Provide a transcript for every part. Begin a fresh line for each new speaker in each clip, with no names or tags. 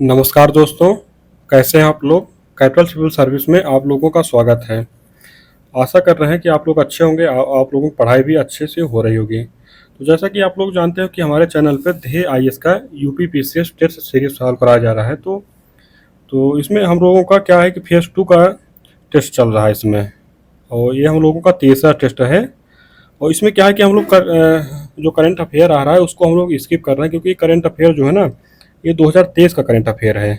नमस्कार दोस्तों, कैसे हैं आप लोग? कैपिटल सिविल सर्विस में आप लोगों का स्वागत है। आशा कर रहे हैं कि आप लोग अच्छे होंगे, आप लोगों की पढ़ाई भी अच्छे से हो रही होगी। तो जैसा कि आप लोग जानते हो कि हमारे चैनल पे ध्येय आईएएस का UP PCS test series solve कराया जा रहा है। तो इसमें हम लोगों का क्या है कि फेज़ 2 का टेस्ट चल रहा है इसमें, और ये हम लोगों का तीसरा टेस्ट है। और इसमें क्या है कि हम लोग जो करंट अफेयर आ रहा है उसको हम लोग स्किप कर रहे हैं, क्योंकि करंट अफेयर जो है ना, ये 2023 का करंट अफेयर है।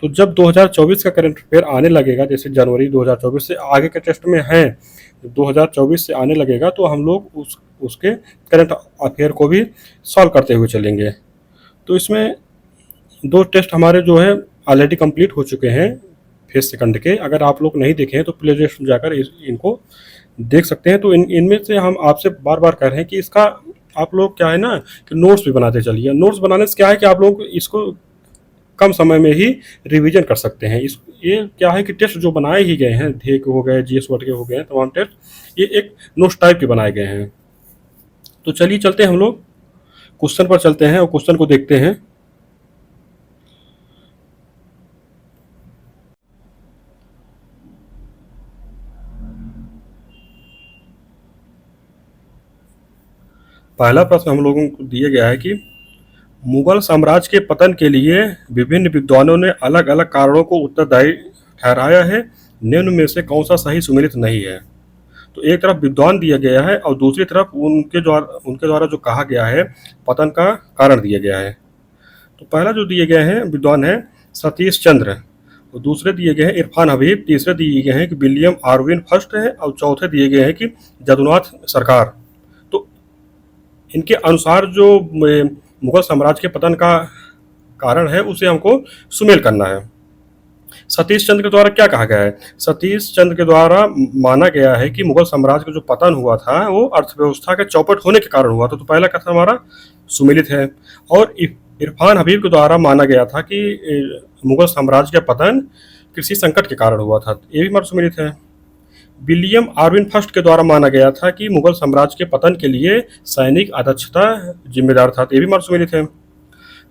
तो जब 2024 का करंट अफेयर आने लगेगा, जैसे जनवरी 2024 से आगे के टेस्ट में है, 2024 से आने लगेगा, तो हम लोग उसके करंट अफेयर को भी सॉल्व करते हुए चलेंगे। तो इसमें दो टेस्ट हमारे जो है ऑलरेडी कंप्लीट हो चुके हैं फेज सेकंड के। अगर आप लोग नहीं देखे हैं तो प्ले लिस्ट में जाकर इनको देख सकते हैं। तो इनमें से हम आपसे बार बार कह रहे हैं कि इसका आप लोग क्या है ना कि नोट्स भी बनाते चलिए। नोट्स बनाने से क्या है कि आप लोग इसको कम समय में ही रिवीजन कर सकते हैं। ये क्या है कि टेस्ट जो बनाए ही गए हैं, ध्येय के हो गए, जीएस वर्ड के हो गए, तमाम टेस्ट ये एक नोट्स टाइप के बनाए गए हैं। तो चलिए चलते हैं हम लोग क्वेश्चन पर चलते हैं और क्वेश्चन को देखते हैं। पहला प्रश्न हम लोगों को दिया गया है कि मुगल साम्राज्य के पतन के लिए विभिन्न विद्वानों ने अलग अलग कारणों को उत्तरदायी ठहराया है। निम्न में से कौन सा सही सुमेलित नहीं है? तो एक तरफ विद्वान दिया गया है और दूसरी तरफ उनके द्वारा जो कहा गया है पतन का कारण दिया गया है। तो पहला जो दिए गए हैं विद्वान है सतीश चंद्र, और दूसरे दिए गए हैं इरफान हबीब, तीसरे दिए गए हैं कि विलियम आर्विन फर्स्ट है, और चौथे दिए गए हैं कि जदुनाथ सरकार। तो इनके अनुसार जो मुगल साम्राज्य के पतन का कारण है उसे हमको सुमेल करना है। सतीश चंद्र के द्वारा क्या कहा गया है? सतीश चंद्र के द्वारा माना गया है कि मुगल साम्राज्य का जो पतन हुआ था वो अर्थव्यवस्था के चौपट होने के कारण हुआ था। तो पहला कथन हमारा सुमेलित है। और इरफान हबीब के द्वारा माना गया था कि मुगल साम्राज्य का पतन कृषि संकट के कारण हुआ था, ये भी हमारा सुमेलित है। विलियम आर्विन फर्स्ट के द्वारा माना गया था कि मुगल साम्राज्य के पतन के लिए सैनिक अदक्षता जिम्मेदार था, ये भी हमारा सुमेलित है।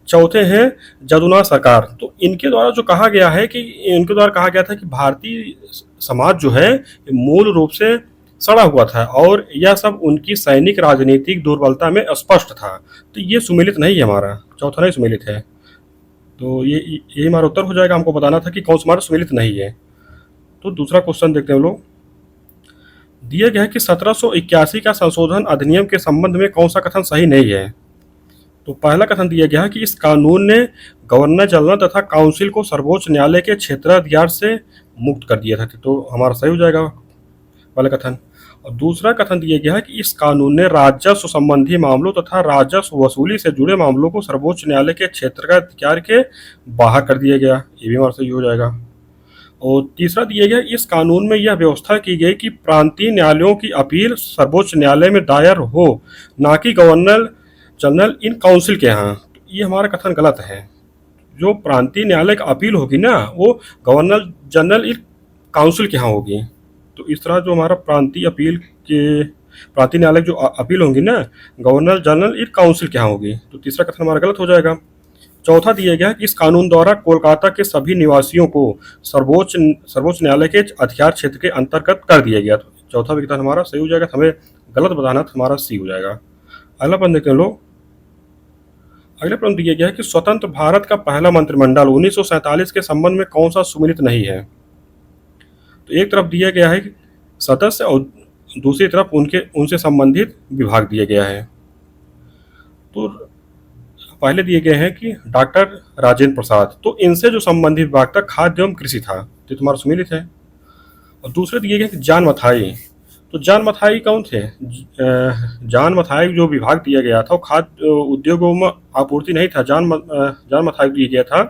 चौथे हैं जदुनाथ सरकार। तो इनके द्वारा जो कहा गया है कि इनके द्वारा कहा गया था कि भारतीय समाज जो है मूल रूप से सड़ा हुआ था और यह सब उनकी सैनिक राजनीतिक दुर्बलता में स्पष्ट था। तो ये सुमेलित नहीं है, हमारा चौथा नहीं सुमेलित है। तो ये हमारा उत्तर हो जाएगा। हमको बताना था कि कौन सा हमारा सुमेलित नहीं है। तो दूसरा क्वेश्चन देखते हैं हम लोग। दिया गया है कि 1781 का संशोधन अधिनियम के संबंध में कौन सा कथन सही नहीं है? तो पहला कथन दिया गया है कि इस कानून ने गवर्नर जनरल तथा काउंसिल को सर्वोच्च न्यायालय के क्षेत्राधिकार से मुक्त कर दिया था, तो हमारा सही हो जाएगा पहला कथन। और दूसरा कथन दिया गया है कि इस कानून ने राजस्व संबंधी मामलों तथा राजस्व वसूली से जुड़े मामलों को सर्वोच्च न्यायालय के क्षेत्र का अधिकार के बाहर कर दिया गया, ये भी हमारा सही हो जाएगा। और तीसरा दिया गया इस कानून में यह व्यवस्था की गई कि प्रांतीय न्यायालयों की अपील सर्वोच्च न्यायालय में दायर हो, ना कि गवर्नर जनरल इन काउंसिल के यहाँ। तो ये हमारा कथन गलत है। जो प्रांतीय न्यायालय की अपील होगी ना वो गवर्नर जनरल इन काउंसिल के यहाँ होगी। तो इस तरह जो हमारा प्रांतीय न्यायालय जो अपील होंगी ना गवर्नर जनरल इन काउंसिल के यहाँ होगी। तो तीसरा कथन हमारा गलत हो जाएगा। चौथा दिया गया कि इस कानून द्वारा कोलकाता के सभी निवासियों को सर्वोच्च न्यायालय के अधिकार क्षेत्र के अंतर्गत कर दिया गया। तो चौथा भी कथन हमारा सही हो जाएगा। हमें गलत बताना तो हमारा सी हो जाएगा। अगला प्रश्न देखते हैं लोग। अगला प्रश्न दिया गया है कि स्वतंत्र भारत का पहला मंत्रिमंडल 1947 के संबंध में कौन सा सुमेलित नहीं है? तो एक तरफ दिया गया है सदस्य और दूसरी तरफ उनसे संबंधित विभाग दिया गया है। तो पहले दिए गए हैं कि डॉक्टर राजेंद्र प्रसाद, तो इनसे जो संबंधित विभाग था खाद्य एवं कृषि था, तो तुम्हारा सुमेलित है। और दूसरे दिए गए कि जान मथाई, तो जान मथाई कौन थे? जान मथाई जो विभाग दिया गया था वो खाद्य उद्योगों में आपूर्ति नहीं था। जान मथाई दिया गया था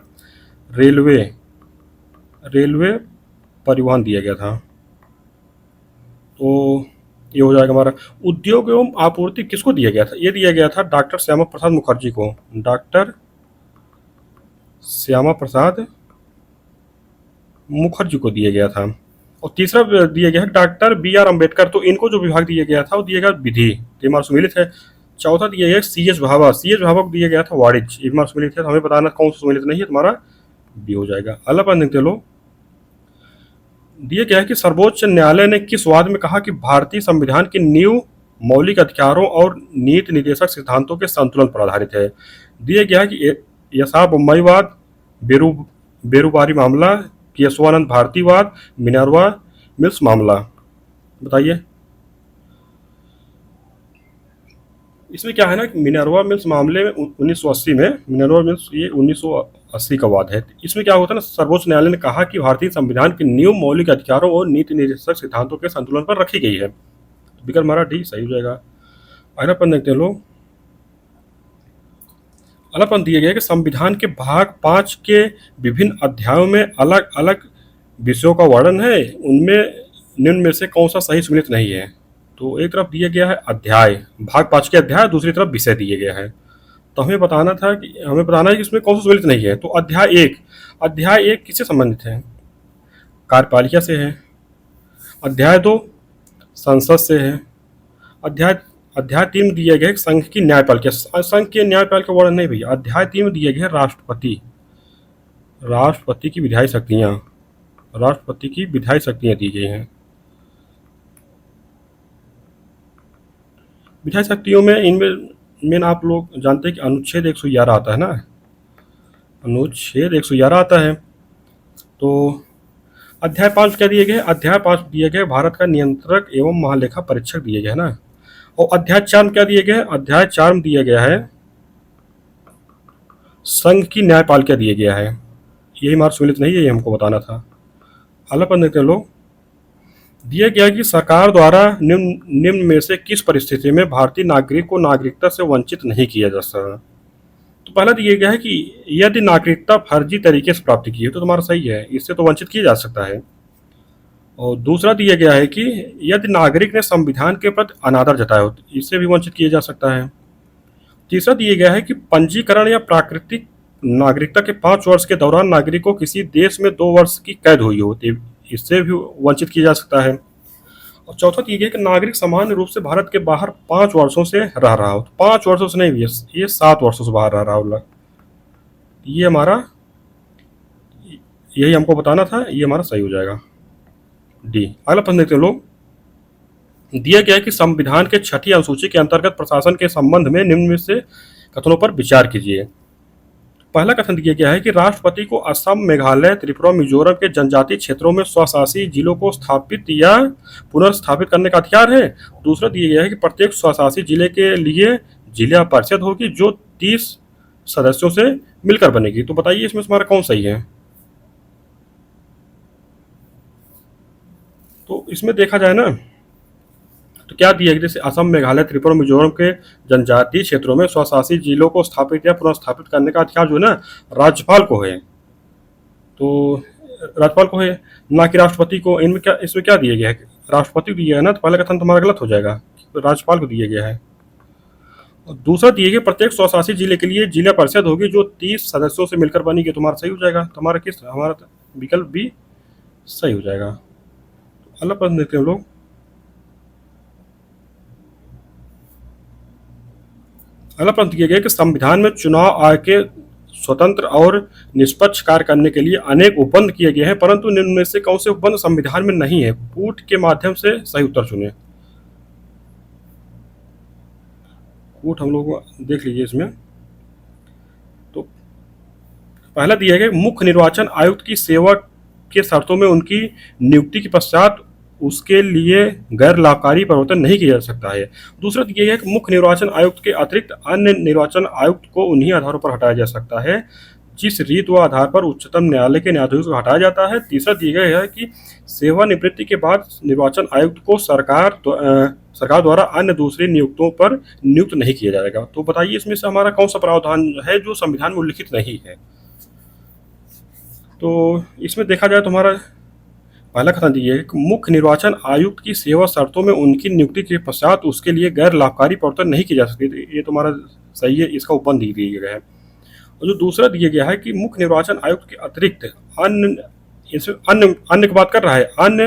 रेलवे परिवहन दिया गया था। तो ये हो जाएगा हमारा। उद्योग एवं आपूर्ति किसको दिया गया था? ये दिया गया था डॉक्टर श्यामा प्रसाद मुखर्जी को। डॉक्टर श्यामा प्रसाद मुखर्जी को दिया गया था। और तीसरा दिया गया है डॉक्टर बी.आर. अम्बेडकर, तो इनको जो विभाग दिया गया था वो दिया गया विधि, ये हमारा सुमेलित है। चौथा दिया गया सी.एच. भाभा को दिया गया था वाणिज्य, ये हमारा सुमेलित है। हमें बताना कौन सा सुमेलित नहीं है तुम्हारा बी हो जाएगा। अगला प्रश्न देखते लो। दिया गया है कि सर्वोच्च न्यायालय ने किस वाद में कहा कि भारतीय संविधान की नींव मौलिक अधिकारों और नीति निर्देशक सिद्धांतों के संतुलन पर आधारित है। दिया गया है कि यशा बोम्मईवाद, बेरू बेरूबारी मामला, केशवानंद भारतीवाद, मिनर्वा मिल्स मामला। बताइए इसमें क्या है ना कि मिनर्वा मिल्स मामले में 1980 में, मिनर्वा मिल्स ये 1980 का वाद है। इसमें क्या होता है ना, सर्वोच्च न्यायालय ने कहा कि भारतीय संविधान की नींव मौलिक अधिकारों और नीति निर्देशक सिद्धांतों के संतुलन पर रखी गई है। विकल्प हमारा डी सही हो जाएगा। अगला प्रश्न देखते हैं लोग। अगला प्रश्न दिया गया है कि संविधान के भाग 5 के विभिन्न अध्यायों में अलग अलग विषयों का वर्णन है, उनमें निम्न में से कौन सा सही सम्मिलित नहीं है। तो एक तरफ दिया गया है अध्याय, भाग 5 के अध्याय, दूसरी तरफ विषय दिए गया है। तो हमें बताना है कि इसमें कौन सा सम्मिलित नहीं है। तो अध्याय 1 किससे संबंधित है? कार्यपालिका से है। अध्याय 2 संसद से है। अध्याय 3 में दिया गया है संघ की न्यायपालिका। संघ के न्यायपालिका वर्णन नहीं भैया। अध्याय 3 में दिया गया है राष्ट्रपति की विधायी शक्तियां दी गई हैं। विधायी शक्तियों में इनमें आप लोग जानते हैं कि अनुच्छेद 111 आता है ना, अनुच्छेद 111 आता है। तो अध्याय 5 क्या दिए गए? अध्याय 5 दिए गए भारत का नियंत्रक एवं महालेखा परीक्षक दिए गए ना। और अध्याय 4 में क्या दिए गए? अध्याय 4 में दिया गया है संघ की न्यायपालिका दिया गया है। यही हमारा सम्मिलित नहीं है, ये हमको बताना था। अगला प्रश्न देखते हैं लोग। दिया गया कि सरकार द्वारा निम्न में से किस परिस्थिति में भारतीय नागरिक को नागरिकता से वंचित नहीं किया जा सकता। तो पहला दिया गया है कि यदि नागरिकता फर्जी तरीके से प्राप्त की है तो तुम्हारा सही है, इससे तो वंचित किया जा सकता है। और दूसरा दिया गया है कि यदि नागरिक ने संविधान के प्रति अनादर जताया हो तो इससे भी वंचित किया जा सकता है। तीसरा दिया गया है कि पंजीकरण या प्राकृतिक नागरिकता के 5 वर्ष के दौरान नागरिक को किसी देश में 2 वर्ष की कैद हुई हो तो इससे भी वंचित किया जा सकता है। और चौथा दिया गया कि नागरिक सामान्य रूप से भारत के बाहर 5 वर्षों से रह रहा हो। 5 वर्षों से नहीं, ये 7 वर्षों से बाहर रह रहा हो। ये हमारा, यही हमको बताना था, ये हमारा सही हो जाएगा डी। अगला प्रश्न देखते हैं लोग। दिया गया है कि संविधान के 6ठी अनुसूची के अंतर्गत प्रशासन के संबंध में निम्न में से कथनों पर विचार कीजिए। पहला कथन दिया गया है कि राष्ट्रपति को असम, मेघालय, त्रिपुरा, मिजोरम के जनजातीय क्षेत्रों में स्वशासी जिलों को स्थापित या पुनर्स्थापित करने का अधिकार है। दूसरा दिया गया है कि प्रत्येक स्वशासी जिले के लिए जिला परिषद होगी जो 30 सदस्यों से मिलकर बनेगी। तो बताइए इसमें हमारा कौन सही है। तो इसमें देखा जाए ना तो क्या दिया गया, जैसे असम, मेघालय, त्रिपुरा, मिजोरम के जनजातीय क्षेत्रों में स्वशासी जिलों को स्थापित या पुनर्स्थापित करने का अधिकार जो है ना राज्यपाल को है। तो राज्यपाल को है, ना कि राष्ट्रपति को। इसमें क्या दिया गया है? राष्ट्रपति को दिया है ना, तो पहला कथन तुम्हारा गलत हो जाएगा, तो राज्यपाल को दिया गया है। और दूसरा दिया गया प्रत्येक स्वशासी जिले के लिए जिला परिषद होगी जो 30 सदस्यों से मिलकर बनेगी। तुम्हारा सही हो जाएगा। हमारा विकल्प भी सही हो जाएगा। अगला प्रश्न देखते हैं हम लोग। अगला प्रश्न दिया गया कि संविधान में चुनाव आयोग के स्वतंत्र और निष्पक्ष कार्य करने के लिए अनेक उपबंध किए गए हैं, परंतु निम्न में से कौन से उपबंध संविधान में नहीं है। कूट के माध्यम से सही उत्तर चुने। कूट हम लोग देख लीजिए इसमें। तो पहला दिया गया मुख्य निर्वाचन आयुक्त की सेवा के शर्तों में उनकी नियुक्ति के पश्चात उसके लिए गैर लाभकारी परिवर्तन नहीं किया जा सकता है। दूसरा दिया गया है कि मुख्य निर्वाचन आयुक्त के अतिरिक्त अन्य निर्वाचन आयुक्त को उन्हीं आधारों पर हटाया जा सकता है जिस रीत व आधार पर उच्चतम न्यायालय के न्यायाधीश को हटाया जाता है। तीसरा दिया गया है कि सेवानिवृत्ति के बाद निर्वाचन आयुक्त को सरकार द्वारा अन्य दूसरी नियुक्तों पर नियुक्त नहीं किया जाएगा। तो बताइए इसमें से हमारा कौन सा प्रावधान है जो संविधान में उल्लिखित नहीं है। तो इसमें देखा जाए तो हमारा पहला कथन दिया है कि मुख्य निर्वाचन आयुक्त की सेवा शर्तों में उनकी नियुक्ति के पश्चात उसके लिए गैर लाभकारी परिवर्तन नहीं की जा सकती। ये तो हमारा सही है, इसका उपबंध दिया गया है। और जो दूसरा दिया गया है कि मुख्य निर्वाचन आयुक्त के अतिरिक्त अन्य की बात कर रहा है, अन्य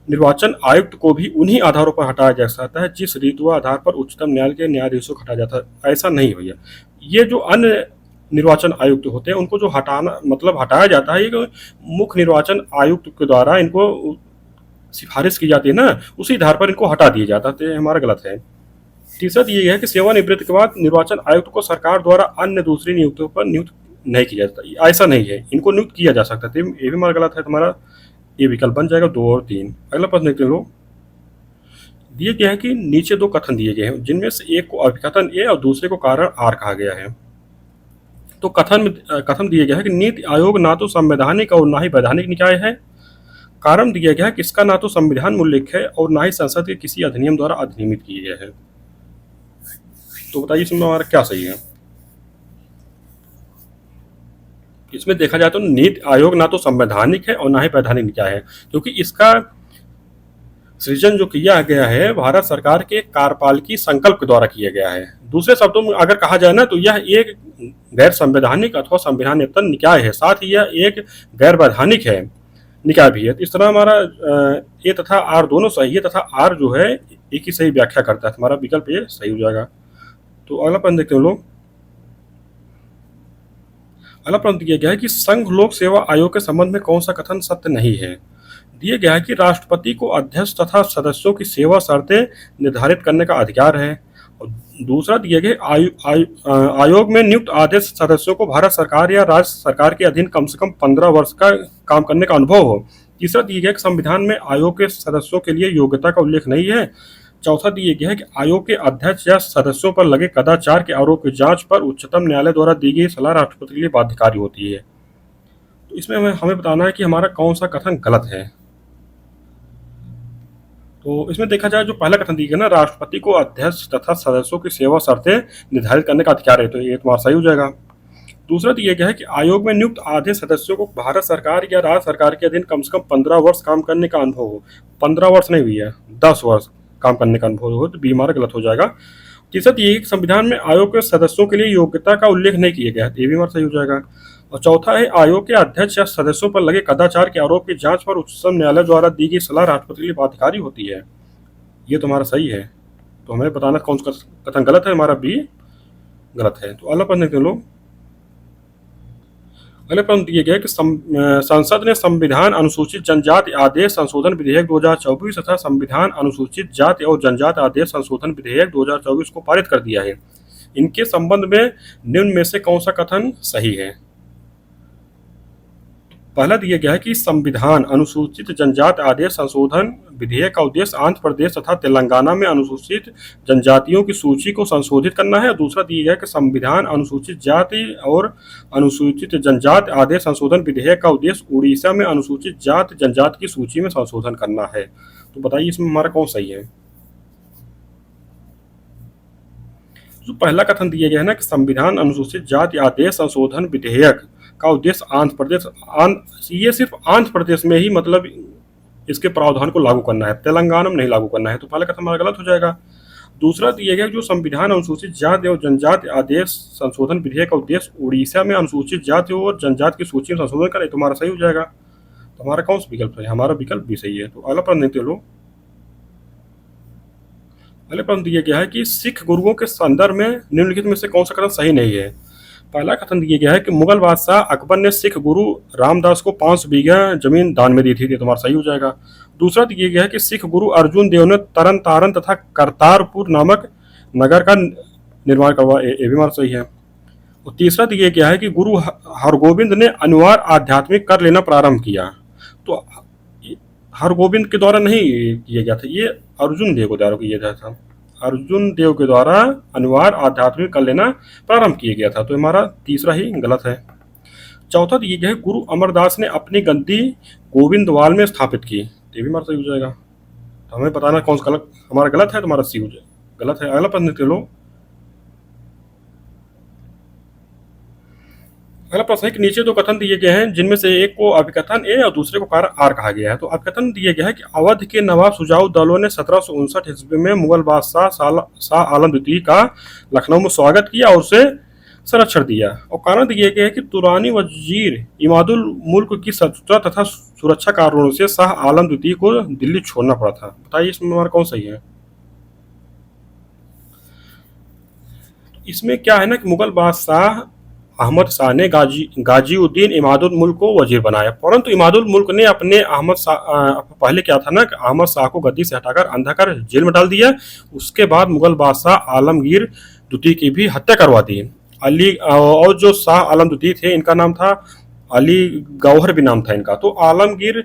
निर्वाचन आयुक्त को भी उन्हीं आधारों पर हटाया जा सकता है जिस रीत व आधार पर उच्चतम न्यायालय के न्यायाधीशों को हटाया जाता है। ऐसा नहीं भैया, ये जो अन्य निर्वाचन आयुक्त होते हैं उनको जो हटाना मतलब हटाया जाता है, ये मुख्य निर्वाचन आयुक्त के द्वारा इनको सिफारिश की जाती है ना, उसी आधार पर इनको हटा दिया जाता है, तो ये हमारा गलत है। तीसरा ये है कि सेवानिवृत्ति के बाद निर्वाचन आयुक्त को सरकार द्वारा अन्य दूसरी नियुक्तियों पर नियुक्त नहीं किया जाता, ऐसा नहीं है, इनको नियुक्त किया जा सकता है, ये भी हमारा गलत है। तुम्हारा ये विकल्प बन जाएगा 2 और 3। अगला प्रश्न देखते लो। दिए गया है कि नीचे 2 कथन दिए गए हैं, जिनमें से एक को अभिकथन ए और दूसरे को कारण आर कहा गया है। तो कथन दिया गया है कि नीति आयोग ना तो संवैधानिक और ना ही वैधानिक निकाय है। कारण दिया गया है कि इसका ना तो संविधान में उल्लेख है और ना ही संसद के किसी अधिनियम द्वारा अधिनियमित किया गया है। तो बताइए इसमें हमारा क्या सही है। इसमें देखा जाए तो नीति आयोग ना तो संवैधानिक है और ना ही वैधानिक निकाय है, क्योंकि इसका सृजन जो किया गया है भारत सरकार के कार्यपालिकी संकल्प के द्वारा किया गया है। दूसरे शब्दों में अगर कहा जाए ना तो यह एक गैर संवैधानिक अथवा संविधानेतर निकाय है, साथ ही यह एक गैर वैधानिक है निकाय भी है। तो इस तरह हमारा ए तथा आर दोनों सही है, तथा आर जो है एक ही सही व्याख्या करता है, हमारा विकल्प ये सही हो जाएगा। तो अगला प्रश्न देखते हैं लोग। अगला प्रश्न दिया गया है कि संघ लोक सेवा आयोग के संबंध में कौन सा कथन सत्य नहीं है। दिया गया है कि राष्ट्रपति को अध्यक्ष तथा सदस्यों की सेवा शर्तें निर्धारित करने का अधिकार है। और दूसरा दिया गया आयोग में नियुक्त आदेश सदस्यों को भारत सरकार या राज्य सरकार के अधीन कम से कम 15 वर्ष का काम करने का अनुभव हो। तीसरा दिया गया कि संविधान में आयोग के सदस्यों के लिए योग्यता का उल्लेख नहीं है। चौथा दिया गया है कि आयोग के अध्यक्ष या सदस्यों पर लगे कदाचार के आरोप की जांच पर उच्चतम न्यायालय द्वारा दी गई सलाह राष्ट्रपति के लिए बाध्यकारी होती है। तो इसमें हमें बताना है कि हमारा कौन सा कथन गलत है। तो इसमें देखा जाए जो पहला कथन दिया गया ना, राष्ट्रपति को अध्यक्ष तथा सदस्यों की सेवा शर्तें निर्धारित करने का अधिकार है, तो ये तुम्हारा सही हो जाएगा। दूसरा दिया गया है कि आयोग में नियुक्त आधे सदस्यों को भारत सरकार या राज्य सरकार के अधीन कम से कम 15 वर्ष काम करने का अनुभव हो। 15 वर्ष नहीं हुई है, 10 वर्ष काम करने का अनुभव हो, तो बी हमारा गलत हो जाएगा। तीसरा ये है कि संविधान में आयोग के सदस्यों के लिए योग्यता का उल्लेख नहीं किया गया है, तो ये भी हमारा सही हो जाएगा। और चौथा है आयोग के अध्यक्ष या सदस्यों पर लगे कदाचार के आरोप की जांच पर उच्चतम न्यायालय द्वारा दी गई सलाह राष्ट्रपति के लिए बाध्यकारी होती है, ये तुम्हारा सही है। तो हमें बताना कौन सा कथन गलत है, हमारा बी गलत है। तो अगला प्रश्न देखते हैं लोग। अगले प्रश्न दिए गए कि संसद ने संविधान अनुसूचित जनजाति आदेश संशोधन विधेयक 2024 तथा संविधान अनुसूचित जाति और जनजाति आदेश संशोधन विधेयक 2024 को पारित कर दिया है। इनके संबंध में निम्न में से कौन सा कथन सही है। पहला दिया गया है कि संविधान अनुसूचित जनजाति आदेश संशोधन विधेयक का उद्देश्य आंध्र प्रदेश तथा तेलंगाना में अनुसूचित जनजातियों की सूची को संशोधित करना है। दूसरा दिया गया कि संविधान अनुसूचित जाति और अनुसूचित जनजाति आदेश संशोधन विधेयक का उद्देश्य उड़ीसा में अनुसूचित जाति जनजाति की सूची में संशोधन करना है। तो बताइए इसमें हमारा कौन सही है। जो पहला कथन दिया गया है ना कि संविधान अनुसूचित जाति आदेश संशोधन विधेयक का उद्देश्य आंध्र प्रदेश, ये सिर्फ आंध्र प्रदेश में ही मतलब इसके प्रावधान को लागू करना है, तेलंगाना में नहीं लागू करना है, तो पहला कथन हमारा गलत हो जाएगा। दूसरा दिया गया जो संविधान अनुसूचित जाति और जनजाति आदेश संशोधन विधेयक का उद्देश्य उड़ीसा में अनुसूचित जाति और जनजाति की सूची में संशोधन करे, तो हमारा सही हो जाएगा। तो हमारा कौन सा विकल्प है, हमारा विकल्प भी सही है। तो अगला प्रश्न देखते लो। अगले प्रश्न दिया गया है कि सिख गुरुओं के संदर्भ में निम्नलिखित में से कौन सा कथन सही नहीं है। पहला कथन दिया गया है कि मुगल बादशाह अकबर ने सिख गुरु रामदास को 5 बीघा जमीन दान में दी थी, ये तुम्हारा सही हो जाएगा। दूसरा दिया गया है कि सिख गुरु अर्जुन देव ने तरन तारण तथा करतारपुर नामक नगर का निर्माण करवाया, ये भी हमारा सही है। और तीसरा दिया गया है कि गुरु हरगोविंद ने अनिवार्य आध्यात्मिक कर लेना प्रारंभ किया, तो हरगोविंद के द्वारा नहीं किया गया था, ये अर्जुन देव के द्वारा किया गया था। अर्जुन देव के द्वारा अनिवार्य आध्यात्मिक कर लेना प्रारंभ किया गया था, तो हमारा तीसरा ही गलत है। चौथा दिया गया है गुरु अमरदास ने अपनी गद्दी गोविंदवाल में स्थापित की, ये भी हमारा सही हो जाएगा। तो हमें बताना कौन सा गलत, हमारा गलत है, तुम्हारा सी हो जाएगा, गलत है। अगला प्रश्न देखते लो। अगला प्रश्न है कि नीचे 2 कथन दिए गए हैं, जिनमें से एक को अभिकथन ए और दूसरे को कारण आर कहा गया है। तो अभिकथन दिया गया है कि अवध के नवाब शुजाउद्दौला ने 1759 ईस्वी में मुगल बादशाह शाह आलम द्वितीय का लखनऊ में स्वागत किया और उसे संरक्षण दिया। और कारण दिए गए कि तुरानी वजीर इमादुल मुल्क की शत्रुता तथा सुरक्षा कारणों से शाह आलम द्वितीय को दिल्ली छोड़ना पड़ा था। बताइए इसमें हमारा कौन सही है। इसमें क्या है ना कि मुगल बादशाह अहमद शाह ने गाजीउद्दीन इमादुल मुल्क को वजीर बनाया, परंतु इमादुल मुल्क ने अपने पहले क्या था ना कि अहमद शाह को गद्दी से हटाकर अंधा कर जेल में डाल दिया। उसके बाद मुगल बादशाह आलमगीर द्वितीय की भी हत्या करवा दी। अली और जो शाह आलम द्वितीय थे, इनका नाम था अली गौहर भी नाम था इनका। तो आलमगीर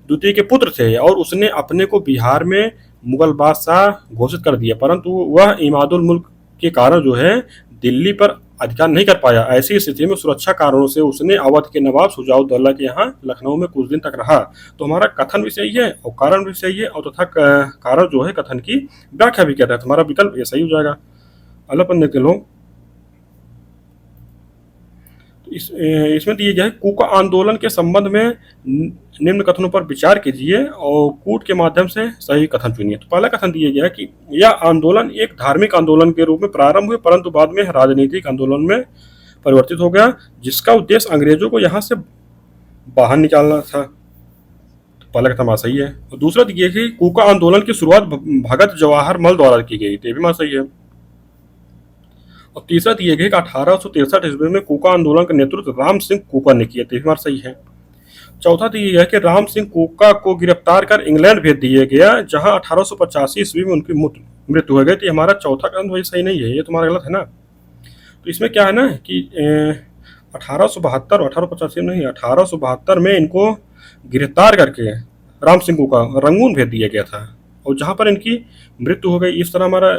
द्वितीय के पुत्र थे और उसने अपने को बिहार में मुगल बादशाह घोषित कर दिया, परंतु वह इमादुल मुल्क के कारण जो है दिल्ली पर अधिकार नहीं कर पाया। ऐसी स्थिति में सुरक्षा कारणों से उसने अवध के नवाब शुजाउद्दौला के यहाँ लखनऊ में कुछ दिन तक रहा। तो हमारा कथन भी सही है और कारण भी सही है, और तथा कारण जो है कथन की व्याख्या भी कहता है। हमारा विकल्प ये सही हो जाएगा। अगला पन्ने के लोग इसमें दिए गया है कूका आंदोलन के संबंध में निम्न कथनों पर विचार कीजिए और कूट के माध्यम से सही कथन चुनिए। तो पहला कथन दिया गया है कि यह आंदोलन एक धार्मिक आंदोलन के रूप में प्रारंभ हुए, परंतु बाद में राजनीतिक आंदोलन में परिवर्तित हो गया, जिसका उद्देश्य अंग्रेजों को यहाँ से बाहर निकालना था। तो पहला कथन हमारा सही है। और दूसरा दिया कि कूका आंदोलन की शुरुआत भगत जवाहर मल द्वारा की गई, तो ये भी हमारा सही है। और तीसरा दिए गए कि 1863 ईस्वी में कूका आंदोलन का नेतृत्व राम सिंह कूका ने किया, तो हमारा सही है। चौथा दिया गया कि राम सिंह कूका को गिरफ्तार कर इंग्लैंड भेज दिया गया, जहां 1885 ईस्वी में उनकी मृत्यु हो गई, तो हमारा चौथा कथन वही सही नहीं है, ये तुम्हारा गलत है ना। तो इसमें क्या है ना कि 1872 और 1885 नहीं, 1872 में इनको गिरफ्तार करके राम सिंह कूका रंगून भेज दिया गया था, और जहां पर इनकी मृत्यु हो गई। इस तरह हमारा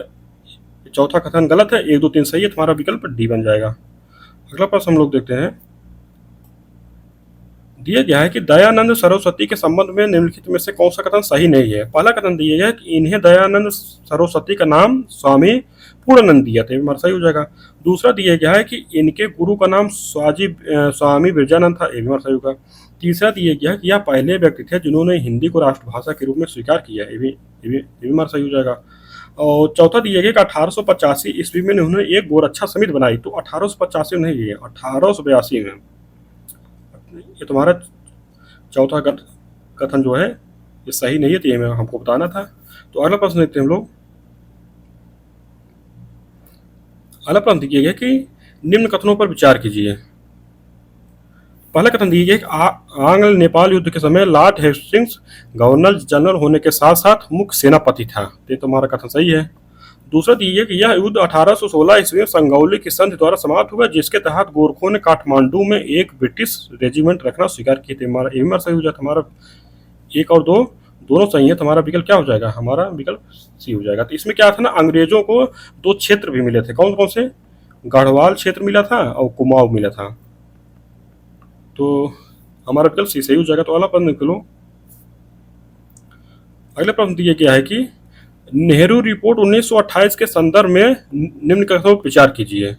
चौथा कथन गलत है, 1 2 3 सही है, तुम्हारा विकल्प डी बन जाएगा। अगला प्रश्न हम लोग देखते हैं। दिया गया है कि दयानंद सरस्वती के संबंध में निम्नलिखित में से कौन सा कथन सही नहीं है। पहला कथन दिया गया है कि इन्हें दयानंद सरस्वती का नाम स्वामी पूर्णानंद दिया था, हमारा सही हो जाएगा। दूसरा दिया गया है कि इनके गुरु का नाम स्वामी बिरजानंद था, ये भी हमारा सही होगा। तीसरा दिया गया है कि यह पहले व्यक्ति थे जिन्होंने हिंदी को राष्ट्रभाषा के रूप में स्वीकार किया, ये भी हमारा सही हो जाएगा। और चौथा दिया गया कि 1885 ईस्वी में उन्होंने एक गोरक्षा समिति बनाई, तो 1885 नहीं है, 1882 में। ये तुम्हारा चौथा कथन जो है ये सही नहीं है, तो ये हमको बताना था। तो अगला प्रश्न देखते हैं हम लोग। अगला प्रश्न दिया गया कि निम्न कथनों पर विचार कीजिए। पहला कथन दिया गया कि आंग्ल नेपाल युद्ध के समय लॉर्ड हेस्टिंग्स गवर्नर जनरल होने के साथ साथ मुख्य सेनापति था, तो तुम्हारा कथन सही है। दूसरा दिया गया कि यह युद्ध 1816 ईस्वी में संगौली की संधि द्वारा समाप्त हुआ, जिसके तहत गोरखों ने काठमांडू में एक ब्रिटिश रेजिमेंट रखना स्वीकार किए थे। हमारा ये सही हो जाता, हमारा 1 और 2 दोनों सही है, तुम्हारा विकल्प क्या हो जाएगा, हमारा विकल्प सी हो जाएगा। तो इसमें क्या था ना, अंग्रेजों को 2 क्षेत्र भी मिले थे, कौन कौन से, गढ़वाल क्षेत्र मिला था और कुमाऊं मिला था, तो हमारा विकल्प सी सही हो जाएगा। तो अगला प्रश्न देख लो। अगला प्रश्न दिया गया है कि नेहरू रिपोर्ट 1928 के संदर्भ में निम्न कथनों पर विचार कीजिए।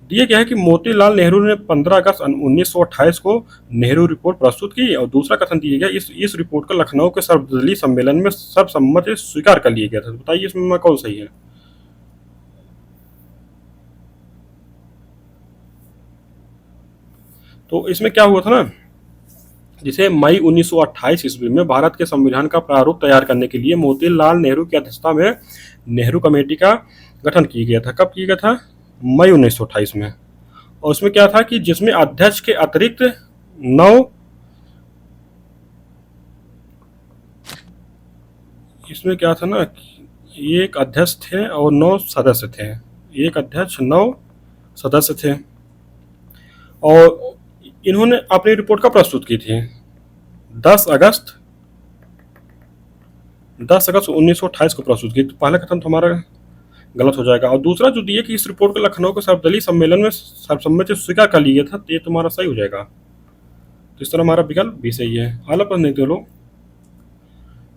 दिया गया है कि मोतीलाल नेहरू ने 15 अगस्त 1928 को नेहरू रिपोर्ट प्रस्तुत की, और दूसरा कथन दिया गया इस रिपोर्ट का लखनऊ के सर्वदलीय सम्मेलन में सर्वसम्मति से स्वीकार कर लिया गया था। बताइए इसमें कौन सही है। तो इसमें क्या हुआ था ना, जिसे मई 1928 ईस्वी में भारत के संविधान का प्रारूप तैयार करने के लिए मोतीलाल नेहरू की अध्यक्षता में नेहरू कमेटी का गठन किया गया था। कब किया गया था, मई 1928 में। और उसमें क्या था कि जिसमें अध्यक्ष के अतिरिक्त 9 इसमें क्या था ना, एक अध्यक्ष थे और 9 सदस्य थे, एक अध्यक्ष 9 सदस्य थे, और इन्होंने अपनी रिपोर्ट का प्रस्तुत की थी 10 अगस्त 1928 को प्रस्तुत की। तो पहला कथन तुम्हारा गलत हो जाएगा। और दूसरा जो दिया कि इस रिपोर्ट को लखनऊ के सर्वदलीय सम्मेलन में सर्वसम्मति से स्वीकार कर लिया था, तो ये तुम्हारा सही हो जाएगा। तो इस तरह हमारा विकल्प भी सही है। अगला प्रश्न देखते लो।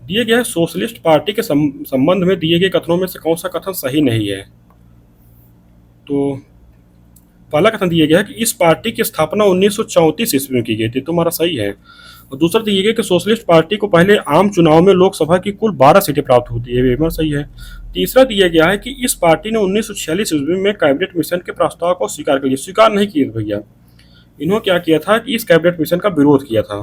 दिए गए सोशलिस्ट पार्टी के संबंध में दिए गए कथनों में से कौन सा कथन सही नहीं है। तो पहला कथन दिया गया है कि इस पार्टी की स्थापना 1934 ईस्वी में की गई थी, तुम्हारा सही है। और दूसरा दिया गया कि सोशलिस्ट पार्टी को पहले आम चुनाव में लोकसभा की कुल 12 सीटें प्राप्त होती है, ये सही है। तीसरा दिया गया है कि इस पार्टी ने 1946 ईस्वी में कैबिनेट मिशन के प्रस्ताव को स्वीकार कर लिया। स्वीकार नहीं किया भैया, इन्होंने क्या किया था कि इस कैबिनेट मिशन का विरोध किया था।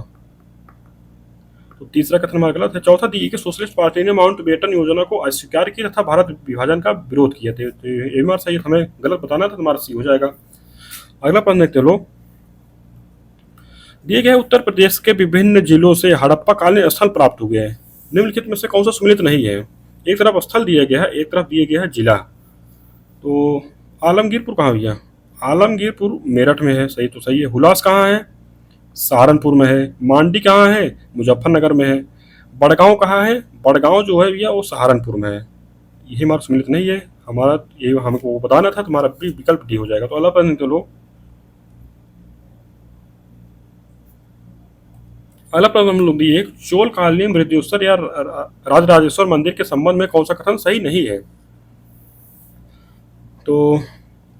तो तीसरा कथन हमारा गलत है। चौथा दिया कि सोशलिस्ट पार्टी ने माउंटबेटन योजना को अस्वीकार किया तथा भारत विभाजन का विरोध किया था, तो ये सही है, हमें गलत बताना था, तुम्हारा सी हो जाएगा। अगला प्रश्न देखते हैं लोग। दिए गए उत्तर प्रदेश के विभिन्न जिलों से हड़प्पा कालीन स्थल प्राप्त हुए हैं, निम्नलिखित में से कौन सा सम्मिलित नहीं है? एक तरफ स्थल दिया गया है, एक तरफ दिया गया है जिला। तो आलमगीरपुर कहाँ भैया? आलमगीरपुर मेरठ में है, सही तो सही है। हुलास कहाँ है? सहारनपुर में है। मांडी कहाँ है? मुजफ्फरनगर में है। बड़गांव कहाँ है? बड़गांव जो है भैया वो सहारनपुर में है। यही हमारा सम्मिलित नहीं है, हमारा ये हमको बताना था, तुम्हारा भी विकल्प डी हो जाएगा। तो अगला प्रश्न चलो। अगला प्रश्न हम लोग दिए, चोल कालीन बृहदीश्वर या राजराजेश्वर मंदिर के संबंध में कौन सा कथन सही नहीं है? तो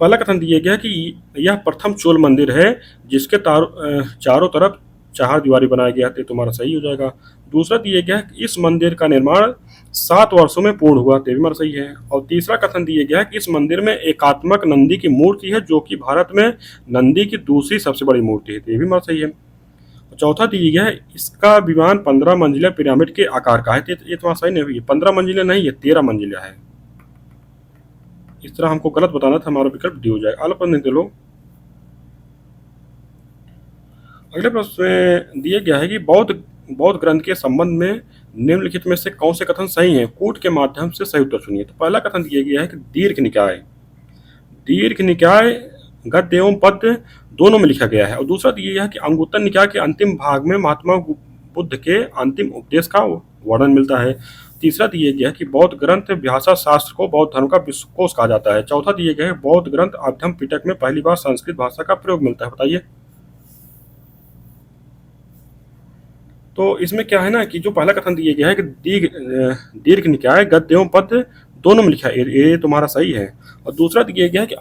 पहला कथन दिया गया कि यह प्रथम चोल मंदिर है जिसके चारों तरफ चार दीवारी बनाया गया, तो तुम्हारा सही हो जाएगा। दूसरा दिया गया कि इस मंदिर का निर्माण 7 वर्षों में पूर्ण हुआ, तो भी हमारा सही है। और तीसरा कथन दिया गया कि इस मंदिर में एकात्मक नंदी की मूर्ति है जो कि भारत में नंदी की दूसरी सबसे बड़ी मूर्ति है, तो भी हमारा सही है। चौथा दिया गया है इसका विमान 15 मंजिला पिरामिड के आकार का है, तो ये तुम्हारा सही नहीं है। 15 मंजिला नहीं है, 13 मंजिला है। इस तरह हमको गलत बताना था, हमारा विकल्प डी हो जाएगा। अगला प्रश्न देखते लो। अगले प्रश्न में दिया गया है कि बौद्ध ग्रंथ के संबंध में निम्नलिखित में से कौन से कथन सही हैं? कूट के माध्यम से सही उत्तर चुनिए। तो पहला कथन दिया गया है कि दीर्घ निकाय गद्य एवं पद्य दोनों में लिखा गया है। और दूसरा दिया गया है कि अंगुत्तर निकाय के अंतिम भाग में महात्मा बुद्ध के अंतिम उपदेश का वर्णन मिलता है। तीसरा दिया गया है कि बौद्ध ग्रंथ भाषा शास्त्र को बौद्ध धर्म का विश्वकोश कहा जाता है। चौथा दिया गया है बौद्ध ग्रंथ अभ्यम पिटक में पहली बार संस्कृत भाषा का प्रयोग मिलता है। बताइए। तो इसमें क्या है ना कि जो पहला कथन दिया गया है कि दीर्घ निकाय गद्य एवं पद्य दोनों में लिखा है, ये तुम्हारा सही है। और दूसरा दिया गया है कि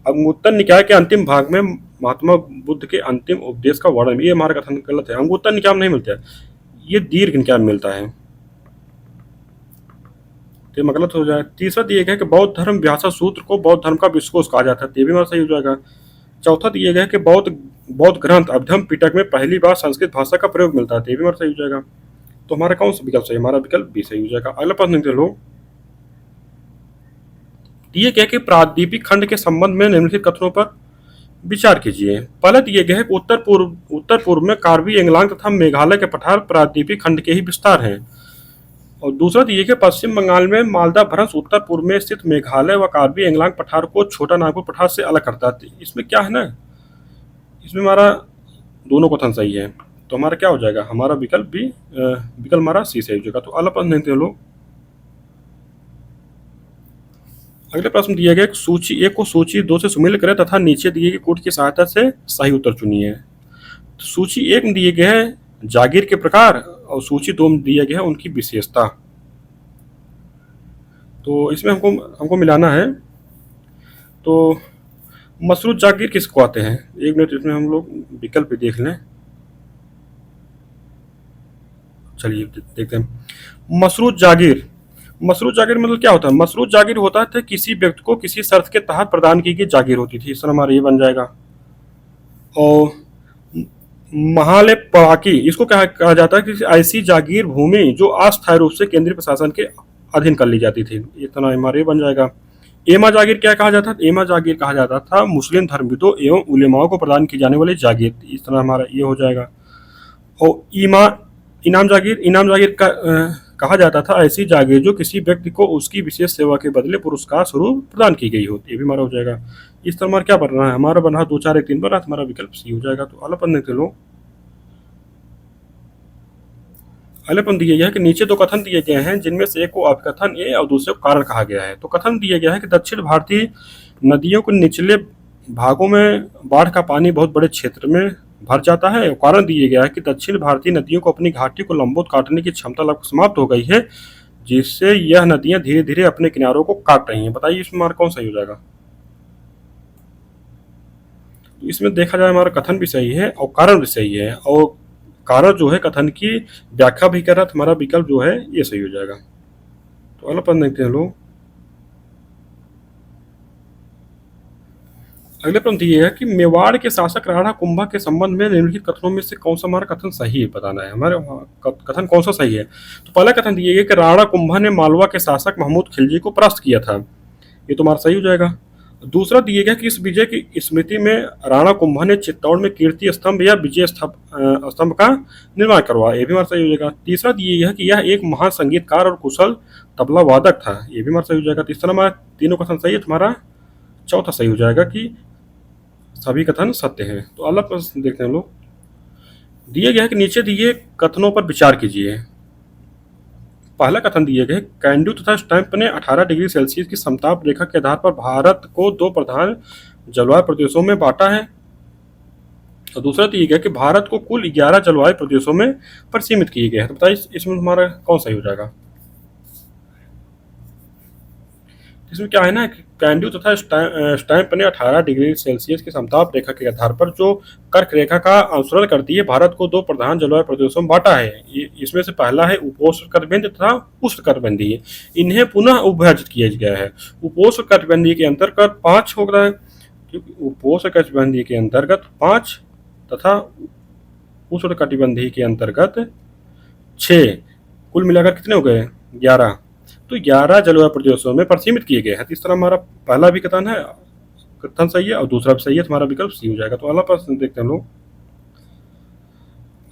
अंगुत्तर निकाय के अंतिम भाग में महात्मा बुद्ध के अंतिम उपदेश का वर्णन, ये हमारा कथन गलत है। अंगुत्तर निकाय में नहीं मिलता है, ये दीर्घ निकाय में मिलता है, तो गलत हो जाए। तीसरा दिया गया है कि बौद्ध धर्म व्यासा सूत्र को बौद्ध धर्म का विश्वकोश कहा जाता है, ये भी हमारा सही हो जाएगा। चौथा दिया गया है कि बौद्ध ग्रंथ अभ्यम पिटक में पहली बार संस्कृत भाषा का प्रयोग मिलता है, ये भी हमारा सही हो जाएगा। तो हमारा कौन सा विकल्प सही? हमारा विकल्प बी सही हो जाएगा। अगला प्रश्न देख लो। दिए गया कि प्रादीपिक खंड के संबंध में निम्नलिखित कथनों पर विचार कीजिए। पहले दिए गए कि उत्तर पूर्व में कार्बी एंगलांग तथा मेघालय के पठार प्रादीपिक खंड के ही विस्तार हैं। और दूसरा दिए कि पश्चिम बंगाल में मालदा भ्रंश उत्तर पूर्व में स्थित मेघालय व कार्बी एंगलांग पठार को छोटा नागपुर पठार से अलग करता है। इसमें क्या है ना, इसमें हमारा दोनों कथन सही है, तो हमारा क्या हो जाएगा? हमारा विकल्प भी विकल्प हमारा सी सही हो जाएगा। तो अगला प्रश्न देखते हैं लोग। अगले प्रश्न दिया गया सूची 1 को सूची 2 से सुमेलित करें तथा नीचे दिए गए कोड की सहायता से सही उत्तर चुनिए। तो सूची 1 में दिए गए हैं जागीर के प्रकार और सूची 2 में दिया गया है उनकी विशेषता। तो इसमें हमको मिलाना है। तो मसरूत जागीर किसको आते हैं? 1 मिनट इसमें हम लोग विकल्प देख लें। चलिए देखते हैं। मसरूत जागीर मतलब क्या होता है? मसरूत जागीर होता है किसी व्यक्ति को किसी शर्त के तहत प्रदान की गई जागीर होती थी, इस तरह हमारा ये बन जाएगा। और महाले पड़ाकी इसको क्या कहा जाता है? कि ऐसी जागीर भूमि जो अस्थायी रूप से केंद्रीय प्रशासन के अधीन कर ली जाती थी, इतना हमारा ये बन जाएगा। एमा जागीर क्या कहा जाता था? एमा जागीर कहा जाता था मुस्लिम धर्मविदों एवं उलेमाओं को प्रदान की जाने वाली जागीर, इस तरह हमारा ये हो जाएगा। और इनाम जागीर का कहा जाता था ऐसी जागीर जो किसी व्यक्ति को उसकी विशेष सेवा के बदले पुरस्कार स्वरूप प्रदान की गई होती, ये भी हमारा हो जाएगा। इस तरह हमारा क्या बन रहा है? हमारा बन रहा 2 4 1 3 बन रहा, हमारा विकल्प सी हो जाएगा। तो अगलापन देखते लो। अगलापन दिया गया है कि नीचे 2 कथन दिए गए हैं जिनमें से एक को अपकथन ए और दूसरे को कारण कहा गया है। तो कथन दिया गया है कि दक्षिण भारतीय नदियों के निचले भागों में बाढ़ का पानी बहुत बड़े क्षेत्र में भर जाता है। कारण दिया गया है कि दक्षिण भारतीय नदियों को अपनी घाटी को लंबोत काटने की क्षमता लगभग समाप्त हो गई है, जिससे यह नदियां धीरे धीरे अपने किनारों को काट रही हैं। बताइए इसमें हमारा कौन सही हो जाएगा? इसमें देखा जाए हमारा कथन भी सही है और कारण भी सही है, और कारण जो है कथन की व्याख्या भी कर रहा है, हमारा विकल्प जो है ये सही हो जाएगा। तो अगला प्रश्न देखते हैं लोग। अगले प्रश्न दिए है कि मेवाड़ के शासक राणा कुंभा के संबंध में निम्नलिखित कथनों में से कौन सा हमारा कथन सही है बताना है। हमारे कथन कौन सा सही है? तो पहला कथन दिया गया कि राणा कुंभा ने मालवा के शासक महमूद खिलजी को परास्त किया था, ये तो हमारा सही हो जाएगा। दूसरा दिए गया कि इस विजय की स्मृति में राणा कुंभा ने चित्तौड़ में कीर्ति स्तंभ या विजय स्तंभ का निर्माण करवाया, ये भी हमारा सही हो जाएगा। तीसरा दिए गया कि यह एक महान संगीतकार और कुशल तबला वादक था, ये भी हमारा सही हो जाएगा। तीसरा हमारा तीनों कथन सही है, तुम्हारा चौथा सही हो जाएगा कि सभी कथन सत्य हैं। तो अगला प्रश्न देखते हैं हम लोग। दिए गया है कि नीचे दिए कथनों पर विचार कीजिए। पहला कथन दिए गए, कैंडू तथा स्टैंप ने 18 डिग्री सेल्सियस की समताप रेखा के आधार पर भारत को 2 प्रधान जलवायु प्रदेशों में बांटा है। और दूसरा दिया गया कि भारत को कुल 11 जलवायु प्रदेशों में पर सीमित किए गए हैं। तो बताइए इसमें हमारा कौन सही हो जाएगा। इसमें क्या है ना कि कैंडू तथा स्टैंप ने 18 डिग्री सेल्सियस की समताप रेखा के आधार पर जो कर्क रेखा का अनुसरण करती है भारत को 2 प्रधान जलवायु प्रदेशों में बांटा है। इसमें से पहला है उपोष्ण कटिबंधीय तथा उष्ण कटिबंधीय, इन्हें पुनः विभाजित किया गया है। उपोष्ण कटिबंधीय के अंतर्गत 5 हो रहा है, क्योंकि उपोष्ण कटिबंधीय के अंतर्गत 5 तथा उष्ण कटिबंधीय के अंतर्गत 6, कुल मिलाकर कितने हो गए 11। तो 11 जलवायु प्रदेशों में परिसीमित किए गए हैं। तो इस तरह हमारा पहला भी कथन सही है और दूसरा भी सही है, तुम्हारा विकल्प सी हो जाएगा। तो अगला प्रश्न देखते हैं हम लोग।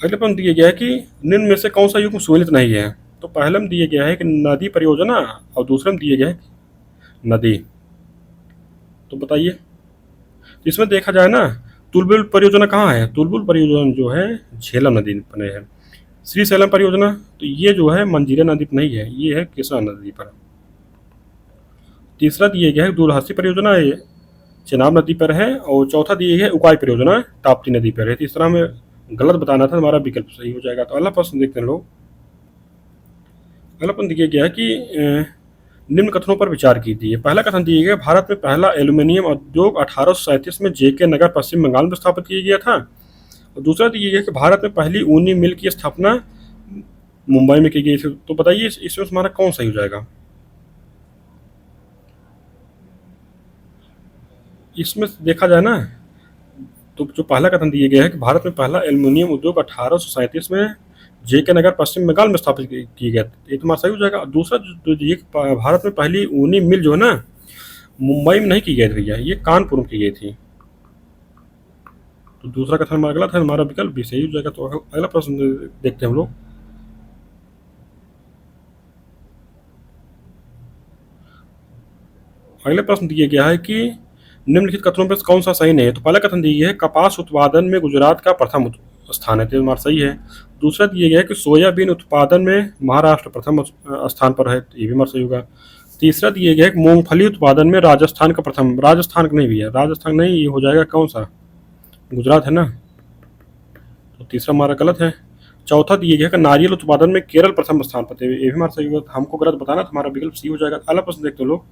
अगले प्रश्न दिया गया है कि निम्न में से कौन सा युग्म सुमेलित नहीं है। तो पहले में दिया गया है कि नदी परियोजना और दूसरे में दिया गया है नदी। तो बताइए, तो इसमें देखा जाए ना, तुलबुल परियोजना कहाँ है। तुलबुल परियोजना जो है झेलम नदी पर है। श्रीशैलम परियोजना तो ये जो है मंजीरा नदी पर नहीं है, ये है कृष्णा नदी पर। तीसरा दिया गया है दूरदर्शी परियोजना, ये चेनाब नदी पर है। और चौथा दिया गया है उकाई परियोजना ताप्ती नदी पर है। तीसरा में गलत बताना था, हमारा विकल्प सही हो जाएगा। तो अगला प्रश्न देखते हैं लोग। अगला प्रश्न दिया गया है कि निम्न कथनों पर विचार कीजिए। पहला कथन दिया गया, भारत में पहला एल्यूमिनियम उद्योग 1837 में जेके नगर पश्चिम बंगाल में स्थापित किया गया था। और दूसरा दिया गया कि भारत में पहली ऊनी मिल की स्थापना मुंबई में की गई थी। तो बताइए इसमें हमारा कौन सही हो जाएगा। इसमें देखा जाए ना, तो जो पहला कथन दिया गया है कि भारत में पहला एल्यूमिनियम उद्योग 1837 में जेके नगर पश्चिम बंगाल में स्थापित किया गया, ये तुम्हारा सही हो जाएगा। दूसरा जो ये भारत में पहली ऊनी मिल जो है ना मुंबई में नहीं की गई थी भैया, ये कानपुर में की गई थी। तो दूसरा कथन हमारा गलत है, हमारा विकल्प भी सही हो जाएगा। तो अगला प्रश्न देखते हैं हम लोग। अगले प्रश्न दिया गया है कि निम्नलिखित कथनों में कौन सा सही नहीं है। तो पहला कथन दिया गया है कपास उत्पादन में गुजरात का प्रथम स्थान है, तो हमारा सही है। दूसरा दिया गया है कि सोयाबीन उत्पादन में महाराष्ट्र प्रथम स्थान पर है, तो ये भी हमारा सही होगा। तीसरा दिया गया है कि मूंगफली उत्पादन में राजस्थान का प्रथम, राजस्थान नहीं भी है, राजस्थान नहीं, ये हो जाएगा कौन सा, गुजरात है ना। तो तीसरा हमारा गलत है। चौथा दिया गया कि नारियल उत्पादन में केरल प्रथम स्थान पर थे, ये भी हमारा सही होगा। हमको गलत बताना, हमारा विकल्प सी हो जाएगा। अगला प्रश्न देखते हो लोग।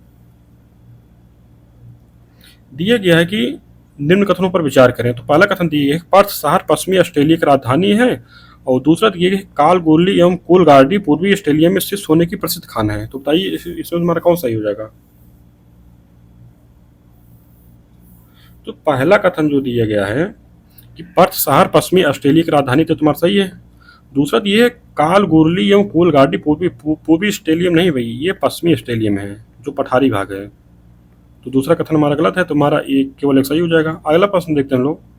दिया गया है कि निम्न कथनों पर विचार करें। तो पहला कथन दिया गया है पर्थ शहर पश्चिमी ऑस्ट्रेलिया की राजधानी है। और दूसरा दिया गया है कालगोर्ली एवं कोलगार्डी पूर्वी ऑस्ट्रेलिया में स्थित सोने की प्रसिद्ध खान है। तो बताइए इसमें हमारा कौन सही हो जाएगा। तो पहला कथन जो दिया गया है कि पर्थ शहर पश्चिमी ऑस्ट्रेलिया की राजधानी, तो तुम्हारा सही है। दूसरा दिया है कालगोर्ली एवं कोलगार्डी पूर्वी ऑस्ट्रेलिया में नहीं भाई, ये पश्चिमी ऑस्ट्रेलिया में है, जो पठारी भाग है। तो दूसरा कथन हमारा गलत है, तो हमारा एक केवल एक सही हो जाएगा। अगला प्रश्न देखते हैं हम लोग।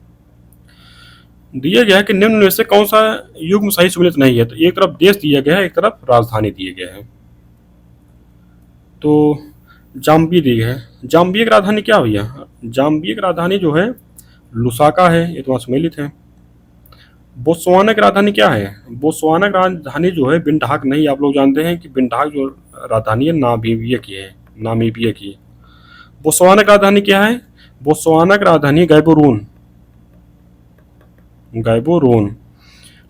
दिया गया है कि निम्न में से कौन सा युग्म सही सुमेलित नहीं है। तो एक तरफ देश दिया गया है, एक तरफ राजधानी दिया गया है। तो जाम्बिया दी है, जाम्बिया की राजधानी क्या भैया, जाम्बिया की राजधानी जो है लुसाका है, ये तुम्हारा सुमेलित है। बोत्सवाना की राजधानी क्या है, बोत्सवाना की राजधानी जो है बिंडाक नहीं, आप लोग जानते हैं कि बिंडाक जो राजधानी है नामीबिया की है, नामीबिया की। बोत्सवाना की राजधानी क्या है, बोत्सवाना की राजधानी गैबोरोन, गैबोरोन।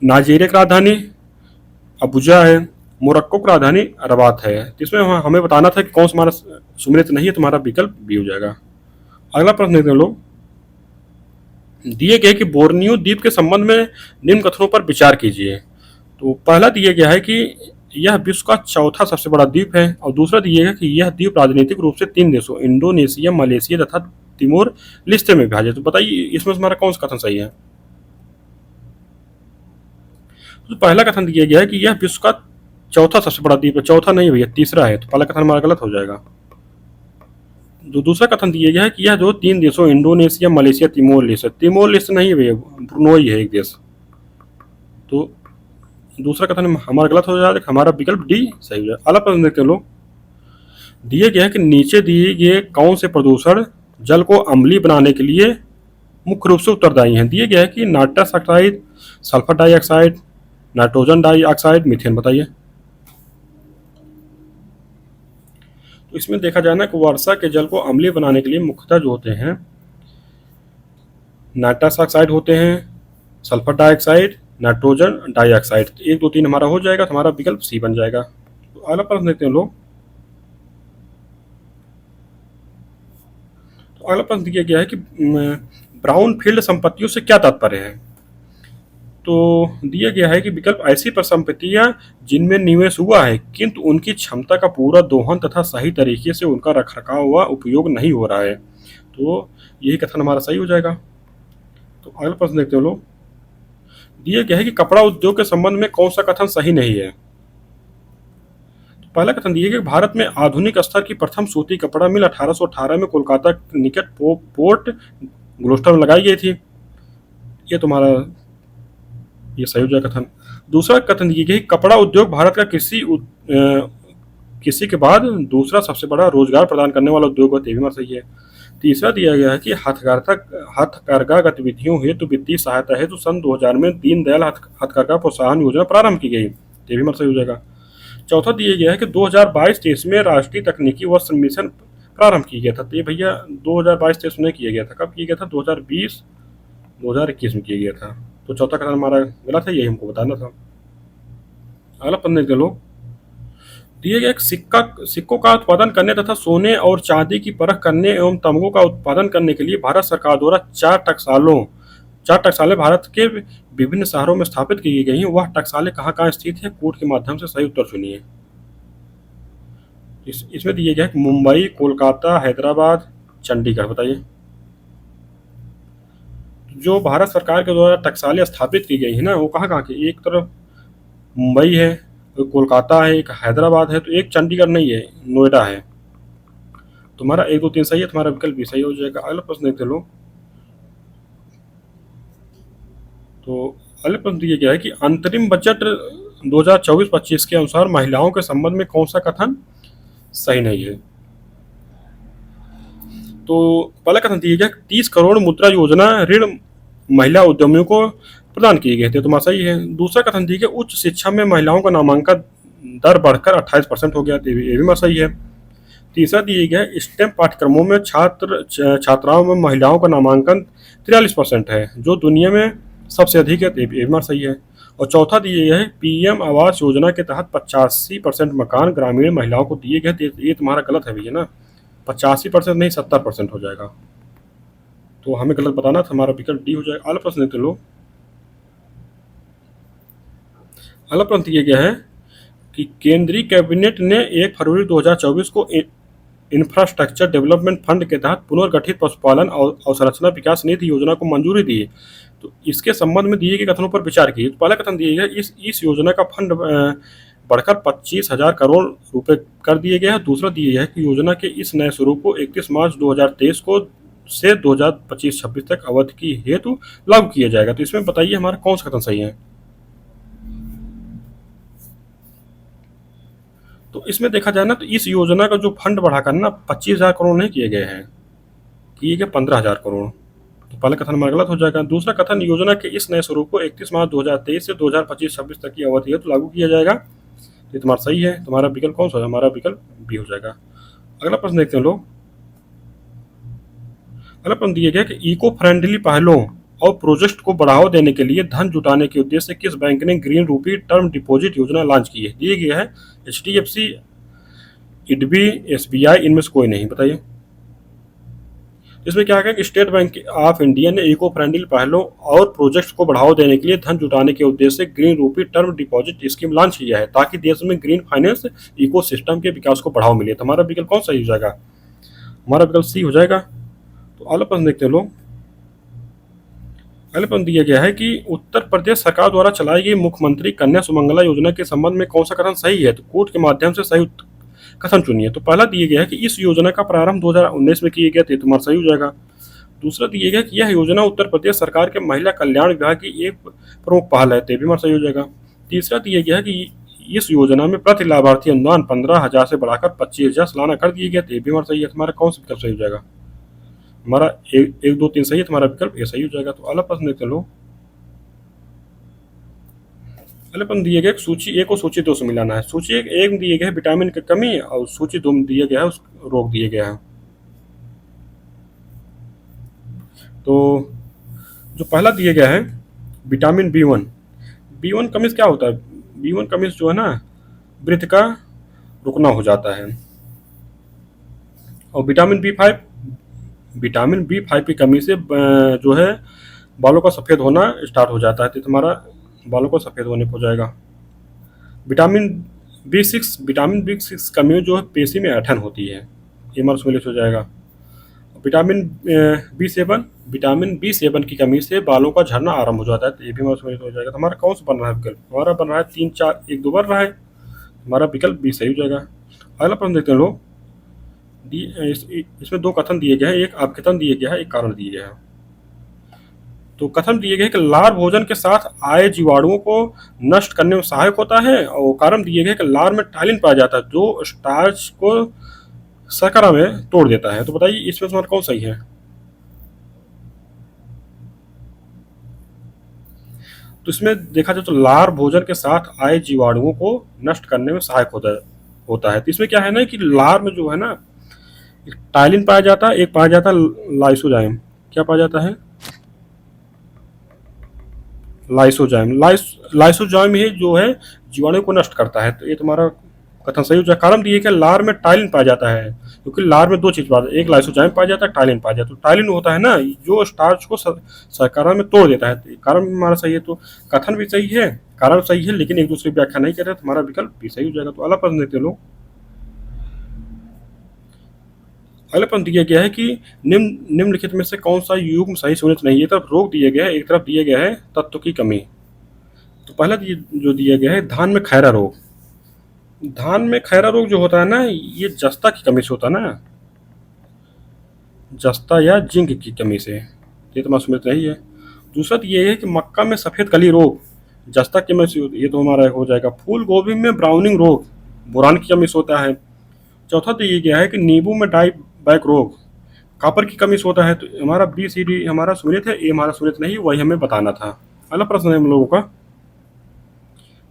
नाइजीरिया की राजधानी अबुजा है। मोरक्को की राजधानी रबात है। तो इसमें हमें बताना था कि कौन सा हमारा सुमेलित नहीं है, तुम्हारा विकल्प भी हो जाएगा। अगला प्रश्न देखते हैं लोग। दिए गए कि बोर्नियो द्वीप के संबंध में निम्न कथनों पर विचार कीजिए। तो पहला दिया गया है कि यह विश्व का चौथा सबसे बड़ा द्वीप है। और दूसरा दिया गया कि यह द्वीप राजनीतिक रूप से 3 देशों इंडोनेशिया, मलेशिया तथा तिमोर लिस्ते में विभाजित। तो बताइए इसमें हमारा कौन सा कथन सही है। तो पहला कथन दिया गया है कि यह विश्व का चौथा सबसे बड़ा द्वीप है, चौथा नहीं भैया तीसरा है। तो पहला कथन हमारा गलत हो जाएगा। जो दूसरा कथन दिया गया है कि यह जो 3 देशों इंडोनेशिया, मलेशिया, तिमोर लेस्ट, तिमोर लेस्ट नहीं है भैया, ब्रुनोई है एक देश। तो दूसरा कथन हमारा गलत हो जाएगा, हमारा विकल्प डी सही हो जाएगा। अगला प्रश्न देखते हैं लोग, दिए गया है कि नीचे दिए गए कौन से प्रदूषण जल को अम्लीय बनाने के लिए मुख्य रूप से उत्तरदायी हैं। दिए गया है कि nitrous oxide, sulphur dioxide, nitrogen dioxide, methane. बताइए। तो इसमें देखा जाए ना कि वर्षा के जल को अम्लीय बनाने के लिए मुख्यतः जो होते हैं नाइट्रस ऑक्साइड होते हैं, सल्फर डाइऑक्साइड, नाइट्रोजन डाइऑक्साइड। तो 1 2 3 हमारा हो जाएगा, तो हमारा विकल्प सी बन जाएगा। तो अगला प्रश्न देखते हैं लोग। तो अगला प्रश्न दिया गया है कि ब्राउन फील्ड संपत्तियों से क्या तात्पर्य है। तो दिया गया है कि विकल्प ऐसी परिसंपत्तियां जिनमें निवेश हुआ है किंतु उनकी क्षमता का पूरा दोहन तथा सही तरीके से उनका रखरखाव व उपयोग नहीं हो रहा है। तो यही कथन हमारा सही हो जाएगा। तो अगला प्रश्न देखते हो लोग, दिया गया है कि कपड़ा उद्योग के संबंध में कौन सा कथन सही नहीं है। तो पहला कथन दिया गया कि भारत में आधुनिक स्तर की प्रथम सूती कपड़ा मिल 1818 में कोलकाता के निकट पोर्ट ग्लोस्टर में लगाई गई थी। ये तुम्हारा ये सही हो जाएगा कथन। दूसरा कथन दिया गया कि कपड़ा उद्योग भारत का कृषि के बाद दूसरा सबसे बड़ा रोजगार प्रदान करने वाला उद्योग है। ये भी सही है। तीसरा दिया गया है कि हथकरघा गतिविधियों हेतु वित्तीय सहायता हेतु सन 2000 में दीनदयाल हथकरघा प्रोत्साहन योजना प्रारंभ की गई। ये भी सही हो जाएगा। चौथा दिया गया है कि 2022-23 में राष्ट्रीय तकनीकी वस्त्र मिशन प्रारंभ किया गया था। तो ये भैया 2022-23 में किया गया था, कब किया गया था, 2020-2021 में किया गया था। तो चौथा कथन हमारा गलत है, यही हमको बताना था। अगला पन्ने के लोग, दिए गए सिक्कों का उत्पादन करने तथा सोने और चांदी की परख करने एवं तमगों का उत्पादन करने के लिए भारत सरकार द्वारा 4 टकसालें भारत के विभिन्न शहरों में स्थापित की गई हैं। वह टकसालें कहाँ कहाँ स्थित है, कोड के माध्यम से सही उत्तर चुनिए। इसमें दिए गए मुंबई, कोलकाता, हैदराबाद, चंडीगढ़। बताइए। जो भारत सरकार के द्वारा टकसालें स्थापित की गई है ना, वो कहाँ कहाँ की, एक तरफ मुंबई है, एक कोलकाता है, एक हैदराबाद है, तो एक चंडीगढ़ नहीं है, नोएडा है। तुम्हारा 1 2 3 सही है, तुम्हारा विकल्प भी सही हो जाएगा। अगला प्रश्न देखते लो। तो अगले प्रश्न दिया गया है कि अंतरिम बजट 2024-25 के अनुसार महिलाओं के संबंध में कौन सा कथन सही नहीं है। तो पहला कथन दिया गया 30 करोड़ मुद्रा योजना ऋण महिला उद्यमियों को प्रदान किए गए थे। तुम्हारा सही है। दूसरा कथन दिया गया उच्च शिक्षा में महिलाओं का नामांकन दर बढ़कर 28% हो गया। ये भी सही है। तीसरा दिया गया स्टेम पाठ्यक्रमों में छात्राओं में महिलाओं का नामांकन 43% है, जो दुनिया में सबसे अधिक है। ये भी सही है। और चौथा दिया गया है पीएम आवास योजना के तहत 85% मकान ग्रामीण महिलाओं को दिए गए। ये तुम्हारा गलत है भैया ना, 85% नहीं 70% हो जाएगा। तो हमें गलत बताना था, हमारा विकल्प डी हो जाएगा। अगला प्रश्न देते लो। अगला प्रश्न दिया गया है कि केंद्रीय कैबिनेट ने 1 फरवरी 2024 को इंफ्रास्ट्रक्चर डेवलपमेंट फंड के तहत पुनर्गठित पशुपालन और अवसंरचना विकास निधि योजना को मंजूरी दी। तो इसके संबंध में दिए गए कथनों पर विचार किए। तो पहला कथन दिया गया इस योजना का फंड बढ़कर 25,000 करोड़ रुपए कर दिए गए हैं। दूसरा दिया गया है कि योजना के इस नए स्वरूप को 31 मार्च 2023 को से 2025-26 तक अवधि की हेतु लागू किया जाएगा। तो इसमें बताइए हमारा कौन सा कथन सही है। तो इसमें देखा जाए ना, तो इस योजना का जो फंड बढ़ाकर ना 25,000 करोड़ नहीं किए गए हैं, किए गए 15,000 करोड़। तो पहला कथन हमारा गलत हो जाएगा। दूसरा कथन योजना के इस नए स्वरूप को 31 मार्च 2023 से 2025-26 तक की अवधि हेतु लागू किया जाएगा। ये तुम्हारा सही है। तुम्हारा विकल्प कौन सा है, हमारा विकल्प बी हो जाएगा। अगला प्रश्न देखते हैं लोग। अगला प्रश्न दिया गया कि इको फ्रेंडली पहलों और प्रोजेक्ट को बढ़ावा देने के लिए धन जुटाने के उद्देश्य से किस बैंक ने ग्रीन रूपी टर्म डिपॉजिट योजना लॉन्च की है। दिए गया है HDFC, IDBI, SBI, इनमें से कोई नहीं। बताइए। इसमें क्या है कि स्टेट बैंक ऑफ इंडिया ने इको फ्रेंडली पहलों और प्रोजेक्ट्स को बढ़ावा देने के लिए धन जुटाने के उद्देश्य से ग्रीन रूपी टर्म डिपॉजिट स्कीम लॉन्च किया है, ताकि देश में ग्रीन फाइनेंस इकोसिस्टम के विकास को बढ़ावा मिले। तो हमारा विकल्प कौन सही हो जाएगा, हमारा विकल्प सी हो जाएगा। तो अगला प्रश्न देखते हैं लोग। अगला प्रश्न दिया गया है कि उत्तर प्रदेश सरकार द्वारा चलाई गई मुख्यमंत्री कन्या सुमंगला योजना के संबंध में कौन सा कथन सही है। तो कोर्ट के माध्यम से सही कथन चुनिए। तो पहला दिया गया है कि इस योजना का प्रारंभ 2019 में किया गया, तो ये तुम्हारा सही हो जाएगा। दूसरा दिया गया कि यह योजना उत्तर प्रदेश सरकार के महिला कल्याण विभाग की एक प्रमुख पहल है, तो ये भी हमारा सही हो जाएगा। तीसरा दिया गया है कि इस योजना में प्रति लाभार्थी अनुदान 15,000 से बढ़ाकर 25,000 सालाना कर दिया गया, तो ये भी हमारा सही है। तुम्हारा कौन सा विकल्प सही हो जाएगा? हमारा एक दो तीन सही है, तुम्हारा विकल्प ये सही हो जाएगा। तो अगला प्रश्न देखते लो। अगले प्रश्न दिए गए सूची ए को सूची 2 से मिलाना है। सूची एक में दिए गए विटामिन की कमी और सूची 2 में दिया गया है उस रोग दिए गया है। तो जो पहला दिया गया है विटामिन बी वन कमिस क्या होता है? बी वन कमिस जो है ना, वृद्ध का रुकना हो जाता है। और विटामिन बी फाइव की कमी से जो है बालों का सफ़ेद होना स्टार्ट हो जाता है, तो तुम्हारा बालों को सफ़ेद होने हो जाएगा। विटामिन बी सिक्स कमी में जो है पेशी में ऐंठन होती है, ये हमारा सम्मिलित हो जाएगा। विटामिन बी सेवन की कमी से बालों का झड़ना आरंभ हो जाता है, तो ये भी हमारा सम्मिलित हो जाएगा। तो हमारा कौन सा बन रहा है विकल्प? हमारा बन रहा है 3, 4, 1, 2 बन रहा है, हमारा विकल्प बी सही हो जाएगा। अगला प्रश्न देखते हैं लोग। इसमें 2 कथन दिए गए हैं, एक अवकथन दिया गया है, एक कारण दिया गया है। तो कथन दिए गए कि लार भोजन के साथ आए जीवाणुओं को नष्ट करने में सहायक होता है, और कारण दिए गए कि लार में टाइलिन पाया जाता है जो स्टार्च को शर्करा में तोड़ देता है। तो बताइए इसमें तुम्हारा कौन सही है? तो इसमें देखा जाए तो लार भोजन के साथ आए जीवाणुओं को नष्ट करने में सहायक होता है। तो इसमें क्या है ना कि लार में जो है ना टाइलिन पाया जाता है, एक पाया जाता है लाइसोजाइम। क्या पाया जाता है? लाइसोजाइम ही जो है जीवाणु को नष्ट करता है, तो ये तुम्हारा कथन सही हो जाए। कारण दिए कि लार में टाइलिन पाया जाता है, क्योंकि लार में 2 चीज पाया जाता है, एक लाइसोजाइम पाया जाता है, टाइलिन पाया जाता है। तो टाइलिन होता है ना जो स्टार्च को शर्करा में तोड़ देता है, तो कारण भी हमारा सही है। तो कथन भी सही है, कारण सही है, लेकिन एक दूसरे की व्याख्या नहीं कर रहे, तुम्हारा विकल्प भी सही हो जाएगा। तो अगला प्रश्न देखते लोग। अगला प्रश्न दिया गया है कि निम्नलिखित में से कौन सा युग्म सही सुनिश्चित नहीं है। तरफ रोग दिए गए हैं, एक तरफ दिया गया है तत्व की कमी। तो पहला जो दिया गया है धान में खैरा रोग। धान में खैरा रोग जो होता है ना, ये जस्ता की कमी से होता है ना, जस्ता या जिंक की कमी से, ये तो सुमित नहीं है। दूसरा ये है कि मक्का में सफ़ेद कली रोग, जस्ता की कमी से, ये तो हमारा हो जाएगा। फूल गोभी में ब्राउनिंग रोग, बोरान की कमी से होता है। चौथा तो ये गया है कि नींबू में डाई बैक रोग, कॉपर की कमी से होता है। तो हमारा बी सी डी हमारा सुमित है, ए हमारा सुमित नहीं, वही हमें बताना था। अगला प्रश्न है हम लोगों का।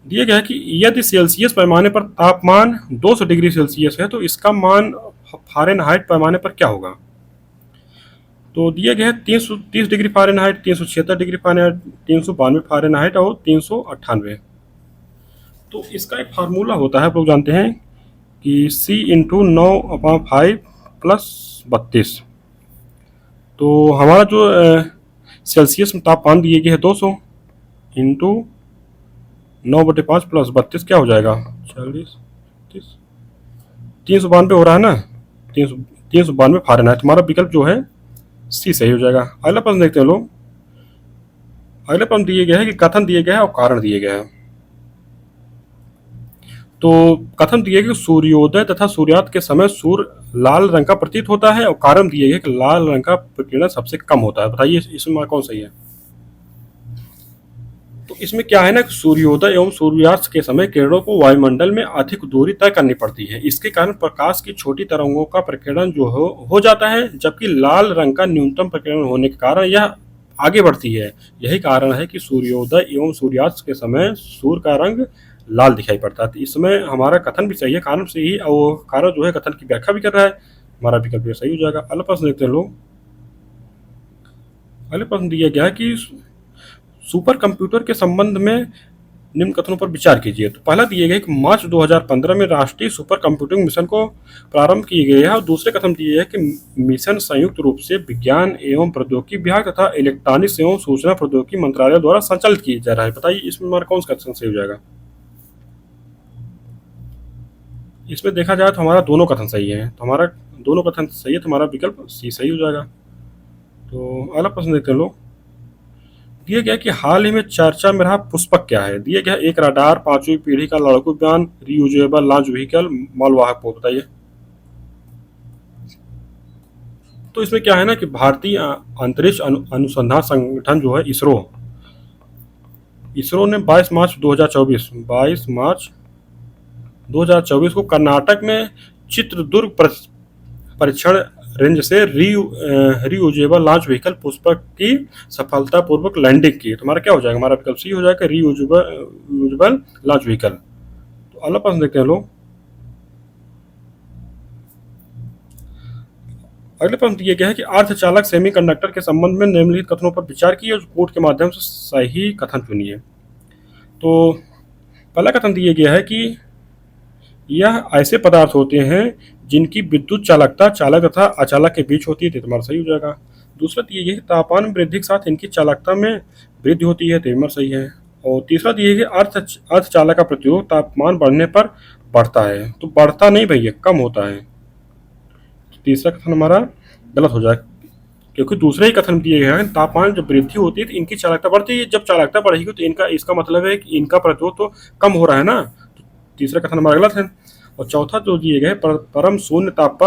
दिया गया है कि यदि सेल्सियस पैमाने पर तापमान 200 डिग्री सेल्सियस है, तो इसका मान फ़ारेनहाइट पैमाने पर क्या होगा? तो दिया गया है 330 degree Fahrenheit, 376 degree Fahrenheit, 392 Fahrenheit और 398। तो इसका एक फार्मूला होता है, आप लोग जानते हैं कि C × 9/5 + 32। तो हमारा जो सेल्सियस में तापमान दिए गए है 200 × 9/5 + 32 क्या हो जाएगा? 40, 392 हो रहा है ना, 392 फ़ारेनहाइट। हमारा विकल्प जो है सी सही हो जाएगा। अगला प्रश्न देखते हैं लोग। अगले प्रश्न दिए गया है कि कथन दिए गया है और कारण दिए गया है। तो कथन दिए गए सूर्योदय तथा सूर्यास्त के समय सूर्य लाल रंग का प्रतीत होता है, और कारण दिए गए कि लाल रंग का प्रकीर्णन सबसे कम होता है। बताइए इसमें कौन सही है? तो इसमें क्या है ना कि सूर्योदय एवं सूर्यास्त के समय किरणों को वायुमंडल में अधिक दूरी तय करनी पड़ती है। इसके कारण प्रकाश की छोटी तरंगों का प्रकीर्णन जो हो जाता है, जबकि लाल रंग का न्यूनतम प्रकीर्णन होने के कारण यह आगे बढ़ती है। यही कारण है कि सूर्योदय एवं सूर्यास्त के समय सूर्य का रंग लाल दिखाई पड़ता है। तो इसमें हमारा कथन भी सही है, कारण से ही, और कारण जो है कथन की व्याख्या भी कर रहा है, हमारा विकल्प सही हो जाएगा। अगला प्रश्न देखते हैं लोग। अगले प्रश्न दिया गया है कि सुपर कंप्यूटर के संबंध में निम्न कथनों पर विचार कीजिए। तो पहला दिए गए कि मार्च 2015 में राष्ट्रीय सुपर कंप्यूटिंग मिशन को प्रारंभ किए गए हैं, और दूसरे कथन दिए है कि मिशन संयुक्त रूप से विज्ञान एवं प्रौद्योगिकी विभाग तथा इलेक्ट्रॉनिक्स एवं सूचना प्रौद्योगिकी मंत्रालय द्वारा संचालित किया जा रहा है। बताइए इसमें हमारा कौन सा कथन सही हो जाएगा? इसमें देखा जाए तो हमारा दोनों कथन सही है, तो हमारा दोनों कथन सही है, तो हमारा विकल्प सी सही हो जाएगा। तो अगला प्रश्न देखते हैं लोग। दिया गया कि हाल ही में चर्चा में रहा पुष्पक क्या है? दिया गया एक रडार, पांचवी पीढ़ी का लड़ाकू विमान, रीयूजेबल लॉन्च व्हीकल, मालवाहक पोत। बताइए। तो इसमें क्या है ना कि भारतीय अंतरिक्ष अनुसंधान संगठन जो है इसरो, इसरो ने 22 मार्च 2024 को कर्नाटक में चित्रदुर्ग परीक्षण रेंज से रीयूजेबल लॉन्च व्हीकल पुष्पक की सफलतापूर्वक लैंडिंग की। तुम्हारा क्या हो जाएगा? हमारा विकल्प सी हो जाएगा, रीयूजेबल लॉन्च व्हीकल। तो अगला प्रश्न देखते हैं लोग। अगले प्रश्न दिया गया है कि अर्धचालक सेमीकंडक्टर के संबंध में निम्नलिखित कथनों पर विचार कीजिए और कोड के माध्यम से सही कथन चुनिए। तो पहला कथन दिया गया है कि यह ऐसे पदार्थ होते हैं जिनकी विद्युत चालकता चालक तथा अचालक के बीच होती है। तो तुम्हारा सही हो जाएगा। दूसरा दिया गया है कि तापमान में वृद्धि के साथ इनकी चालकता में वृद्धि होती है। तो तुम्हारा सही है। और तीसरा दिया गया अर्धचालक का प्रतिरोध तापमान बढ़ने पर बढ़ता है। तो बढ़ता नहीं भैया, कम होता है। तो तीसरा कथन हमारा गलत हो जाएगा, क्योंकि दूसरे ही कथन दिए गए हैं तापमान जब वृद्धि होती है तो इनकी चालकता बढ़ती है। जब चालकता बढ़ेगी तो इनका इसका मतलब है कि इनका प्रतिरोध तो कम हो रहा है ना। तो तीसरा कथन हमारा गलत है। और चौथा जो दिए गए परम शून्य ताप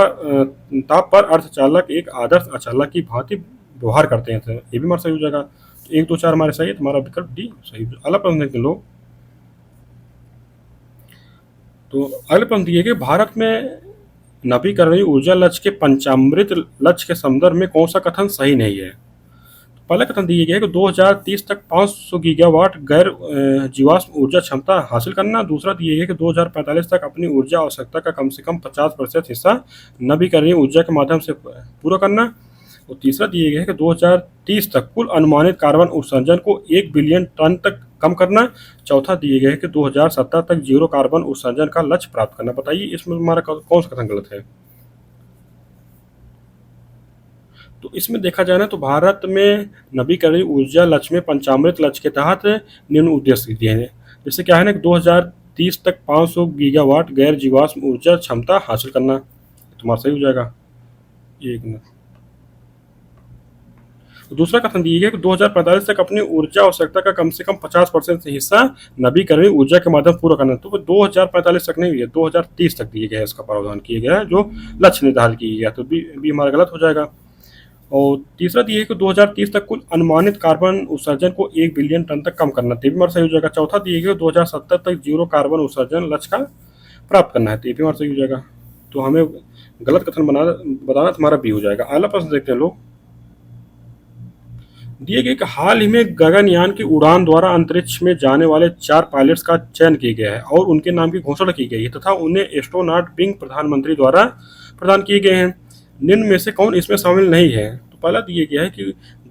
पर अर्धचालक एक आदर्श अचालक की भांति व्यवहार करते हैं। ये भी हमारा सही हो जाएगा। तो 1 2 4 हमारे सही है। तुम्हारा विकल्प डी सही। अगला प्रश्न देखते लो। तो अगले प्रश्न दिए गए भारत में नवीकरणीय ऊर्जा लक्ष्य के पंचामृत लक्ष्य के संदर्भ में कौन सा कथन सही नहीं है? तो पहला कथन दिया गया है कि 2030 तक 500 गीगावाट गैर जीवाश्म ऊर्जा क्षमता हासिल करना। दूसरा दिया गया है कि 2045 तक अपनी ऊर्जा आवश्यकता का कम से कम 50% हिस्सा नवीकरणीय ऊर्जा के माध्यम से पूरा करना। और तीसरा दिया गया है कि 2030 तक कुल अनुमानित कार्बन उत्सर्जन को 1 बिलियन टन तक कम करना। चौथा दिए गया है कि 2070 तक जीरो कार्बन उत्सर्जन का लक्ष्य प्राप्त करना। बताइए इसमें हमारा कौन सा कथन गलत है? तो इसमें देखा जाए ना तो भारत में नवीकरणीय ऊर्जा लक्ष्य में पंचामृत लक्ष्य के तहत निम्न उद्देश्य दिए हैं। जैसे क्या है ना कि 2030 तक 500 गीगावाट गैर जीवाश्म ऊर्जा क्षमता हासिल करना। तुम्हारा सही हो जाएगा। एक मिनट। दूसरा कथन दिया गया कि 2045 तक अपनी ऊर्जा आवश्यकता का कम से कम 50% हिस्सा नवीकरणीय ऊर्जा के माध्यम पूरा करना। तो 2045 तक नहीं है, 2030 तक दिया गया है, इसका प्रावधान किया गया है जो लक्ष्य निर्धारित किया गया। तो बी हमारा गलत हो जाएगा। और तीसरा दिया है कि 2030 तक कुल अनुमानित कार्बन उत्सर्जन को 1 बिलियन टन तक कम करना। तो भी हमारा सही हो जाएगा। चौथा दिया गया 2070 तक जीरो कार्बन उत्सर्जन लक्ष्य का प्राप्त करना है। तो ये भी हमारा सही हो जाएगा। तो हमें गलत कथन बताना तुम्हारा बी हो जाएगा। अगला प्रश्न देखते हैं लोग। दिए गए कि हाल ही में गगनयान की उड़ान द्वारा अंतरिक्ष में जाने वाले 4 पायलट्स का चयन किया गया है और उनके नाम की घोषणा की गई है तथा उन्हें एस्ट्रोनॉट विंग प्रधानमंत्री द्वारा प्रदान किए गए हैं। निम्न में से कौन इसमें शामिल नहीं है? तो पहला दिया गया है कि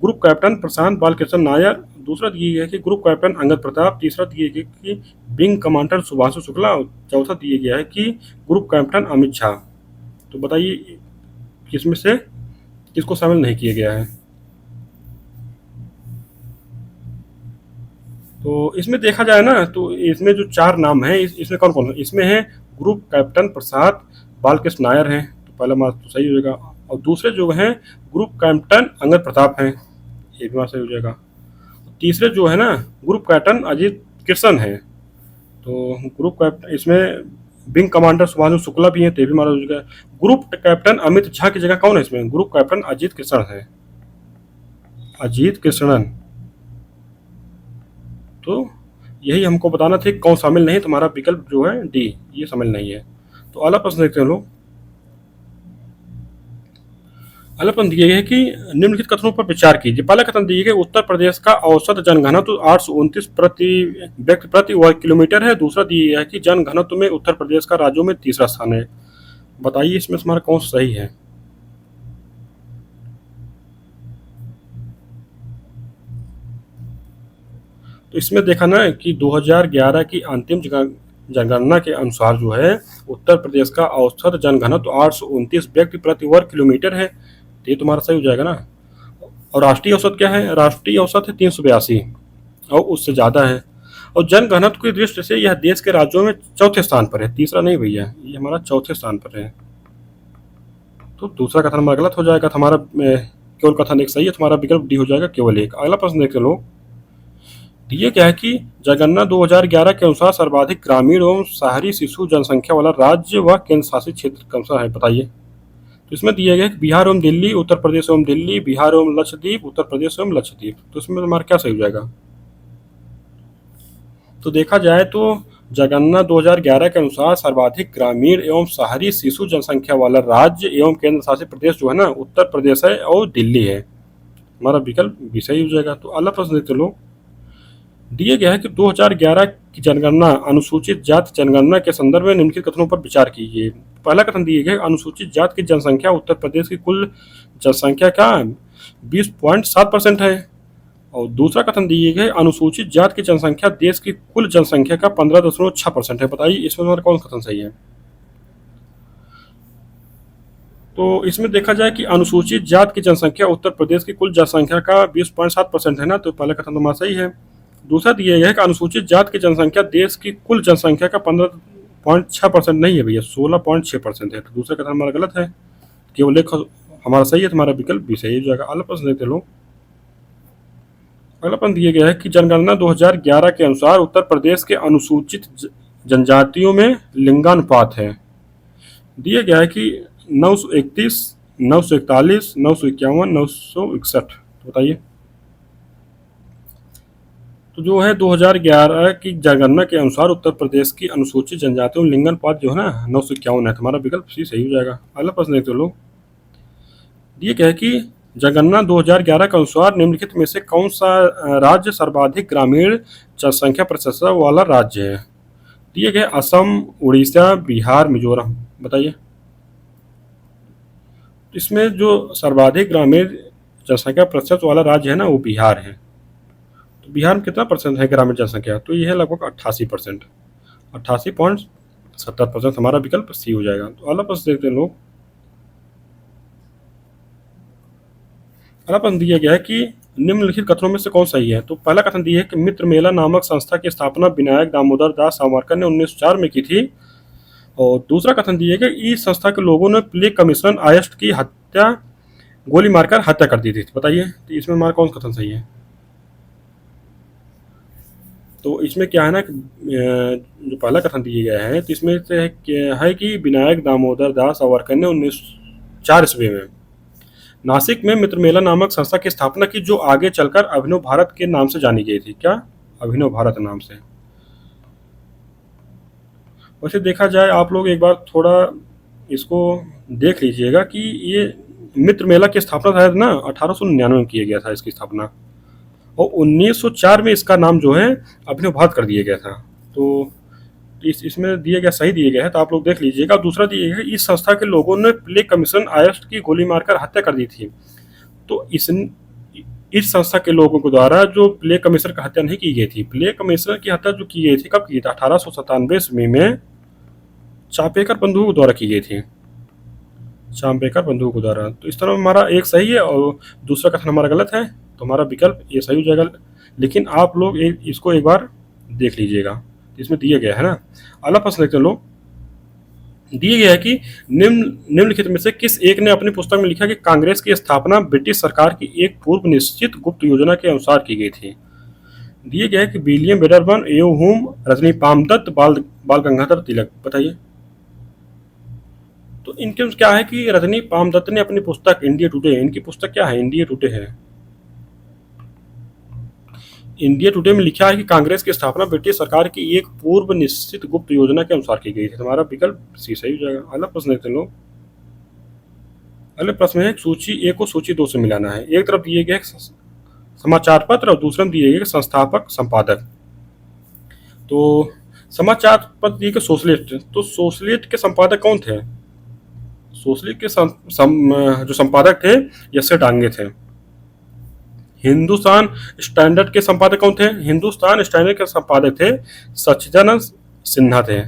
ग्रुप कैप्टन प्रशांत बालकृष्ण नायर। दूसरा दिया गया है कि ग्रुप कैप्टन अंगद प्रताप। तीसरा दिया गया कि विंग कमांडर सुभाषु शुक्ला। चौथा दिया गया है कि ग्रुप कैप्टन अमित झा। तो बताइए किसमें से किसको शामिल नहीं किया गया है? तो इसमें देखा जाए ना तो इसमें जो 4 नाम हैं इसमें कौन कौन है? इसमें है ग्रुप कैप्टन प्रसाद बालकृष्ण नायर हैं। तो पहला मार्क तो सही हो जाएगा। और दूसरे जो हैं ग्रुप कैप्टन अंगद प्रताप हैं। ये भी मार्क सही हो जाएगा। तीसरे जो है ना ग्रुप कैप्टन अजीत कृष्ण हैं। तो ग्रुप कैप्टन इसमें विंग कमांडर सुभाषु शुक्ला भी हैं। तो ये भी मार्क हो जाएगा। ग्रुप कैप्टन अमित झा की जगह कौन है इसमें? ग्रुप कैप्टन अजीत कृष्ण है, अजीत कृष्णन। तो यही हमको बताना था कौन शामिल नहीं। तुम्हारा विकल्प जो है डी ये शामिल नहीं है। तो अगला प्रश्न देखते हैं लोग। अगला प्रश्न दिया गया है कि निम्नलिखित कथनों पर विचार कीजिए। पहला कथन दिया गया उत्तर प्रदेश का औसत जनघनत्व 829 प्रति व्यक्ति प्रति वर्ग किलोमीटर है। दूसरा दिया गया है कि जनघनत्व में उत्तर प्रदेश का राज्यों में तीसरा स्थान है। बताइए इसमें हमारा कौन सही है? तो इसमें देखा ना कि 2011 की अंतिम जनगणना के अनुसार जो है उत्तर प्रदेश का औसत जनघनत्व 829 व्यक्ति प्रति वर्ग किलोमीटर है। तो ये तुम्हारा सही हो जाएगा ना। और राष्ट्रीय औसत क्या है? राष्ट्रीय औसत है 382 और उससे ज़्यादा है। और जनघनत्व की दृष्टि से यह देश के राज्यों में चौथे स्थान पर है, तीसरा नहीं भैया, ये हमारा चौथे स्थान पर है। तो दूसरा कथन हमारा गलत हो जाएगा। हमारा केवल कथन एक सही है। तुम्हारा विकल्प डी हो जाएगा केवल एक। अगला प्रश्न देखते लोग। दिए क्या है कि जनगणना 2011 के अनुसार सर्वाधिक ग्रामीण एवं शहरी शिशु जनसंख्या वाला राज्य व केंद्र शासित क्षेत्र कौन सा है, बताइए। तो इसमें दिया गया है कि बिहार एवं दिल्ली, उत्तर प्रदेश एवं दिल्ली, बिहार एवं लक्षद्वीप, उत्तर प्रदेश एवं लक्षद्वीप। तो इसमें हमारा क्या सही हो जाएगा? तो देखा जाए तो जनगणना 2011 के अनुसार सर्वाधिक ग्रामीण एवं शहरी शिशु जनसंख्या वाला राज्य एवं केंद्र शासित प्रदेश जो है ना, उत्तर प्रदेश है और दिल्ली है। हमारा विकल्प भी सही हो जाएगा। तो अगला प्रश्न देखते लोग। दिए गया है कि 2011 की जनगणना अनुसूचित जाति जनगणना के संदर्भ में निम्नलिखित कथनों पर विचार कीजिए। पहला कथन दिए गए, अनुसूचित जाति की जनसंख्या उत्तर प्रदेश की कुल जनसंख्या का 20.7% है। और दूसरा कथन दिए गए, अनुसूचित जाति की जनसंख्या देश की कुल जनसंख्या का 15.6% है। बताइए इसमें हमारा कौन सा कथन सही है? तो इसमें देखा जाए कि अनुसूचित जाति की जनसंख्या उत्तर प्रदेश की कुल जनसंख्या का 20.7% है ना, तो पहला कथन तो हमारा सही है। दूसरा दिया गया है कि अनुसूचित जाति की जनसंख्या देश की कुल जनसंख्या का 15.6% नहीं है भैया, 16.6% है। तो दूसरा कथन हमारा गलत है, केवल एक हमारा सही है। तुम्हारा विकल्प भी सही हो जाएगा। अगला प्रश्न देखते लोग। अगला प्रश्न दिया गया है कि जनगणना 2011 के अनुसार उत्तर प्रदेश के अनुसूचित जनजातियों में लिंगानुपात है। दिया गया है कि 931, 941, 951, 961। तो बताइए। तो जो है 2011 की जनगणना के अनुसार उत्तर प्रदेश की अनुसूचित जनजातियों में लिंगानुपात जो है ना 951 है। तुम्हारा विकल्प सी सही हो जाएगा। अगला प्रश्न देखते लोग। ये क्या है कि जनगणना 2011 के अनुसार निम्नलिखित में से कौन सा राज्य सर्वाधिक ग्रामीण जनसंख्या प्रतिशत वाला राज्य है? दिए गए असम, उड़ीसा, बिहार, मिजोरम। बताइए। इसमें जो सर्वाधिक ग्रामीण जनसंख्या प्रतिशत वाला राज्य है ना, वो बिहार है। तो बिहार में कितना परसेंट है ग्रामीण जनसंख्या? तो ये है लगभग 88%, 88.70%। हमारा विकल्प सी हो जाएगा। तो अगला प्रश्न देखते हैं लोग। अगला प्रश्न दिया गया है कि निम्नलिखित कथनों में से कौन सही है? तो पहला कथन दिया है कि मित्र मेला नामक संस्था की स्थापना विनायक दामोदर दास सावरकर ने 1904 में की थी। और दूसरा कथन दिया है कि इस संस्था के लोगों ने प्ले कमिश्नर आयस्ट की हत्या गोली मारकर हत्या कर दी थी। बताइए तो इसमें हमारा कौन सा कथन सही है? तो इसमें क्या है ना, जो पहला कथन दिया गया है तो इसमें से है कि विनायक दामोदर दास सावरकर ने 1904 ईस्वी में नासिक में मित्र मेला नामक संस्था की स्थापना की, जो आगे चलकर अभिनव भारत के नाम से जानी गई थी। क्या? अभिनव भारत नाम से। वैसे देखा जाए, आप लोग एक बार थोड़ा इसको देख लीजिएगा कि ये मित्र मेला की स्थापना शायद ना 1899 में किया गया था इसकी स्थापना, और 1904 में इसका नाम जो है अभिनव भारत कर दिया गया था। तो इसमें दिया गया सही दिया गया है, तो आप लोग देख लीजिएगा। दूसरा दिया गया है, इस संस्था के लोगों ने प्ले कमिश्नर आयस्ट की गोली मारकर हत्या कर दी थी। तो इस संस्था के लोगों के द्वारा जो प्ले कमिश्नर की हत्या नहीं की गई थी, प्ले कमिश्नर की हत्या जो की गई थी कब की थी? 1897 ईस्वी में चापेकर बंधुओं द्वारा की गई थी, चापेकर बंधुओं के द्वारा। तो इस तरह हमारा एक सही है और दूसरा कथन हमारा गलत है। तो हमारा विकल्प ये सही हो जाएगा। लेकिन आप लोग इसको एक बार देख लीजिएगा, इसमें दिया गया है ना। अगला प्रश्न देखते हैं लोग। दिए गया है कि निम्नलिखित में से किस एक ने अपनी पुस्तक में लिखा कि कांग्रेस की स्थापना ब्रिटिश सरकार की एक पूर्व निश्चित गुप्त योजना के अनुसार की गई थी? दिए गया है कि विलियम वेडरबर्न, एओ हुम, रजनी पामदत्त, बाल गंगाधर तिलक। बताइए। तो इनके क्या है कि रजनी पामदत्त ने अपनी पुस्तक इंडिया टुडे, इनकी पुस्तक क्या है? इंडिया टुडे है। इंडिया टुडे में लिखा है कि कांग्रेस की स्थापना ब्रिटिश सरकार की एक पूर्व निश्चित गुप्त योजना के अनुसार की गई थी। हमारा विकल्प सी सही हो जाएगा। अगला प्रश्न देखते हैं लोग। अगले प्रश्न है सूची ए को सूची 2 से मिलाना है। एक तरफ दिए गए समाचार पत्र और दूसरे में दिए गए संस्थापक संपादक। तो समाचार पत्र दिए गए सोशलिस्ट। तो सोशलिस्ट के संपादक कौन थे? सोशलिस्ट के जो संपादक थे यसे डांगे थे। हिंदुस्तान स्टैंडर्ड के संपादक कौन थे? हिंदुस्तान स्टैंडर्ड के संपादक थे सच्चिदानंद सिन्हा थे।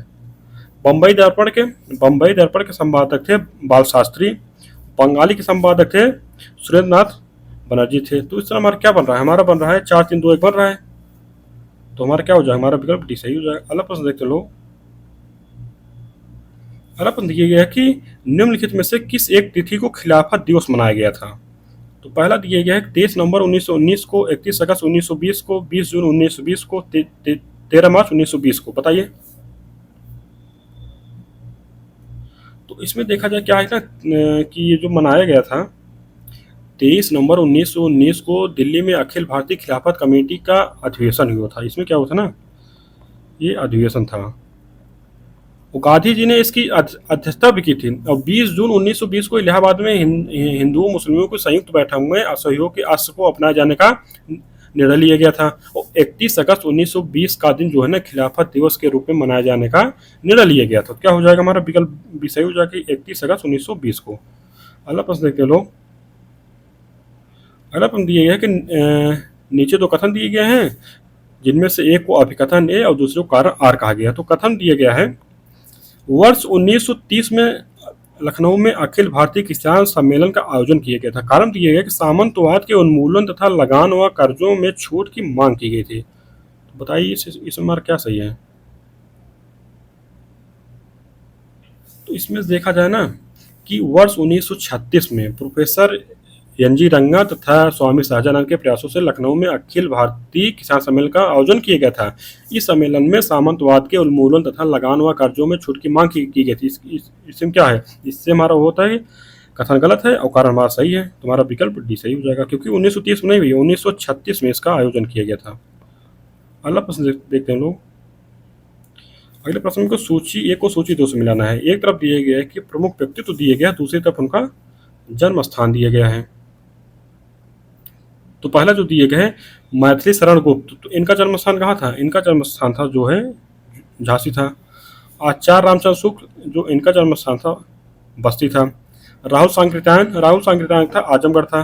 बम्बई दर्पण के संपादक थे बाल शास्त्री। बंगाली के संपादक थे सुरेंद्रनाथ बनर्जी थे। तो इस तरह हमारा क्या बन रहा है? हमारा बन रहा है 4, 3, 2, 1 बन रहा है। तो हमारा क्या हो जाएगा? हमारा विकल्प डी सही हो जाएगा। अगला प्रश्न देखते लोग। अगला प्रश्न दिया गया है कि निम्नलिखित में से किस एक तिथि को खिलाफत दिवस मनाया गया था? तो पहला दिया गया है 23 नवंबर 1919 को, 31 अगस्त 1920 को, 20 जून 1920 को, 13 मार्च 1920 को। बताइए। तो इसमें देखा जाए क्या है ना कि ये जो मनाया गया था 23 नवंबर 1919 को दिल्ली में अखिल भारतीय खिलाफत कमेटी का अधिवेशन हुआ था। इसमें क्या हुआ था ना, ये अधिवेशन था, वो गांधी जी ने इसकी अध्यक्षता भी की थी। और 20 जून 1920 को इलाहाबाद में हिंदुओं मुस्लिमों की संयुक्त बैठक में असहयोग के अस्त्र को अपनाए जाने का निर्णय लिया गया था। और 31 अगस्त 1920 का दिन जो है ना खिलाफत दिवस के रूप में मनाए जाने का निर्णय लिया गया था। तो क्या हो जाएगा हमारा विकल्प भी सही हो जाएगा 31 अगस्त 1920 को। अगला प्रश्न देखते हैं लोग। अगला प्रश्न दिया गया है कि नीचे दो कथन दिए गए हैं जिनमें से एक को अभिकथन ए और दूसरे को कारण आर कहा गया। तो कथन दिया गया है वर्ष 1930 में लखनऊ में अखिल भारतीय किसान सम्मेलन का आयोजन किया गया था। कारण दिया गया कि सामंतवाद के उन्मूलन तथा लगान व कर्जों में छूट की मांग की गई थी। तो बताइए इसमें हमारा क्या सही है। तो इसमें देखा जाए ना कि वर्ष 1936 में प्रोफेसर एन.जी. रंगा तथा स्वामी सहजानंद के प्रयासों से लखनऊ में अखिल भारतीय किसान सम्मेलन का आयोजन किया गया था। इस सम्मेलन में सामंतवाद के उन्मूलन तथा लगान व कर्जों में छूट की मांग की गई थी। इसमें क्या है, इससे हमारा होता है कथन गलत है और कारण हमारा सही है। तुम्हारा विकल्प डी सही हो जाएगा क्योंकि 1930 में नहीं भैया 1936 में इसका आयोजन किया गया था। अगला प्रश्न देखते हैं लोग। अगले प्रश्न को सूची एक को सूची दो से मिलाना है। एक तरफ दिया गया है कि प्रमुख व्यक्तित्व दिए गया, दूसरी तरफ उनका जन्म स्थान दिया गया है। तो पहला जो दिए गए मैथिली शरण गुप्त, तो इनका जन्म स्थान कहाँ था, इनका जन्म स्थान था जो है झांसी था। आचार्य रामचंद्र शुक्ल जो इनका जन्म स्थान था बस्ती था। राहुल सांकृत्यायन था आजमगढ़ था।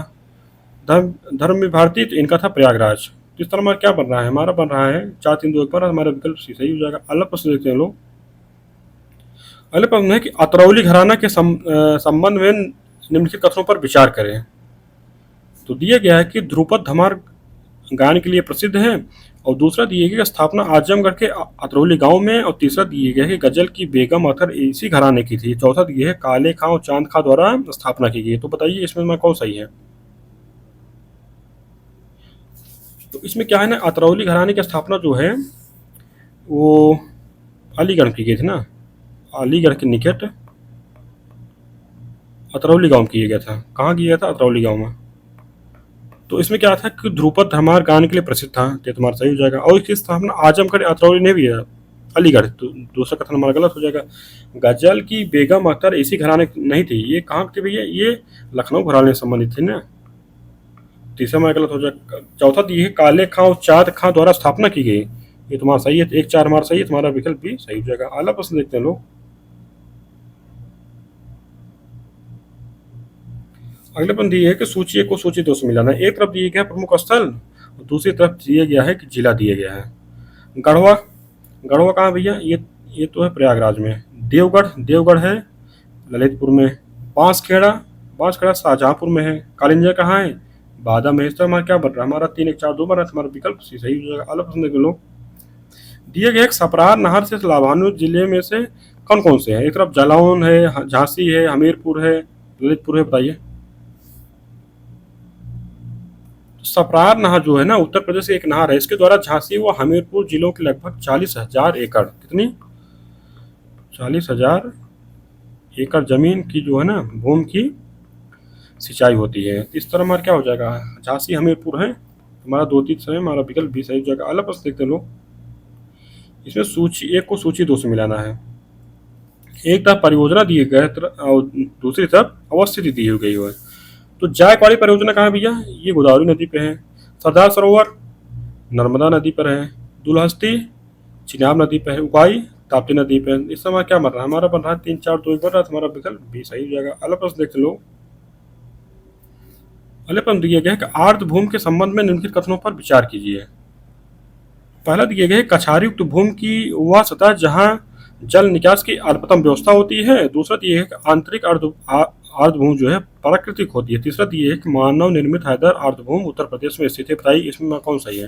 धर्म भारती तो इनका था प्रयागराज। तो इस तरह हमारा क्या बन रहा है, हमारा बन रहा है 4-3-2 1 पर हमारा विकल्प सही हो जाएगा। अगला प्रश्न देखते हैं लोग। अगला प्रश्न है कि अतरौली घराना के संबंध में निम्नलिखित कथनों पर विचार करें। तो दिया गया है कि ध्रुपद धमार गायन के लिए प्रसिद्ध है, और दूसरा दिया गया स्थापना आजमगढ़ के अतरौली गांव में, और तीसरा दिया गया है गजल की बेगम अख्तर इसी घराने की थी। चौथा दिया है काले खां और चांद खां द्वारा स्थापना की गई। तो बताइए इसमें मैं कौन सही है। तो इसमें क्या है ना अतरौली घराने की स्थापना जो है वो अलीगढ़ की गई थी ना, अलीगढ़ के निकट अतरौली गांव किया गया था। कहाँ किया गया था, अतरौली गांव में। तो इसमें क्या था कि ध्रुपद धमार गान के लिए प्रसिद्ध था, ये तुम्हारा सही हो जाएगा। और इसकी स्थापना आजमगढ़ अतरौली ने भी है, अलीगढ़। तो दूसरा कथन हमारा गलत हो जाएगा। गजल की बेगम अख्तर इसी घराने नहीं थी, ये कहाँ थी भैया, ये लखनऊ घराने से संबंधित थी ना। तीसरा हमारा गलत हो जाएगा। चौथा दिए है काले खां और चाँद खां द्वारा स्थापना की गई, ये तुम्हारा सही है। 1-4 हमारा सही है, तुम्हारा विकल्प भी सही हो जाएगा। अगला प्रश्न देखते हैं लोग। अगले प्रश्न दिए है कि सूची एक को सूची दो से मिलाना है। एक तरफ दिए गया है प्रमुख स्थल और दूसरी तरफ दिया गया है कि जिला दिया गया है। गढ़वा, गढ़वा कहाँ भैया, ये तो है प्रयागराज में। देवगढ़ है ललितपुर में। बांसखेड़ा शाहजहाँपुर में है। कालिंजा कहाँ है, बादा में। इस तरह हमारा क्या बन रहा है, हमारा 3-1-4-2 बन रहा है, हमारा विकल्प सही हो जाएगा। अलग प्रश्न देख लो। दिए गए सपरार नहर से लाभान्वित जिले में से कौन कौन से हैं। एक तरफ जालौन है, झांसी है, हमीरपुर है, ललितपुर है। बताइए। सपरार नहर जो है ना उत्तर प्रदेश की एक नहर है, इसके द्वारा झांसी व हमीरपुर जिलों के लगभग 40,000 एकड़, कितनी 40,000 एकड़ जमीन की जो है ना भूमि की सिंचाई होती है। इस तरह हमारा क्या हो जाएगा, झांसी हमीरपुर है, हमारा 2-3 समय हमारा विकल्प भी सही हो जाएगा। अलग प्रश्न देखते लोग। इसमें सूची एक को सूची दो से मिलाना है। एक तरफ परियोजना दी गई और दूसरी तरफ अवस्थिति दी गई है। तो जायकवाड़ी परियोजना कहाँ है भैया, ये गोदावरी नदी पे है। सरदार सरोवर नर्मदा नदी पर है। दुलहस्ती चिनाब नदी पर है। उकाई ताप्ती नदी पे है। इस समय क्या बन रहा है, हमारा बन रहा है 3-4-2 1 बन रहा है, हमारा विकल्प भी सही हो जाएगा। अलग प्रश्न देखते लोग। अगले प्रश्न दिया गया है कि आर्द्र भूमि के संबंध में निम्नलिखित कथनों पर विचार कीजिए। पहला दिया गया है कछारी युक्त भूमि की वह सतह जहां जल निकास की अल्पतम व्यवस्था होती है। दूसरा दिया है कि आंतरिक अर्धभूमि जो है प्राकृतिक होती है। तीसरा दिया है कि मानव निर्मित हैदर अर्धभूमि उत्तर प्रदेश में स्थित है। बताइए इसमें कौन सही है।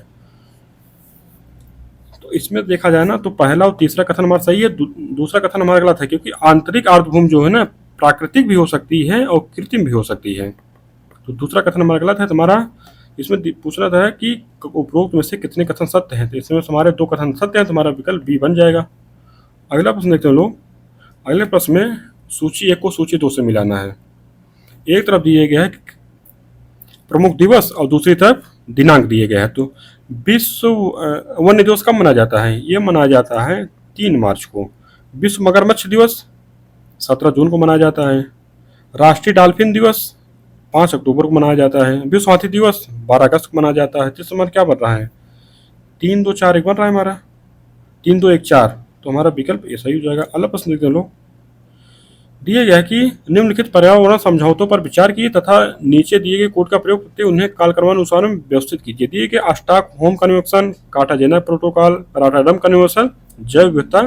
तो इसमें देखा जाए ना तो पहला और तीसरा कथन हमारा सही है, दूसरा कथन हमारा गलत है, क्योंकि आंतरिक अर्धभूमि जो है ना प्राकृतिक भी हो सकती है और कृत्रिम भी हो सकती है। तो दूसरा कथन हमारा गलत है तुम्हारा। इसमें पूछना था कि उपरोक्त में से कितने कथन सत्य हैं, तो इसमें हमारे 2 कथन सत्य हैं, तुम्हारा विकल्प बी बन जाएगा। अगला प्रश्न देखते हैं लोग। अगले प्रश्न में सूची 1 को सूची 2 से मिलाना है। एक तरफ दिए गया है प्रमुख दिवस और दूसरी तरफ दिनांक दिए गए हैं। तो विश्व वन्य दिवस कब मनाया जाता है? ये मनाया जाता है 3 मार्च को। विश्व मगरमच्छ दिवस 17 जून को मनाया जाता है। राष्ट्रीय डॉल्फिन दिवस 5 अक्टूबर को मनाया जाता है। विश्व हाथी दिवस 12 अगस्त को मनाया जाता है। तो इस समय क्या बन रहा है? 3 2 4 1 बन रहा है हमारा, 3 2 1 4। तो हमारा विकल्प ये सही हो जाएगा। अगला प्रश्न देखते हैं लोग। दिया गया कि निम्नलिखित पर्यावरण समझौतों पर विचार कीजिए तथा नीचे दिए गए कोड का प्रयोग करके उन्हें कालक्रमानुसार में व्यवस्थित कीजिए। दिए गए Stockholm convention, Cartagena protocol, Rotterdam convention, जैव विविधता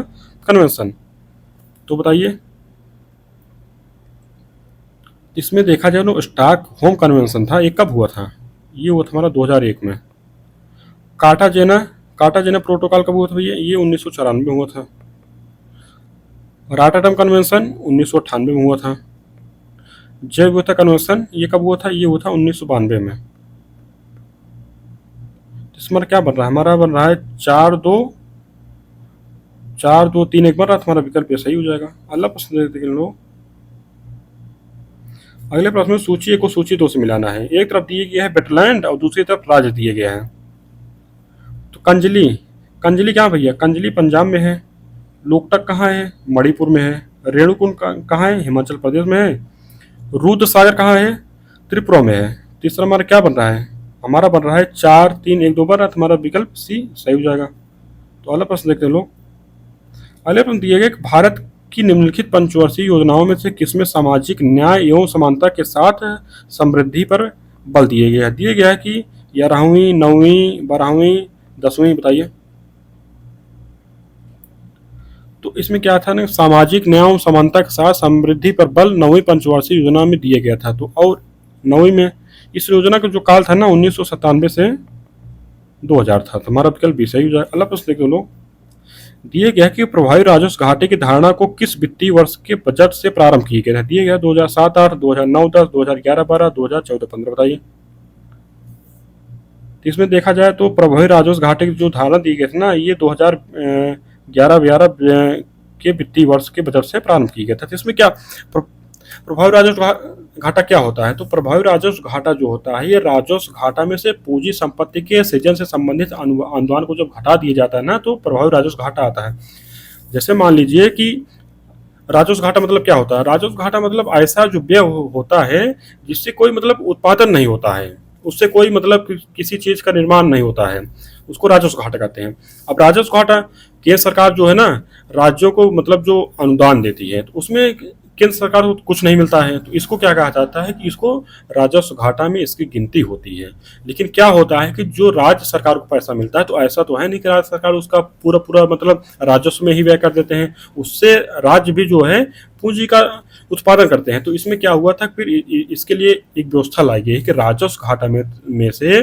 कन्वेंशन। तो बताइए, इसमें देखा जाए तो स्टॉकहोम कन्वेंशन था, ये कब हुआ था? ये हुआ था हमारा 2001 में। कार्टाजेना प्रोटोकॉल कब हुआ था भैया? ये 1994 में हुआ था। रॉटरडम कन्वेंशन 1998 में हुआ था। जैव विविधता कन्वेंशन ये कब हुआ था? ये हुआ था 1992 में। इसमें क्या बन रहा है? हमारा बन रहा है 4 2 3 1 बन रहा है। तुम्हारा विकल्प ये सही हो जाएगा। अगला प्रश्न देखते हैं लोग। अगले प्रश्न में सूची 1 को सूची 2 से मिलाना है। एक तरफ दिए गया है वेटलैंड और दूसरी तरफ राज्य दिए गए हैं। तो कंजली क्या भैया? कंजली पंजाब में है। लोकटक कहाँ है? मणिपुर में है। रेणुकुंड कहाँ है? हिमाचल प्रदेश में है। रुद्र सागर कहाँ है? त्रिपुरा में है। तीसरा हमारा क्या बन रहा है? हमारा बन रहा है 4 3 1 2 बन रहा है। हमारा विकल्प सी सही हो जाएगा। तो अगला प्रश्न देखते हैं लोग। अगले प्रश्न दिए गए भारत की निम्नलिखित पंचवर्षीय योजनाओं में से किसमें सामाजिक न्याय एवं समानता के साथ समृद्धि पर बल दिए गया है? दिए गया है कि 11वीं 9वीं 12वीं 10वीं, बताइए। तो इसमें क्या था ना, सामाजिक न्याय एवं समानता के साथ समृद्धि पर बल 9वीं पंचवार्षिक योजना में दिया गया था। तो और 9वीं में इस योजना का जो काल था ना 1997 से 2000 था। तो हमारा विकल्प भी सही हो जाए। अगला प्रश्न देखो लोग। दिए गया कि प्रभावी राजस्व घाटे की धारणा को किस वित्तीय वर्ष के बजट से प्रारंभ किया गया था? दिए गया 2007-8, 2009-10, 2011-12, 2014-15, बताइए। इसमें देखा जाए तो प्रभावी राजस्व घाटे की जो धारणा दी गई थी ना, ये 2011-12 के वित्तीय वर्ष के बजट से प्रारंभ किया गया था। तो इसमें क्या प्रभावी राजस्व घाटा क्या होता है? तो प्रभावी राजस्व घाटा जो होता है, ये राजस्व घाटा में से पूंजी संपत्ति के सृजन से संबंधित अनुदान को जब घटा दिया जाता है ना, तो प्रभावी राजस्व घाटा आता है। जैसे मान लीजिए कि राजस्व घाटा मतलब क्या होता है? राजस्व घाटा मतलब ऐसा जो व्यय होता है जिससे कोई मतलब उत्पादन नहीं होता है, उससे कोई मतलब किसी चीज का निर्माण नहीं होता है, उसको राजस्व घाटा कहते हैं। अब राजस्व घाटा केंद्र सरकार जो है ना, राज्यों को मतलब जो अनुदान देती है, तो उसमें केंद्र सरकार को कुछ नहीं मिलता है, तो इसको क्या कहा जाता है कि इसको राजस्व घाटा में इसकी गिनती होती है। लेकिन क्या होता है कि जो राज्य सरकार को पैसा मिलता है, तो ऐसा तो है नहीं कि राज्य सरकार उसका पूरा पूरा मतलब राजस्व में ही व्यय कर देते हैं, उससे राज्य भी जो है पूंजी का उत्पादन करते हैं। तो इसमें क्या हुआ था, फिर इसके लिए एक व्यवस्था लाई गई कि राजस्व घाटा में से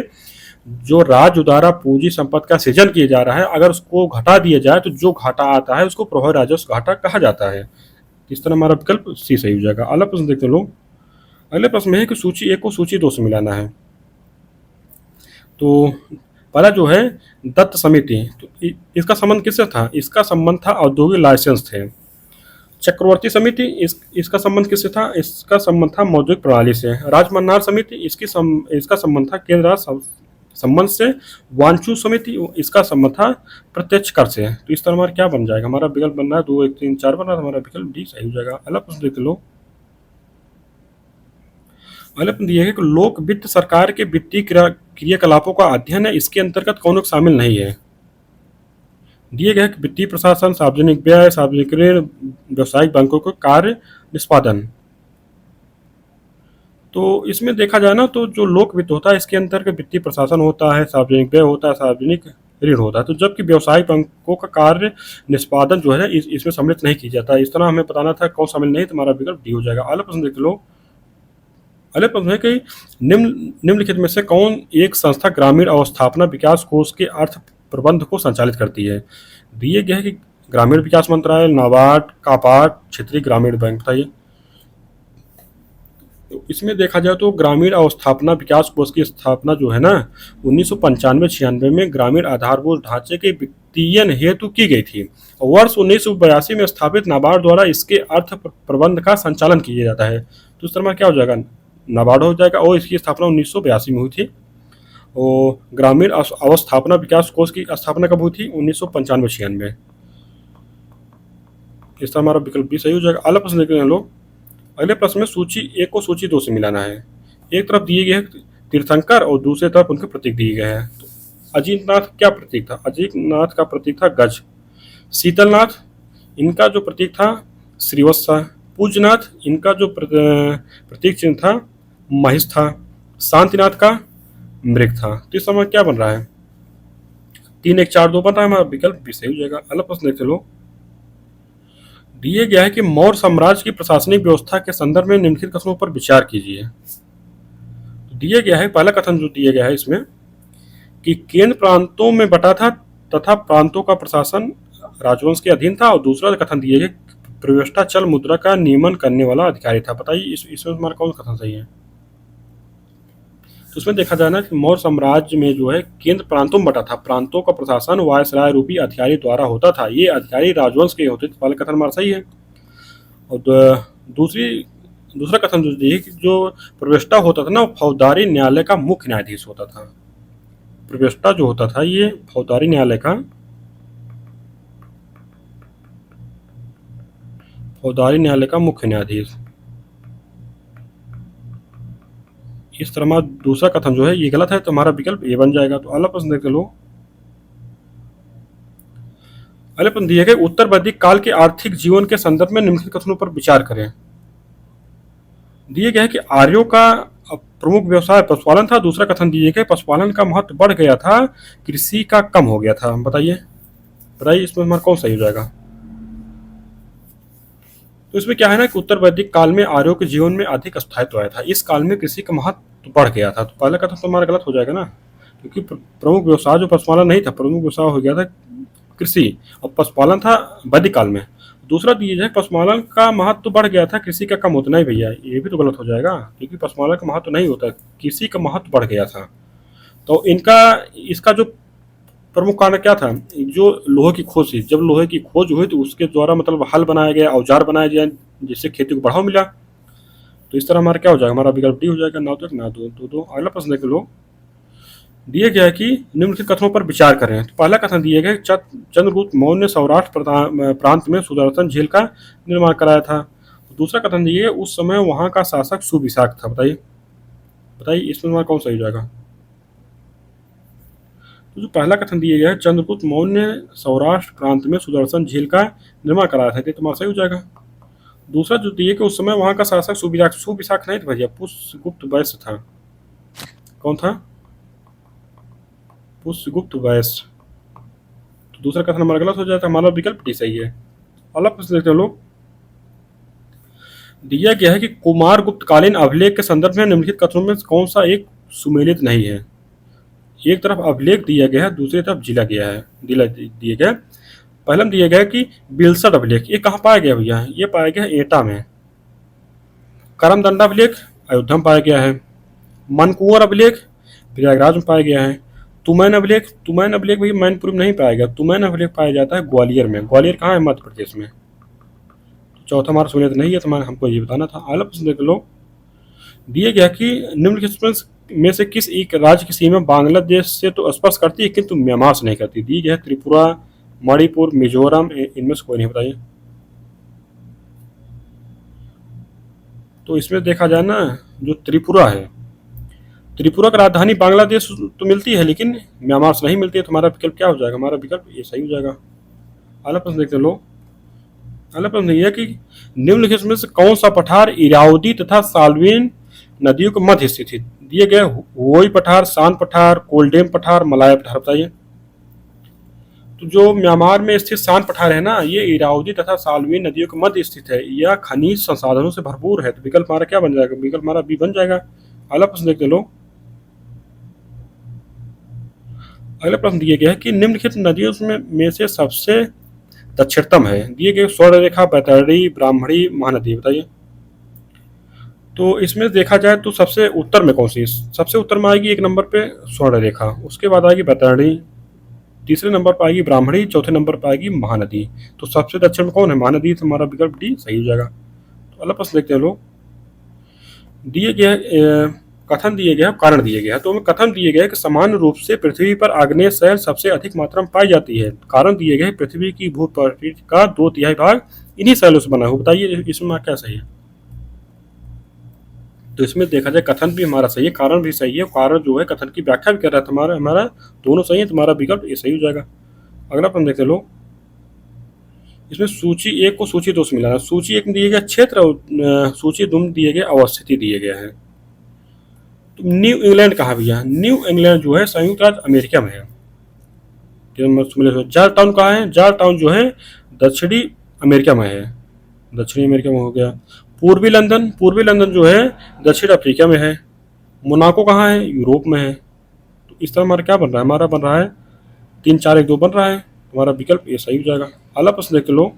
जो राज्य द्वारा पूंजी संपत्ति का सृजन किया जा रहा है, अगर उसको घटा दिया जाए तो जो घाटा आता है उसको प्रभावी राजस्व घाटा कहा जाता है। इस तरह हमारा विकल्प सी सही हो जाएगा। अगला प्रश्न देखते हैं लोग। अगले प्रश्न में है कि सूची 1 को सूची 2 से मिलाना है। तो पहला जो है दत्त समिति, तो इसका संबंध किससे था? इसका संबंध था औद्योगिक लाइसेंस थे। चक्रवर्ती समिति इसका संबंध किससे था? इसका संबंध था मौद्रिक प्रणाली से। राजमन्नार समिति इसका संबंध था केंद्र संबंध से। वांचू समिति इसका संबंध था प्रत्यक्ष कर से। तो इस तरह हमारा क्या बन जाएगा? हमारा विकल्प बन रहा है 2 1 3 4 बन रहा है। हमारा विकल्प डी सही हो जाएगा। अगला प्रश्न देख लो। अगला प्रश्न दिया है कि लोक वित्त सरकार के वित्तीय क्रियाकलापों का अध्ययन है, इसके अंतर्गत कौन शामिल नहीं है? दिए गए वित्तीय प्रशासन, सार्वजनिक व्यय, सार्वजनिक ऋण, व्यावसायिक बैंकों का कार्य निष्पादन। तो इसमें देखा जाए ना, तो जो लोक वित्त होता है इसके अंतर्गत वित्तीय प्रशासन होता है, सार्वजनिक व्यय होता है, सार्वजनिक ऋण होता है। तो जबकि व्यवसायिक बैंकों का कार्य निष्पादन जो है ना, इसमें सम्मिलित नहीं किया जाता। इस तरह हमें बताना था कौन शामिल नहीं, तुम्हारा विकल्प डी हो जाएगा। अगला प्रश्न देख लो। अगले प्रश्न है कि निम्नलिखित में से कौन एक संस्था ग्रामीण अवस्थापना विकास कोष के अर्थ प्रबंध को संचालित करती है? दिए गए है कि ग्रामीण विकास मंत्रालय, नाबार्ड, कापाट, क्षेत्रीय ग्रामीण बैंक, बताइए। तो इसमें देखा जाए तो ग्रामीण अवस्थापना विकास कोष की स्थापना जो है ना 1995-96 में ग्रामीण आधारभूत ढांचे के वित्तीयन हेतु की गई थी। वर्ष 1982 में स्थापित नाबार्ड द्वारा इसके अर्थ प्रबंध का संचालन किया जाता है। तो इस तरह क्या हो जाएगा, नाबार्ड हो जाएगा, और इसकी स्थापना 1982 में हुई थी। और ग्रामीण अवस्थापना विकास कोष की स्थापना कब हुई थी, 1995-96। इस तरह हमारा विकल्प भी सही हो जाएगा। अगला प्रश्न देखते हैं लोग। अगले प्रश्न में सूची एक को सूची दो से मिलाना है। एक तरफ दिए गए तीर्थंकर और दूसरी तरफ उनके प्रतीक दिए गए हैं। तो अजीतनाथ क्या प्रतीक था, अजीतनाथ का प्रतीक था गज। शीतलनाथ इनका जो प्रतीक था श्रीवत्सा। पूजनाथ इनका जो प्रतीक चिन्ह था महिष था। शांतिनाथ का मृग था। तो इस समय क्या बन रहा है, 3 1 4 2 बन रहा है, हमारा विकल्प भी सही हो जाएगा। अगला प्रश्न देखते लो। दिए गया है कि मौर्य साम्राज्य की प्रशासनिक व्यवस्था के संदर्भ में निम्नलिखित कथनों पर विचार कीजिए। तो दिया गया है, पहला कथन जो दिया गया है इसमें कि केंद्र प्रांतों में बटा था तथा प्रांतों का प्रशासन राजवंश के अधीन था, और दूसरा कथन दिया गया प्रविष्टा चल मुद्रा का नियमन करने वाला अधिकारी था। बताइए इसमें हमारा कौन सा कथन सही है। तो उसमें देखा जाए ना कि मौर्य साम्राज्य में जो है केंद्र प्रांतों में बटा था, प्रांतों का प्रशासन वायसराय रूपी अधिकारी द्वारा होता था, ये अधिकारी राजवंश के होते थे। पहला कथन हमारा सही है। और दूसरा कथन जो दिए कि जो प्रविष्टा होता था ना वो फौजदारी न्यायालय का मुख्य न्यायाधीश होता था। प्रविष्टा जो होता था ये फौजदारी न्यायालय का मुख्य न्यायाधीश। इस तरह हमारा दूसरा कथन जो है ये गलत है, तो हमारा विकल्प ए बन जाएगा। तो अगला प्रश्न देखते लो। अगले प्रश्न दिए गए उत्तर वैदिक काल के आर्थिक जीवन के संदर्भ में निम्नलिखित कथनों पर विचार करें। दिए गए कि आर्यों का प्रमुख व्यवसाय पशुपालन था। दूसरा कथन दिए गए पशुपालन का महत्व बढ़ गया था, कृषि का कम हो गया था। बताइए इसमें हमारा कौन सही हो जाएगा। तो इसमें क्या है ना कि उत्तर वैदिक काल में आर्यों के जीवन में अधिक स्थायित्व आया था, इस काल में कृषि का महत्व बढ़ गया था। तो पहला कथन तो हमारा गलत हो जाएगा ना, क्योंकि प्रमुख व्यवसाय जो पशुपालन नहीं था, प्रमुख व्यवसाय हो गया था कृषि, और पशुपालन था वैदिक काल में। दूसरा दिया जाए पशुपालन का महत्व तो बढ़ गया था, कृषि का कम होता नहीं भैया, ये भी तो गलत हो जाएगा, क्योंकि पशुपालन का महत्व नहीं होता, कृषि का महत्व बढ़ गया था। तो इसका जो प्रमुख कारण क्या था, जो लोहे की खोज थी, जब लोहे की खोज हुई तो उसके द्वारा मतलब हल बनाया गया, औजार बनाए गए, जिससे खेती को बढ़ावा मिला। तो इस तरह हमारा क्या हो जाएगा, हमारा विकल्प डी हो जाएगा। ना तो एक ना दो। अगला प्रश्न देख लो। दिए गया कि निम्नलिखित कथनों पर विचार करें। तो पहला कथन दिया गया चंद्रगुप्त मौर्य ने सौराष्ट्र प्रांत में सुदर्शन झील का निर्माण कराया था। दूसरा कथन दिए गया उस समय वहां का शासक सुविशाख था। बताइए इसमें हमारा कौन सही हो जाएगा। तो जो पहला कथन दिया गया है चंद्रगुप्त मौर्य ने सौराष्ट्र प्रांत में सुदर्शन झील का निर्माण कराया था, तो हमारा सही हो जाएगा। दूसरा जो दिए कि उस समय वहां का शासक सुविशाख नहीं था भैया, पुष्यगुप्त वैश्य था। कौन था, पुष्यगुप्त वैश्य। तो दूसरा कथन हमारा गलत हो जाता है, हमारा विकल्प डी सही है। अगला प्रश्न देखते हैं लोग। दिया गया है कि कुमार गुप्तकालीन अभिलेख के संदर्भ में निम्नलिखित कथनों में कौन सा एक सुमेलित नहीं है। एक तरफ अभिलेख दिया गया है, दूसरी तरफ जिला दिया गया। पहला दिया गया कि बिलसट अभिलेख, ये कहाँ पाया गया भैया, ये पाया गया एटा में। करमदंडा अभिलेख अयोध्या में पाया गया है। मनकुंवर अभिलेख प्रयागराज में पाया गया है। तुमैन अभिलेख भैया मैनपुरी में नहीं पाया गया, तुमैन अभिलेख पाया जाता है ग्वालियर में। ग्वालियर कहाँ है, मध्य प्रदेश में। चौथा हमारा सुनियत नहीं है, तो हमको ये बताना था। अगला प्रश्न देख लो। दिए गया कि निम्नलिखित में से किस एक राज्य की सीमा बांग्लादेश से तो स्पर्श करती है किंतु म्यांमार से नहीं करती। दी गया त्रिपुरा, मणिपुर, मिजोरम, इनमें से कोई नहीं। बताइए। तो इसमें देखा जाए ना जो त्रिपुरा है, त्रिपुरा का राजधानी बांग्लादेश तो मिलती है लेकिन म्यांमार से नहीं मिलती है। तो हमारा विकल्प क्या हो जाएगा, हमारा विकल्प ये सही हो जाएगा। अगला प्रश्न देखते लो। अगला प्रश्न यह कि निम्नलिखित में से कौन सा पठार इरावदी तथा साल्वेन नदियों के मध्य स्थित है। दिए गए हुई पठार, सान पठार, कोल्डेम पठार, मलाया पठार। बताइए। तो जो म्यांमार में स्थित सान पठार है ना, ये इरावदी तथा साल्वेन नदियों के मध्य स्थित है, यह खनिज संसाधनों से भरपूर है। तो विकल्प हमारा क्या बन जाएगा, विकल्प हमारा बी बन जाएगा। अगला प्रश्न देखते लो। अगला प्रश्न दिया गया है कि निम्नलिखित नदियों में से सबसे दक्षिणतम है। दिए गए स्वर्णरेखा, बैतरणी, ब्राह्मणी, महानदी। बताइए। तो इसमें देखा जाए तो सबसे उत्तर में कौन सी, सबसे उत्तर में आएगी एक नंबर पे स्वर्ण रेखा, उसके बाद आएगी बैतरणी, तीसरे नंबर पर आएगी ब्राह्मणी, चौथे नंबर पर आएगी महानदी। तो सबसे दक्षिण में कौन है, महानदी, तो हमारा विकल्प डी सही हो जाएगा। तो अगला प्रश्न देखते हैं लोग। दिए गया कथन दिए गया, कारण दिए गया। तो हमें कथन दिए गए कि समान रूप से पृथ्वी पर आग्नेय शैल सबसे अधिक मात्रा में पाई जाती है। कारण दिए गए पृथ्वी की भूपृष्ठ का 2/3 भाग इन्हीं शैलों से बना है। बताइए इसमें क्या सही है। तो इसमें देखा जाए कथन भी हमारा सही है, कारण भी सही है। कारण जो है कथन की व्याख्या भी कर रहा है हमारा हमारा दोनों सही है, तुम्हारा विकल्प ये सही हो जाएगा। अगला प्रश्न देखते लो। इसमें सूची एक को सूची दो से मिलाना। सूची एक में दिए गया क्षेत्र और सूची दो में दिए गए अवस्थिति दिए गए हैं। तो न्यू इंग्लैंड कहाँ भैया, न्यू इंग्लैंड जो है संयुक्त राज्य अमेरिका में है। जॉर्ज टाउन कहाँ है, जॉर्ज टाउन जो है दक्षिणी अमेरिका में है, दक्षिणी अमेरिका में हो गया। पूर्वी लंदन, पूर्वी लंदन जो है दक्षिण अफ्रीका में है। मोनाको कहाँ है, यूरोप में है। तो इस तरह हमारा क्या बन रहा है, हमारा बन रहा है 3 4 1 2 बन रहा है। हमारा विकल्प ये सही हो जाएगा। अगला प्रश्न देख लो।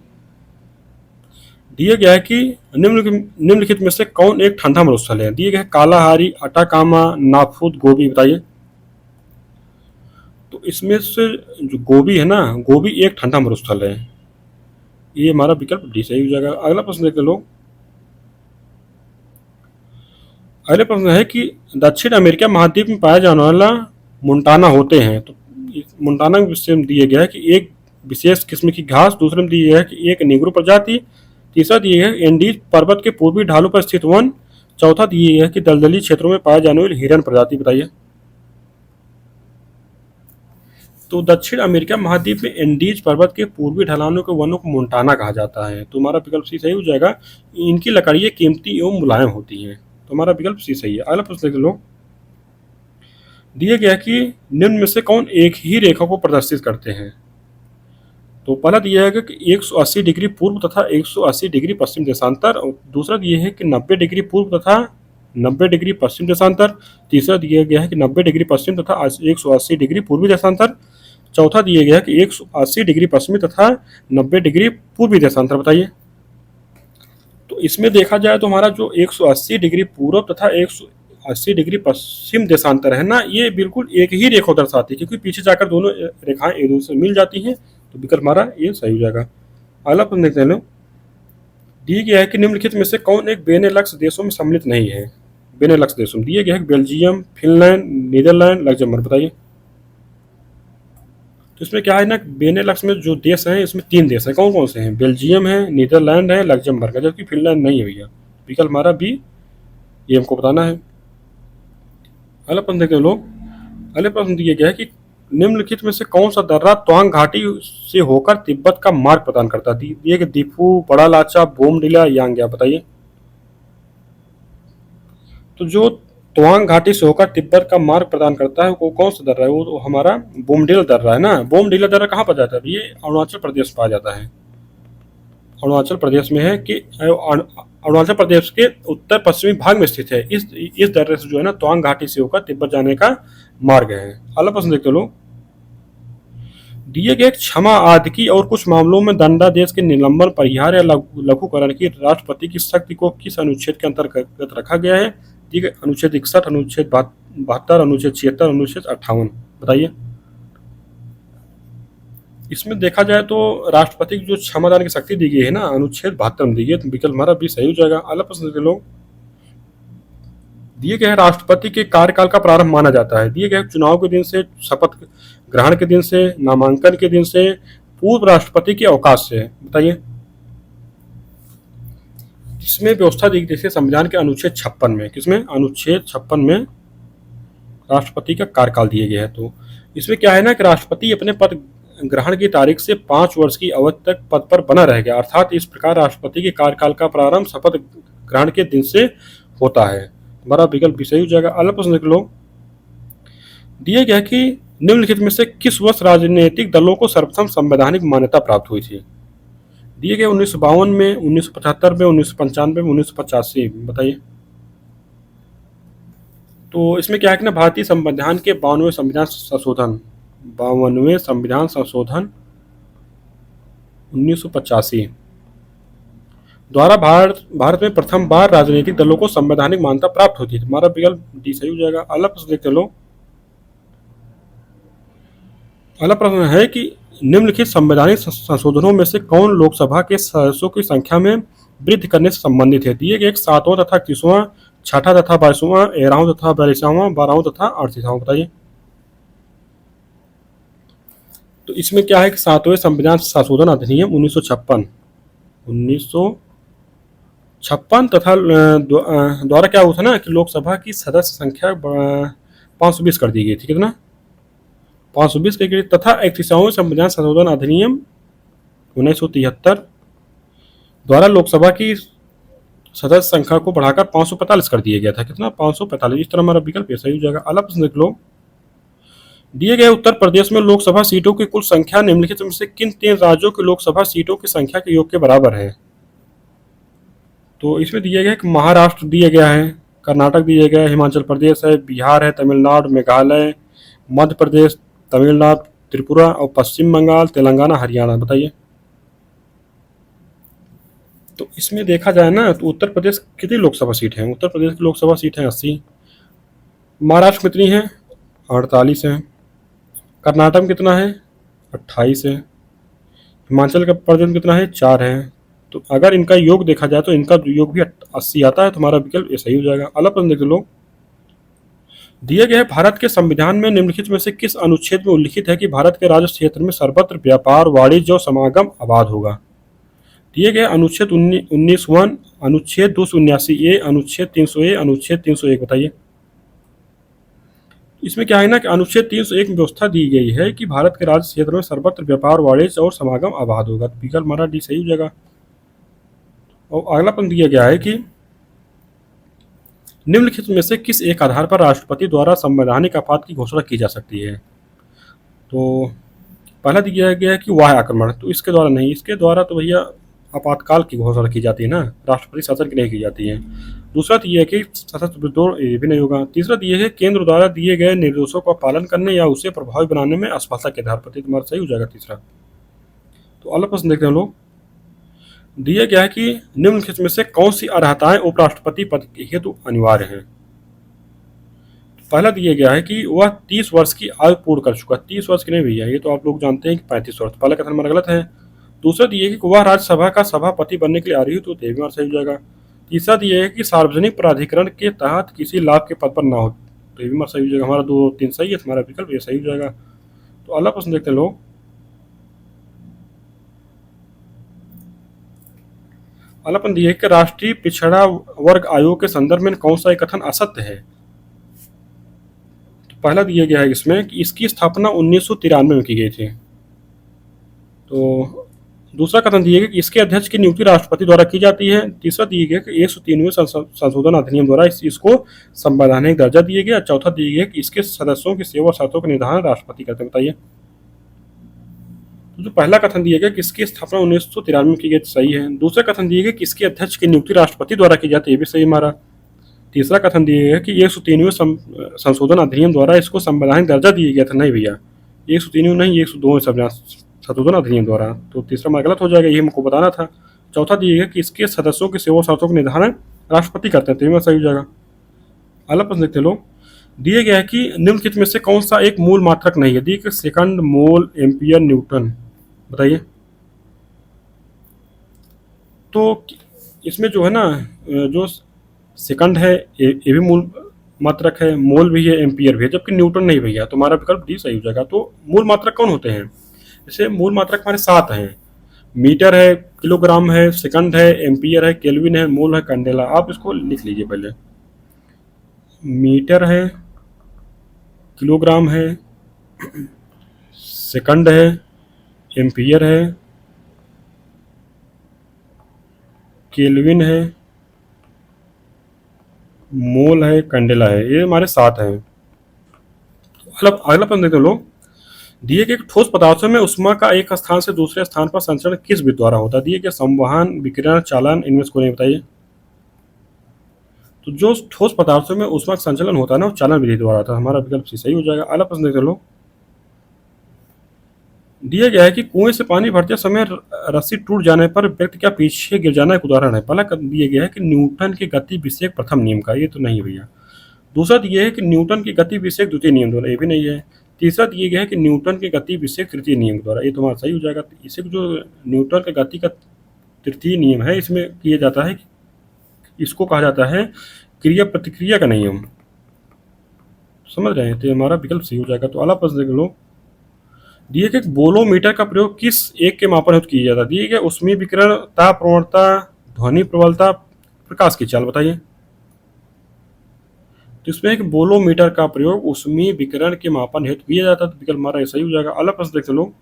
दिया गया है कि निम्नलिखित में से कौन एक ठंडा मरुस्थल है। दिए गए कालाहारी, अटाकामा, नाफुद, गोबी। बताइए। तो इसमें से जो गोबी है ना, गोबी एक ठंडा मरुस्थल है। ये हमारा विकल्प डी सही हो जाएगा। अगला प्रश्न देख लो। अगले प्रश्न है कि दक्षिण अमेरिका महाद्वीप में पाया जाने वाला मोंटाना होते हैं। तो मोंटाना विषय में दिया गया है कि एक विशेष किस्म की घास, दूसरे में दिया गया है कि एक नेग्रो प्रजाति, तीसरा दिया है एंडीज पर्वत के पूर्वी ढालों पर स्थित वन, चौथा दिया गया है कि दलदली क्षेत्रों में पाए जाने वाली हिरन प्रजाति। बताइए। तो दक्षिण अमेरिका महाद्वीप में एंडीज पर्वत के पूर्वी ढलानों के वनों को मोंटाना कहा जाता है। तो हमारा विकल्प सी सही हो जाएगा। इनकी लकड़ियां कीमती एवं मुलायम होती हैं। तो हमारा विकल्प सी सही है। अगला प्रश्न देख लो। दिया गया कि निम्न में से कौन एक ही रेखा को प्रदर्शित करते हैं। तो पहला दिया है कि 180 डिग्री पूर्व तथा 180 डिग्री पश्चिम देशांतर, और दूसरा दिया है कि 90 डिग्री पूर्व तथा 90 डिग्री पश्चिम देशांतर, तीसरा दिया गया है कि 90 डिग्री पश्चिम तथा 180 डिग्री पूर्वी देशांतर, चौथा दिया गया है कि 180 डिग्री पश्चिमी तथा 90 डिग्री पूर्वी देशांतर। बताइए। तो इसमें देखा जाए तो हमारा जो 180 डिग्री पूर्व तथा 180 डिग्री पश्चिम देशांतर है ना, ये बिल्कुल एक ही रेखा दर्शाती है, क्योंकि पीछे जाकर दोनों रेखाएं एक दूसरे से मिल जाती हैं। तो विकल्प हमारा ये सही हो जाएगा। अगला प्रश्न देखते हैं लोग। दिया गया है कि निम्नलिखित में से कौन एक बेनेलक्स देशों में सम्मिलित नहीं है। बेनेलक्स देशों में दिए गए हैं बेल्जियम, फिनलैंड, नीदरलैंड, लग्जमबर्ग। बताइए। तो इसमें क्या है ना, बेनेलक्स में जो देश हैं इसमें 3 देश हैं। कौन कौन से हैं, बेल्जियम है, नीदरलैंड है, लग्जमबर्ग है, जबकि फिनलैंड नहीं है भैया। विकल्प हमारा बी, ये हमको बताना है। अगला प्रश्न देखते हैं लोग। अगले प्रश्न दिया गया है कि निम्नलिखित में से कौन सा दर्रा त्वांग घाटी से होकर तिब्बत का मार्ग प्रदान करता है। दिए कि दीफू, बड़ा लाचा, बोमडिला, यांग्या। बताइए। तो जो त्वांग घाटी से होकर तिब्बत का मार्ग प्रदान करता है वो कौन सा दर्रा है, वो तो हमारा बोमडिला दर्रा है ना। बोमडिला दर्रा कहाँ पर जाता है, ये अरुणाचल प्रदेश पाया जाता है। अरुणाचल प्रदेश में है कि अरुणाचल प्रदेश के उत्तर पश्चिमी भाग में स्थित है। इस दर्रे से जो है ना त्वांग घाटी से होकर तिब्बत जाने का मार्ग है। अगला प्रश्न देखते लोग। दिए गए क्षमा आदि और कुछ मामलों में दंडादेश के निलंबन, परिहार या लघुकरण की राष्ट्रपति की शक्ति को किस अनुच्छेद के अंतर्गत रखा गया है। ठीक है, अनुच्छेद 61, अनुच्छेद 72, अनुच्छेद 76, अनुच्छेद 58। बताइए। इसमें देखा जाए तो राष्ट्रपति की जो क्षमादान की शक्ति दी गई है ना, अनुच्छेद 72 में दी गई है। तो विकल्प हमारा भी सही हो जाएगा। अगला प्रश्न देख लो। दिए गए राष्ट्रपति के कार्यकाल का प्रारंभ माना जाता है। दिए गए चुनाव के दिन से, शपथ ग्रहण के दिन से, नामांकन के दिन से, पूर्व राष्ट्रपति के अवकाश से। बताइए। इसमें व्यवस्था दी गई है संविधान के अनुच्छेद 56 में। किसमें, अनुच्छेद 56 में राष्ट्रपति का कार्यकाल दिया गया है। तो इसमें क्या है ना कि राष्ट्रपति अपने पद ग्रहण की तारीख से 5 वर्ष की अवधि तक पद पर बना रहेगा। अर्थात इस प्रकार राष्ट्रपति के कार्यकाल का प्रारंभ शपथ ग्रहण के दिन से होता है। हमारा विकल्प भी सही हो जाएगा। अगला प्रश्न देख लो। दिया गया कि निम्नलिखित में से किस वर्ष राजनीतिक दलों को सर्वप्रथम संवैधानिक मान्यता प्राप्त हुई थी। दिए गए 1952 में, 1975 में, 1995 में, 1985। बताइए। तो इसमें क्या है कि ना भारतीय संविधान के 52वें संविधान संशोधन 1985 द्वारा भारत भारत में प्रथम बार राजनीतिक दलों को संवैधानिक मान्यता प्राप्त होती है। तुम्हारा विकल्प डी सही हो जाएगा। अगला प्रश्न देखते लो। अगला प्रश्न है कि निम्नलिखित संवैधानिक संशोधनों में से कौन लोकसभा के सदस्यों की संख्या में वृद्धि करने से संबंधित है? दिए गए एक 7वां तथा 31वां, छठा तथा 22वां, 13वां तथा 42वां, 12वां तथा 38वां, बताइए। तो इसमें क्या है कि 7वें संविधान संशोधन अधिनियम 1956 तथा द्वारा क्या हुआ था ना कि लोकसभा की सदस्य संख्या 520 कर दी गई थी। कितना? 520 कर गई। तथा 31वां संविधान संशोधन अधिनियम 1973 द्वारा लोकसभा की सदस्य संख्या को बढ़ाकर 545 कर दिया गया था। कितना? 545। इस तरह हमारा विकल्प सही हो जाएगा। अगला प्रश्न देख लो। दिए गए उत्तर प्रदेश में लोकसभा सीटों की कुल संख्या निम्नलिखित में से किन 3 राज्यों की लोकसभा सीटों की संख्या के योग के बराबर है? तो इसमें दिया गया है कि महाराष्ट्र दिया गया है, कर्नाटक दिया गया है, हिमाचल प्रदेश है, बिहार है, तमिलनाडु, मेघालय, मध्य प्रदेश, तमिलनाडु, त्रिपुरा और पश्चिम बंगाल, तेलंगाना, हरियाणा, बताइए। तो इसमें देखा जाए ना तो उत्तर प्रदेश कितनी लोकसभा सीट है? उत्तर प्रदेश की लोकसभा सीट है 80। महाराष्ट्र कितनी है? 48 है। कर्नाटक में कितना है? 28 है। हिमाचल का प्रदेश में कितना है? 4 है। तो अगर इनका योग देखा जाए तो इनका योग भी 80 आता है। तुम्हारा विकल्प ये सही हो जाएगा। अगला प्रश्न देख लो। दिए गए भारत के संविधान में निम्नलिखित में से किस अनुच्छेद में उल्लिखित है कि भारत के राज्य क्षेत्र में सर्वत्र व्यापार, वाणिज्य और समागम आबाद होगा? दिए गए अनुच्छेद 19(1), अनुच्छेद 279 ए, अनुच्छेद 300 ए, अनुच्छेद 301, बताइए। इसमें क्या है ना कि अनुच्छेद 301 में व्यवस्था दी गई है कि भारत के राज्य क्षेत्र में सर्वत्र व्यापार, वाणिज्य और समागम आबाद होगा। विकल्प हमारा डी सही हो जाएगा। और अगला प्रश्न दिया गया है कि निम्नलिखित में से किस एक आधार पर राष्ट्रपति द्वारा संवैधानिक आपात की घोषणा की जा सकती है? तो पहला दिया गया है कि वाह्य आक्रमण, तो इसके द्वारा नहीं, इसके द्वारा तो भैया आपातकाल की घोषणा की जाती है ना, राष्ट्रपति शासन की नहीं की जाती है। दूसरा तो यह है कि सशस्त्र विद्रोह, ये भी नहीं होगा। तीसरा तो यह है केंद्र द्वारा दिए गए निर्देशों का पालन करने या उसे प्रभावी बनाने में असफलता के आधार पर, तुम्हारा सही हो जाएगा तीसरा। तो अगला प्रश्न देखते हैं लोग। दिया गया है कि निम्नलिखित में से कौन सी अर्हताएं उपराष्ट्रपति पद के हेतु अनिवार्य हैं? पहला दिया गया है कि वह 30 वर्ष की आयु पूर्ण कर चुका। 30 वर्ष की नहीं भैया, ये तो आप लोग जानते हैं कि 35 वर्ष। पहला कथन हमारा गलत है। दूसरा दिया है कि वह राज्यसभा का सभापति बनने के लिए आयु, तो ये भी हमारा सही हो जाएगा। तीसरा दिया है कि सार्वजनिक प्राधिकरण के तहत किसी लाभ के पद पर ना हो, तो ये भी हमारा सही हो जाएगा। हमारा 2 3 सही है, तुम्हारा विकल्प ये सही हो जाएगा। तो अगला प्रश्न देखते हैं लोग। अगला प्रश्न दिया है कि राष्ट्रीय पिछड़ा वर्ग आयोग के संदर्भ में कौन सा एक कथन असत्य है? तो पहला दिया गया है इसमें कि इसकी स्थापना 1993 में की गई थी। तो दूसरा कथन दिया गया कि इसके अध्यक्ष की नियुक्ति राष्ट्रपति द्वारा की जाती है। तीसरा दिया गया कि 103वें संशोधन अधिनियम द्वारा इसको संवैधानिक दर्जा दिया गया। चौथा दिया गया कि इसके सदस्यों की सेवा शर्तों का निर्धारण राष्ट्रपति करते हैं, बताइए। तो जो पहला कथन दिया गया कि इसकी स्थापना 1993 में की गई, सही है। दूसरा कथन दिया गया कि इसके अध्यक्ष की नियुक्ति राष्ट्रपति द्वारा की जाती है, ये भी सही हमारा। तीसरा कथन दिया गया कि 103वें संशोधन अधिनियम द्वारा इसको संवैधानिक दर्जा दिया गया था, नहीं भैया, 103वें नहीं, 102वें संशोधन अधिनियम द्वारा। तो तीसरा हमारा गलत हो जाएगा, ये हमको बताना था। चौथा दिया गया कि इसके सदस्यों की सेवा शर्तों का निर्धारण राष्ट्रपति करते हैं, तो ये सही हो जाएगा। अगला प्रश्न देखते लोग। दिए गया है कि निम्नलिखित में से कौन सा एक मूल मात्रक नहीं है? दिए सेकंड, मोल, एम्पियर, न्यूटन, बताइए। तो इसमें जो है ना, जो सेकंड है ये भी मूल मात्रक है, मोल भी है, एम्पियर भी है, जबकि न्यूटन नहीं भैया। तो हमारा विकल्प डी सही हो जाएगा। तो मूल मात्रक कौन होते हैं? जैसे मूल मात्रक हमारे 7 हैं। मीटर है, किलोग्राम है, सेकंड है, एम्पियर है, केल्विन है, मोल है, कैंडेला। आप इसको लिख लीजिए पहले। मीटर है, किलोग्राम है, सेकंड है, एम्पियर है, केल्विन है, मोल है, कैंडेला है। ये हमारे 7 हैं। अगला प्रश्न देखते हैं लोग। दिए गए ठोस पदार्थों में ऊष्मा का एक स्थान से दूसरे स्थान पर संचरण किस विधि द्वारा होता है? दिए गए संवहन, विकिरण, चालन, इनमें से कोई नहीं, बताइए। तो जो ठोस पदार्थों में ऊष्मा का संचलन होता है ना, वो चालन विधि द्वारा होता है। हमारा विकल्प सही हो जाएगा। अगला प्रश्न देखते हैं लोग। दिया गया है कि कुएं से पानी भरते समय रस्सी टूट जाने पर व्यक्ति क्या पीछे गिर जाना एक उदाहरण है। पहला दिया गया है कि न्यूटन के गति विषयक प्रथम नियम का, ये तो नहीं है भैया। दूसरा दिया है कि न्यूटन के गति विषयक द्वितीय नियम द्वारा, ये भी नहीं है। तीसरा दिया गया है कि न्यूटन के गति विषयक तृतीय नियम द्वारा, ये तुम्हारा सही हो जाएगा। इसे जो न्यूटन के गति का तृतीय नियम है, इसमें किया जाता है, इसको कहा जाता है क्रिया प्रतिक्रिया का नियम। समझ रहे हैं? तो हमारा विकल्प सही हो जाएगा। तो अगला प्रश्न देख लो। दिए गए बोलोमीटर का प्रयोग किस एक के मापन हेतु किया जाता है? दिए गए ऊष्मीय विकिरण, ताप प्रवणता, ध्वनि प्रबलता, प्रकाश की चाल, बताइए। तो इसमें एक बोलोमीटर का प्रयोग ऊष्मीय विकिरण के मापन हेतु किया जाता है। तो विकल्प हमारा सही हो जाएगा। अगला प्रश्न देख लो।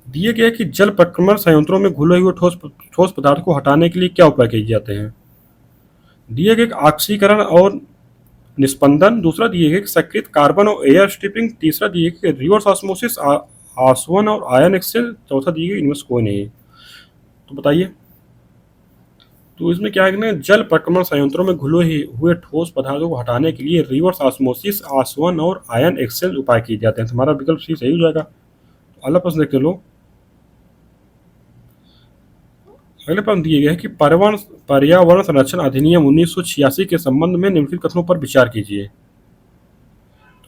दिए गए कि जल प्रक्रमण संयंत्रों में घुले हुए ठोस पदार्थ को हटाने के लिए क्या उपाय किए जाते हैं? दिए गए ऑक्सीकरण और निस्पंदन, दूसरा दिए गए सक्रिय कार्बन और एयर स्ट्रिपिंग, तीसरा दिए गए रिवर्स ऑस्मोसिस, आसवन और आयन एक्सचेंज, चौथा दिए गए इनमें से कोई नहीं है। तो बताइए। तो इसमें क्या है ना, जल प्रक्रमण संयंत्रों में घुले हुए ठोस पदार्थों को हटाने के लिए रिवर्स ऑस्मोसिस, आसवन और आयन एक्सचेंज उपाय किए जाते हैं। हमारा विकल्प सी सही हो जाएगा। अगला प्रश्न देखते लो। अगले प्रश्न दिए गए कि पर्यावरण संरक्षण अधिनियम 1986 के संबंध में निम्नलिखित कथनों पर विचार कीजिए।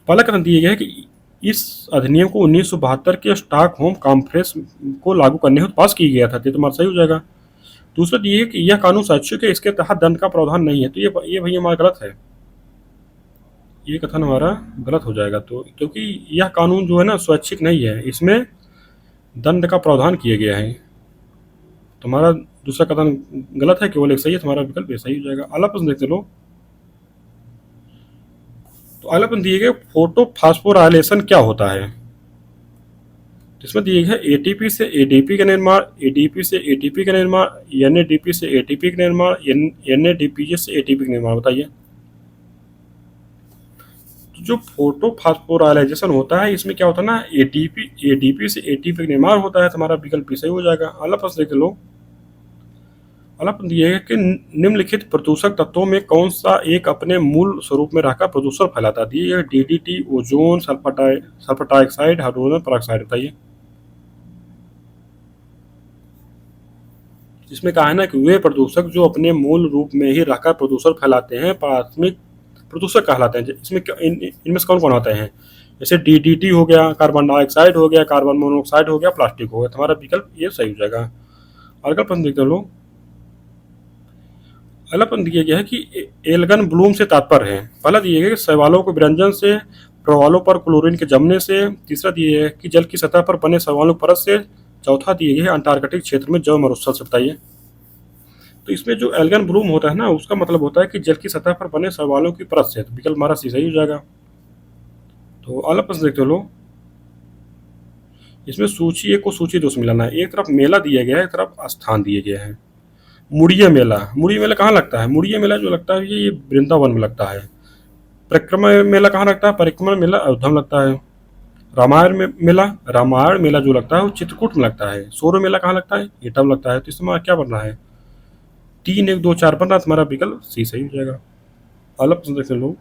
पहला कथन दिए गए कि इस अधिनियम को 1972 के स्टॉकहोम कॉन्फ्रेंस को लागू करने हेतु पास किया गया था। तो तुम्हारा सही हो जाएगा। दूसरा दिए कि यह कानून स्वैच्छिक है, इसके तहत दंड का प्रावधान नहीं है। तो ये भैया हमारा गलत है, ये कथन हमारा गलत हो जाएगा। तो क्योंकि यह कानून जो है ना स्वैच्छिक नहीं है, इसमें दंड का प्रावधान किया गया है। तुम्हारा दूसरा कथन गलत है, केवल एक सही है। तुम्हारा विकल्प सही हो जाएगा। अगला प्रश्न देखते लो। तो अगला प्रश्न दिए गए फोटो फास्फोराइलेशन क्या होता है? इसमें दिए गए एटीपी से एडीपी का निर्माण, एडीपी से एटीपी का निर्माण, एनएडीपी से एटीपी का निर्माण, एनएडीपीजे से एटीपी का निर्माण, बताइए। तो जो फोटो फास्फोराइलेशन होता है, इसमें क्या होता है ना, एडीपी से एटीपी का निर्माण होता है। तुम्हारा विकल्प सही हो जाएगा। अगला प्रश्न देख लो। अगला प्रश्न दिए है कि निम्नलिखित प्रदूषक तत्वों में कौन सा एक अपने मूल स्वरूप में रहकर प्रदूषण फैलाता है? दिए DDT, ozone, sulphur dioxide, hydrogen peroxide, बताइए। जिसमें कहा है ना कि वे प्रदूषक जो अपने मूल रूप में ही रहकर प्रदूषण फैलाते हैं प्राथमिक प्रदूषक कहलाते हैं। इसमें इनमें से कौन कौन आते हैं? जैसे डीडीटी हो गया, कार्बन डाइऑक्साइड हो गया, कार्बन मोनोऑक्साइड हो गया, प्लास्टिक हो गया। तुम्हारा विकल्प ये सही हो जाएगा। अगला प्रश्न देखते हैं लोग। अगला प्रश्न दिया गया है कि एल्गन ब्लूम से तात्पर्य है। पहला दिया गया कि शैवालों के विरंजन से, प्रवालों पर क्लोरीन के जमने से, तीसरा दिया है कि जल की सतह पर बने शैवालों की परत से, चौथा दिए गए अंटार्कटिक क्षेत्र में जैव मरुस्थल से, बताइए। तो इसमें जो एल्गन ब्लूम होता है ना, उसका मतलब होता है कि जल की सतह पर बने शैवालों की परत से। तो विकल्प हमारा सही हो जाएगा। तो अगला प्रश्न देखते हो लोग। इसमें सूची एक को सूची दो से मिलाना है। एक तरफ मेला दिया गया है, एक तरफ स्थान दिए गए हैं। मुड़िया मेला कहाँ लगता है? मुड़िया मेला जो लगता है ये वृंदावन में लगता है। परिक्रमा मेला कहाँ लगता है? परिक्रमा मेला अयोध्या में लगता है। रामायण मेला जो लगता है वो चित्रकूट में लगता है। सौर मेला कहाँ लगता है? एटा में लगता है। तो इसमें क्या बनना है? 3 1 2 4 बन रहा। तुम्हारा विकल्प सी सही हो जाएगा। अगला प्रश्न देखते हैं लोग।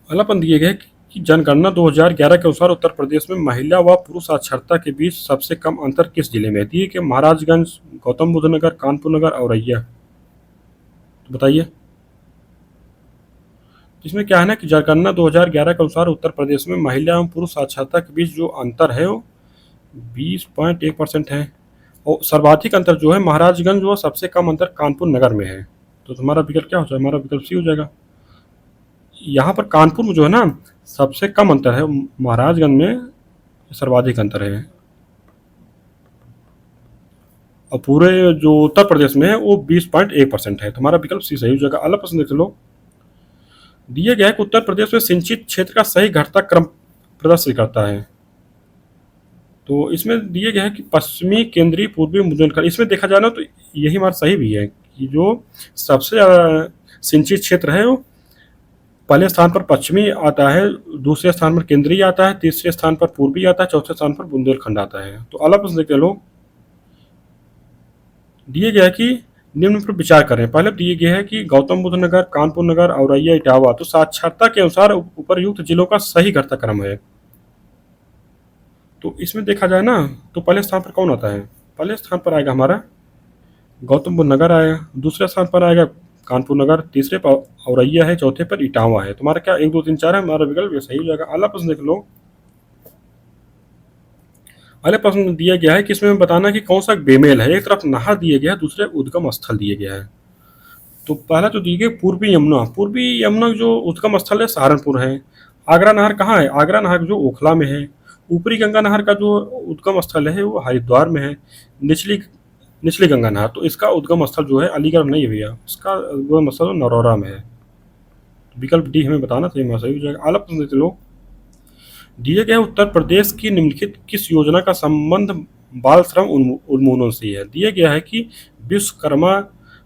अगला प्रश्न दिए गए कि जनगणना 2011 के अनुसार उत्तर प्रदेश में महिला व पुरुष साक्षरता के बीच सबसे कम अंतर किस जिले में? दिए कि महाराजगंज, गौतम बुद्ध नगर, कानपुर नगर, औरैया। तो बताइए। इसमें क्या है ना कि जनगणना 2011 के अनुसार उत्तर प्रदेश में महिला एवं पुरुष साक्षरता के बीच जो अंतर है वो 20.1% है। और सर्वाधिक अंतर जो है महाराजगंज, वो सबसे कम अंतर कानपुर नगर में है। तो तुम्हारा विकल्प क्या हो जाएगा? हमारा विकल्प सी हो जाएगा। यहाँ पर कानपुर में जो है ना सबसे कम अंतर है, महाराजगंज में सर्वाधिक अंतर है। और पूरे जो उत्तर प्रदेश में है वो 20.1% है। तुम्हारा विकल्प सी सही हो जाएगा। अगला प्रश्न देख लो। दिया गया है कि उत्तर प्रदेश में सिंचित क्षेत्र का सही घटता क्रम प्रदर्शित करता है। तो इसमें दिए गया है कि पश्चिमी, केंद्रीय, पूर्वी, बुंदेलखंड। इसमें देखा जाए ना तो यही हमारा सही भी है कि जो सबसे ज़्यादा सिंचित क्षेत्र है वो पहले स्थान पर पश्चिमी आता है, दूसरे स्थान पर केंद्रीय आता है, तीसरे स्थान पर पूर्वी आता है, चौथे स्थान पर बुंदेलखंड आता है। तो अगला प्रश्न देखते हैं लोग। दिए गया है कि निम्न पर विचार करें। पहले दिए गए है कि गौतम बुद्ध नगर, कानपुर नगर, औरैया, इटावा। तो साक्षरता के अनुसार उपरयुक्त जिलों का सही घटनाक्रम है। तो इसमें देखा जाए ना, तो पहले स्थान पर कौन आता है? पहले स्थान पर आएगा हमारा गौतम बुद्ध नगर आएगा, दूसरे स्थान पर आएगा कानपुर नगर, तीसरे पर औरैया है, चौथे पर इटावा है। तुम्हारा क्या 1 2 3 4 है, हमारा विकल्प ये सही हो जाएगा। अगला प्रश्न देख लो। अगले प्रश्न में दिया गया है कि इसमें बताना कि कौन सा बेमेल है। एक तरफ नहर दिए गया है, दूसरे उद्गम स्थल दिए गया है। तो पहला जो दिए गए पूर्वी यमुना, पूर्वी यमुना जो उद्गम स्थल है सहारनपुर है। आगरा नहर कहाँ है? आगरा नहर जो ओखला में है। ऊपरी गंगा नहर का जो उद्गम स्थल है वो हरिद्वार में है। निचली निचली गंगा नहर, तो इसका उद्गम स्थल जो है अलीगढ़ नहीं है भैया, इसका उद्गम स्थल नरौरा में है। विकल्प डी हमें बताना था, हमारा सही हो जाएगा। अगला प्रश्न देख लो। दिए गए उत्तर प्रदेश की निम्नलिखित किस योजना का संबंध बाल श्रम उन्मूलन से है? दिया गया है कि विश्वकर्मा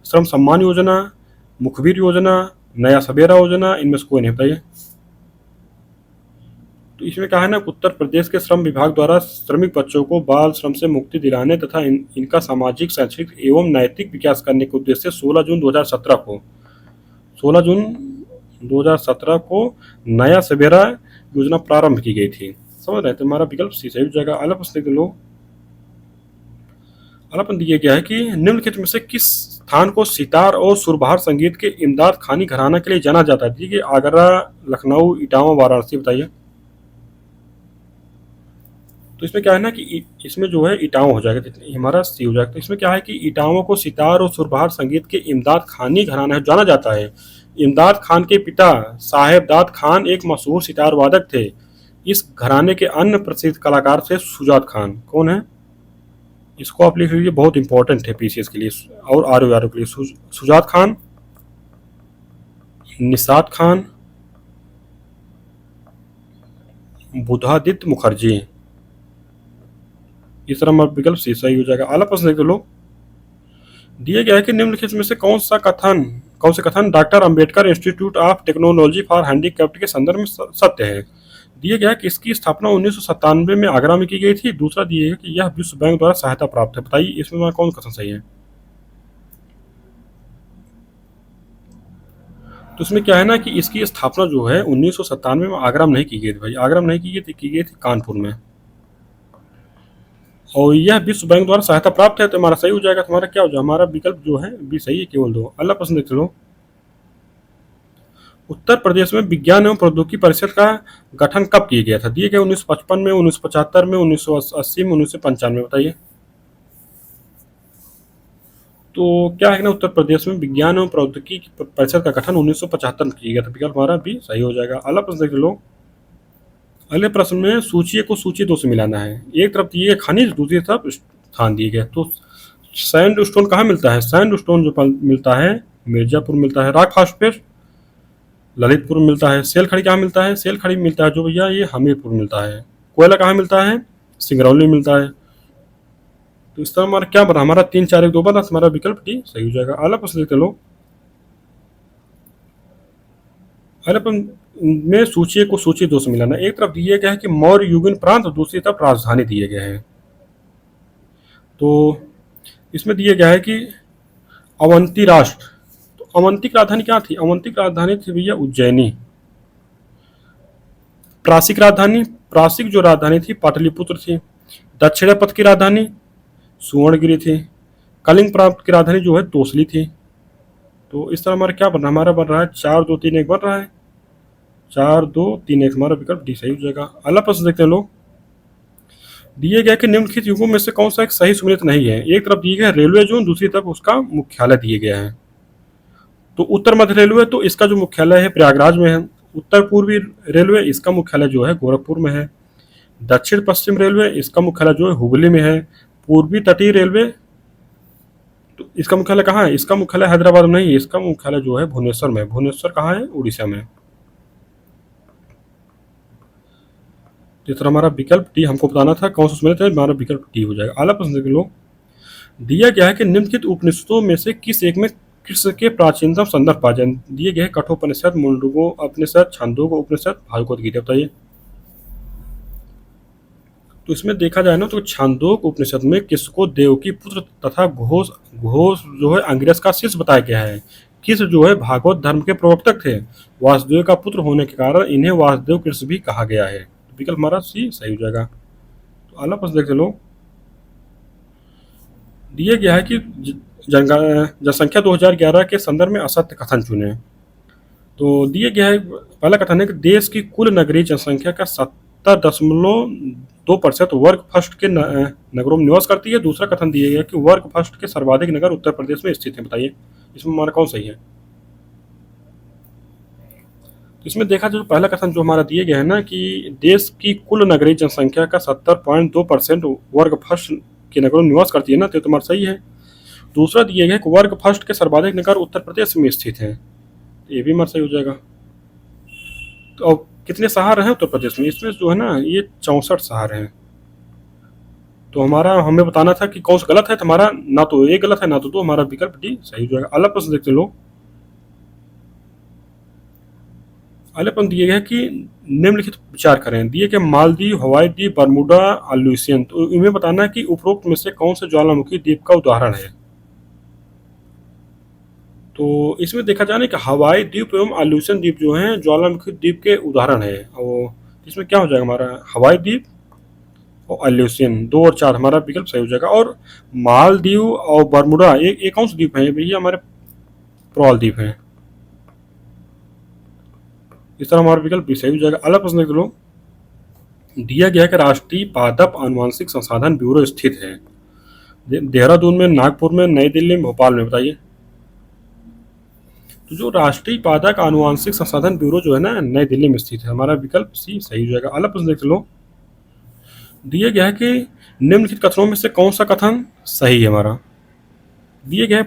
श्रम सम्मान योजना, मुखबिर योजना, नया सवेरा योजना, इनमें से कोई नहीं, बताइए। तो इसमें कहा है ना, उत्तर प्रदेश के श्रम विभाग द्वारा श्रमिक बच्चों को बाल श्रम से मुक्ति दिलाने तथा इनका सामाजिक, शैक्षिक एवं नैतिक विकास करने के उद्देश्य से 16 जून 2017 को नया सवेरा योजना प्रारंभ की गई थी। समझ रहे थे? हमारा विकल्प सी सही हो जाएगा। अगला प्रश्न देख लो। अगला प्रश्न दिया गया है कि निम्नलिखित में से किस स्थान को सितार और सुरबहार संगीत के इमदाद खानी घराना के लिए जाना जाता है? देखिए, आगरा, लखनऊ, इटावा, वाराणसी, बताइए। तो इसमें क्या है ना कि इसमें जो है इटावा हो जाएगा, तो हमारा सी हो जाएगा। तो इसमें क्या है कि इटावा को सितार और सुरबहार संगीत के इमदाद खानी घराना जाना जाता है। इमदाद खान के पिता साहेबदाद खान एक मशहूर सितार वादक थे। इस घराने के अन्य प्रसिद्ध कलाकार थे सुजात खान। कौन है? इसको आप लिख लीजिए, बहुत इंपॉर्टेंट है पीसीएस के लिए और आर के लिए। सुजात खान, निषाद खान, बुधादित्य मुखर्जी। इस तरह हमारा विकल्प सी सही हो जाएगा। अगला प्रश्न देख लो। दिए गया है कि निम्नलिखित में से कौन से कथन doctor Ambedkar institute of technology for handicapped के संदर्भ में सत्य है? दिए गया कि इसकी स्थापना 1997 में आगरा में की गई थी। दूसरा दिए गया कि यह विश्व बैंक द्वारा सहायता प्राप्त है। बताइए इसमें कौन कथन सही है? तो इसमें क्या है ना कि इसकी स्थापना जो है 1997 में आगरा में नहीं की गई थी भाई, आगरा में नहीं की गई थी, की गई थी कानपुर में। और यह विश्व बैंक द्वारा सहायता प्राप्त है, तो हमारा सही हो जाएगा। तुम्हारा क्या हो जाएगा? हमारा विकल्प जो है बी सही है, केवल 2। अगला प्रश्न देख लो। उत्तर प्रदेश में विज्ञान एवं प्रौद्योगिकी परिषद का गठन कब किया गया था? दिए गए 1955 में, 1975 में, 1980 में, 1995 में, बताइए। तो क्या है ना, उत्तर प्रदेश में विज्ञान एवं प्रौद्योगिकी परिषद का गठन 1975 में किया गया था। विकल्प हमारा भी सही हो जाएगा। अगला प्रश्न देख लो। अगले प्रश्न में सूची को सूची 2 से मिलाना है। एक तरफ दिए गए खनिज, दूसरी तरफ स्थान दिए गए। तो सैंड स्टोन कहाँ मिलता है? सैंड स्टोन जो मिलता है मिर्जापुर मिलता है। रॉक फास्फेट ललितपुर में मिलता है। सेल खड़ी कहाँ मिलता है? सेल खड़ी मिलता है जो भैया ये हमीरपुर मिलता है। कोयला कहाँ मिलता है? सिंगरौली मिलता है। तो इस तरह हमारा क्या बना? हमारा 3 4 1 2 बना, हमारा विकल्प डी सही हो जाएगा। अगला प्रश्न देखते लो। अगले प्रश्न में सूची को सूची 2 से मिलाना। एक तरफ दिए गया है कि मौर्य युगीन प्रांत, दूसरी तरफ राजधानी दिए गए हैं। तो इसमें दिया गया है कि अवंती राष्ट्र, तो अवंती की राजधानी क्या थी? अवंती की राजधानी थी भैया उज्जैनी। प्रासिक जो राजधानी थी पाटलिपुत्र थी। दक्षिणापथ की राजधानी सुवर्णगिरी थी। कलिंग प्रांत की राजधानी जो है तोसली थी। तो इस तरह हमारा क्या बन रहा है? हमारा बन रहा है 4 2 3 1 बन रहा है। 4 2 3 1, हमारा विकल्प डी सही हो जाएगा। अगला प्रश्न देखते हैं लोग। दिए गए कि निम्नलिखित युगों में से कौन सा एक सही सुमेलित नहीं है? एक तरफ दिए गया रेलवे जोन, दूसरी तरफ उसका मुख्यालय दिए गया है। तो उत्तर मध्य रेलवे, तो इसका जो मुख्यालय है प्रयागराज में है। उत्तर पूर्वी रेलवे, इसका मुख्यालय जो है गोरखपुर में है। दक्षिण पश्चिम रेलवे, इसका मुख्यालय जो है हुगली में है। पूर्वी तटीय रेलवे, तो इसका मुख्यालय कहाँ है? इसका मुख्यालय हैदराबाद में नहीं है, इसका मुख्यालय जो है भुवनेश्वर में। भुवनेश्वर कहाँ है? उड़ीसा में। इस तरह हमारा विकल्प डी, हमको बताना था कौन सा सुमेलित है, हमारा विकल्प डी हो जाएगा। अगला प्रश्न देख लो। दिया गया है कि निम्नलिखित उपनिषदों में से किस एक में कृष्ण के प्राचीनतम संदर्भ पाए जाए? दिए गए कठोपनिषद, मुंडको उपनिषद, छांदोग्य उपनिषद, भागवत गीता, बताइए। तो इसमें देखा जाए ना तो छांदोग्य उपनिषद में किसको देव की पुत्र तथा घोष घोष जो है अंग्रेज का शिष्य बताया गया है। किस जो है भागवत धर्म के प्रवर्तक थे। वासुदेव का पुत्र होने के कारण इन्हें वासुदेव कृष्ण भी कहा गया है। विकल्प हमारा सी सही हो जाएगा। तो अगला प्रश्न देख चलो। दिया गया है कि जनसंख्या 2011 के संदर्भ में असत्य कथन चुने। तो दिया गया है पहला कथन है कि देश की कुल नगरीय जनसंख्या का 70.2% वर्ग फर्स्ट के नगरों में निवास करती है। दूसरा कथन दिया गया कि वर्ग फर्स्ट के सर्वाधिक नगर उत्तर प्रदेश में स्थित है। बताइए इसमें हमारा कौन सही है। इसमें देखा जो पहला कथन जो हमारा दिए गया है ना कि देश की कुल नगरीय जनसंख्या का 70.2% वर्ग फर्स्ट के नगरों में निवास करती है ना, तो तुम्हारा सही है। दूसरा दिया गया कि वर्ग फर्स्ट के सर्वाधिक नगर उत्तर प्रदेश में स्थित है, ये भी हमारा सही हो जाएगा। तो अब कितने शहर हैं उत्तर प्रदेश में, इसमें जो है ना ये 64 शहर हैं। तो हमारा हमें बताना था कि कौन सा गलत है, तो हमारा ना तो एक गलत है ना तो दो, हमारा विकल्प डी सही हो जाएगा। अगला प्रश्न देखते लोग। अगले प्रश्न दिए गए कि निम्नलिखित विचार करें। दिए गए मालदीव, हवाई द्वीप, बरमूडा, आल्यूसियन। तो इनमें बताना है कि उपरोक्त में से कौन से ज्वालामुखी द्वीप का उदाहरण है। तो इसमें देखा जाए ना कि हवाई द्वीप एवं आल्यूसियन द्वीप जो हैं ज्वालामुखी द्वीप के उदाहरण है। और इसमें क्या हो जाएगा हमारा हवाई द्वीप और आल्यूसियन 2 और 4 हमारा विकल्प सही हो जाएगा। और मालदीव और बरमूडा एक कौन सा द्वीप है भैया, हमारे प्रवाल द्वीप है। इस तरह हमारा विकल्प भी सही हो जाएगा। अगला प्रश्न देख लो। दिया गया कि राष्ट्रीय पादप आनुवंशिक संसाधन ब्यूरो स्थित है देहरादून में, नागपुर में, नई दिल्ली में, भोपाल में। बताइए। तो जो राष्ट्रीय पादप आनुवंशिक संसाधन ब्यूरो जो है ना नई दिल्ली में स्थित है, हमारा विकल्प सी सही हो जाएगा। अगला प्रश्न देख लो। दिया गया है कि निम्नलिखित कथनों में से कौन सा कथन सही है हमारा। दिए गए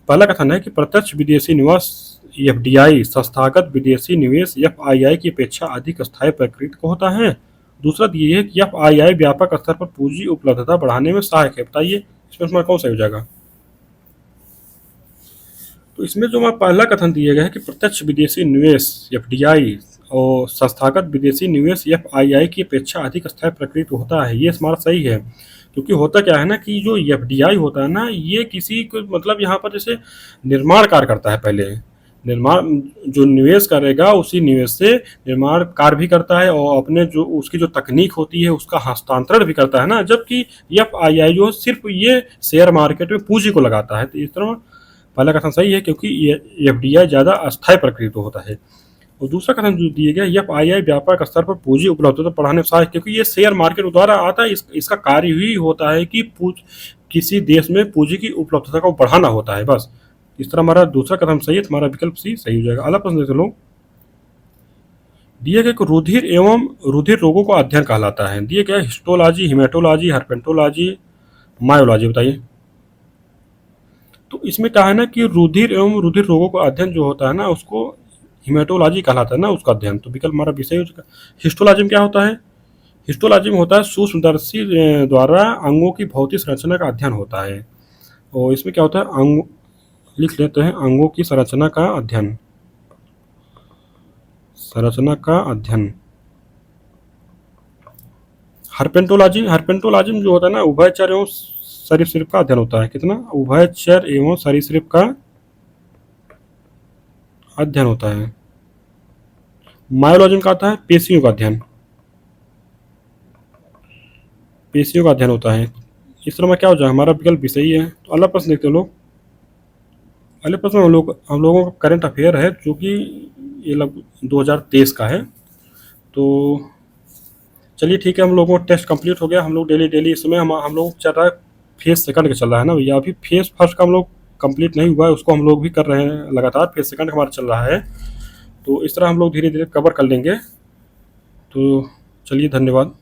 पहला कथन है कि प्रत्यक्ष विदेशी निवास एफडीआई संस्थागत विदेशी निवेश एफआईआई की अपेक्षा अधिक स्थायी प्रकृति को होता है। दूसरा दिए है कि एफआईआई व्यापक स्तर पर पूंजी उपलब्धता बढ़ाने में सहायक है। बताइए इसमें हमारा कौन सही हो जाएगा। तो इसमें जो हमारा पहला कथन दिया गया है कि प्रत्यक्ष विदेशी निवेश एफडीआई और संस्थागत विदेशी निवेश एफआईआई की अपेक्षा अधिक स्थायी प्रकृति होता है, ये हमारा सही है। क्योंकि होता क्या है ना कि जो एफडीआई होता है ना ये किसी को मतलब यहाँ पर जैसे निर्माण कार्य करता है, पहले निर्माण जो निवेश करेगा उसी निवेश से निर्माण कार्य भी करता है और अपने जो उसकी जो तकनीक होती है उसका हस्तांतरण भी करता है ना। जबकि एफआईआई जो सिर्फ ये शेयर मार्केट में पूंजी को लगाता है। तो इस तरह पहला कथन सही है क्योंकि एफडीआई ज़्यादा अस्थायी प्रकृति होता है। और दूसरा कथन जो दिए गया एफआईआई व्यापक स्तर पर पूंजी उपलब्धता बढ़ाने में सहायक, क्योंकि ये शेयर मार्केट द्वारा आता है। इसका कार्य ही होता है कि किसी देश में पूंजी की उपलब्धता को बढ़ाना होता है, बस। इस तरह हमारा दूसरा कथन सही है, तुम्हारा विकल्प सी सही हो जाएगा। अगला प्रश्न देख लो। दिए गए रुधिर एवं रुधिर रोगों का अध्ययन कहलाता है। दिए गए हिस्टोलॉजी, हिमेटोलॉजी, हर्पेंटोलॉजी, मायोलॉजी। बताइए। तो इसमें क्या है ना कि रुधिर एवं रुधिर रोगों का अध्ययन जो होता है ना उसको हिमेटोलॉजी कहलाता है ना, उसका अध्ययन। तो विकल्प हमारा विषय हो जाएगा। हिस्टोलॉजी में क्या होता है, हिस्टोलॉजी में होता है सूक्ष्मदर्शी द्वारा अंगों की भौतिक संरचना का अध्ययन होता है। और इसमें क्या होता है अंग लिख लेते हैं अंगों की संरचना का अध्ययन, संरचना का अध्ययन। हर्पेंटोलॉजी, हर्पेंटोलॉजी में जो होता है ना उभयचर एवं सरीसृप का अध्ययन होता है। कितना उभयचर एवं सरीसृप का अध्ययन होता है। मायोलॉजी में क्या आता है पेशियों का अध्ययन, पेशियों का अध्ययन होता है। इस तरह में क्या हो जाए हमारा विकल्प भी सही है। तो अगला प्रश्न देखते हैं लोग। अगले प्रश्न में हम लोगों का करंट अफेयर है जो कि ये लगभग 2023 का है। तो चलिए ठीक है, हम लोगों का टेस्ट कंप्लीट हो गया। हम लोग डेली इसमें हम लोग चल रहा है फेज सेकंड का चल रहा है ना भैया। अभी फेज फर्स्ट का हम लोग कंप्लीट नहीं हुआ है, उसको हम लोग भी कर रहे हैं लगातार। फेज सेकंड हमारा चल रहा है, तो इस तरह हम लोग धीरे धीरे कवर कर लेंगे। तो चलिए धन्यवाद।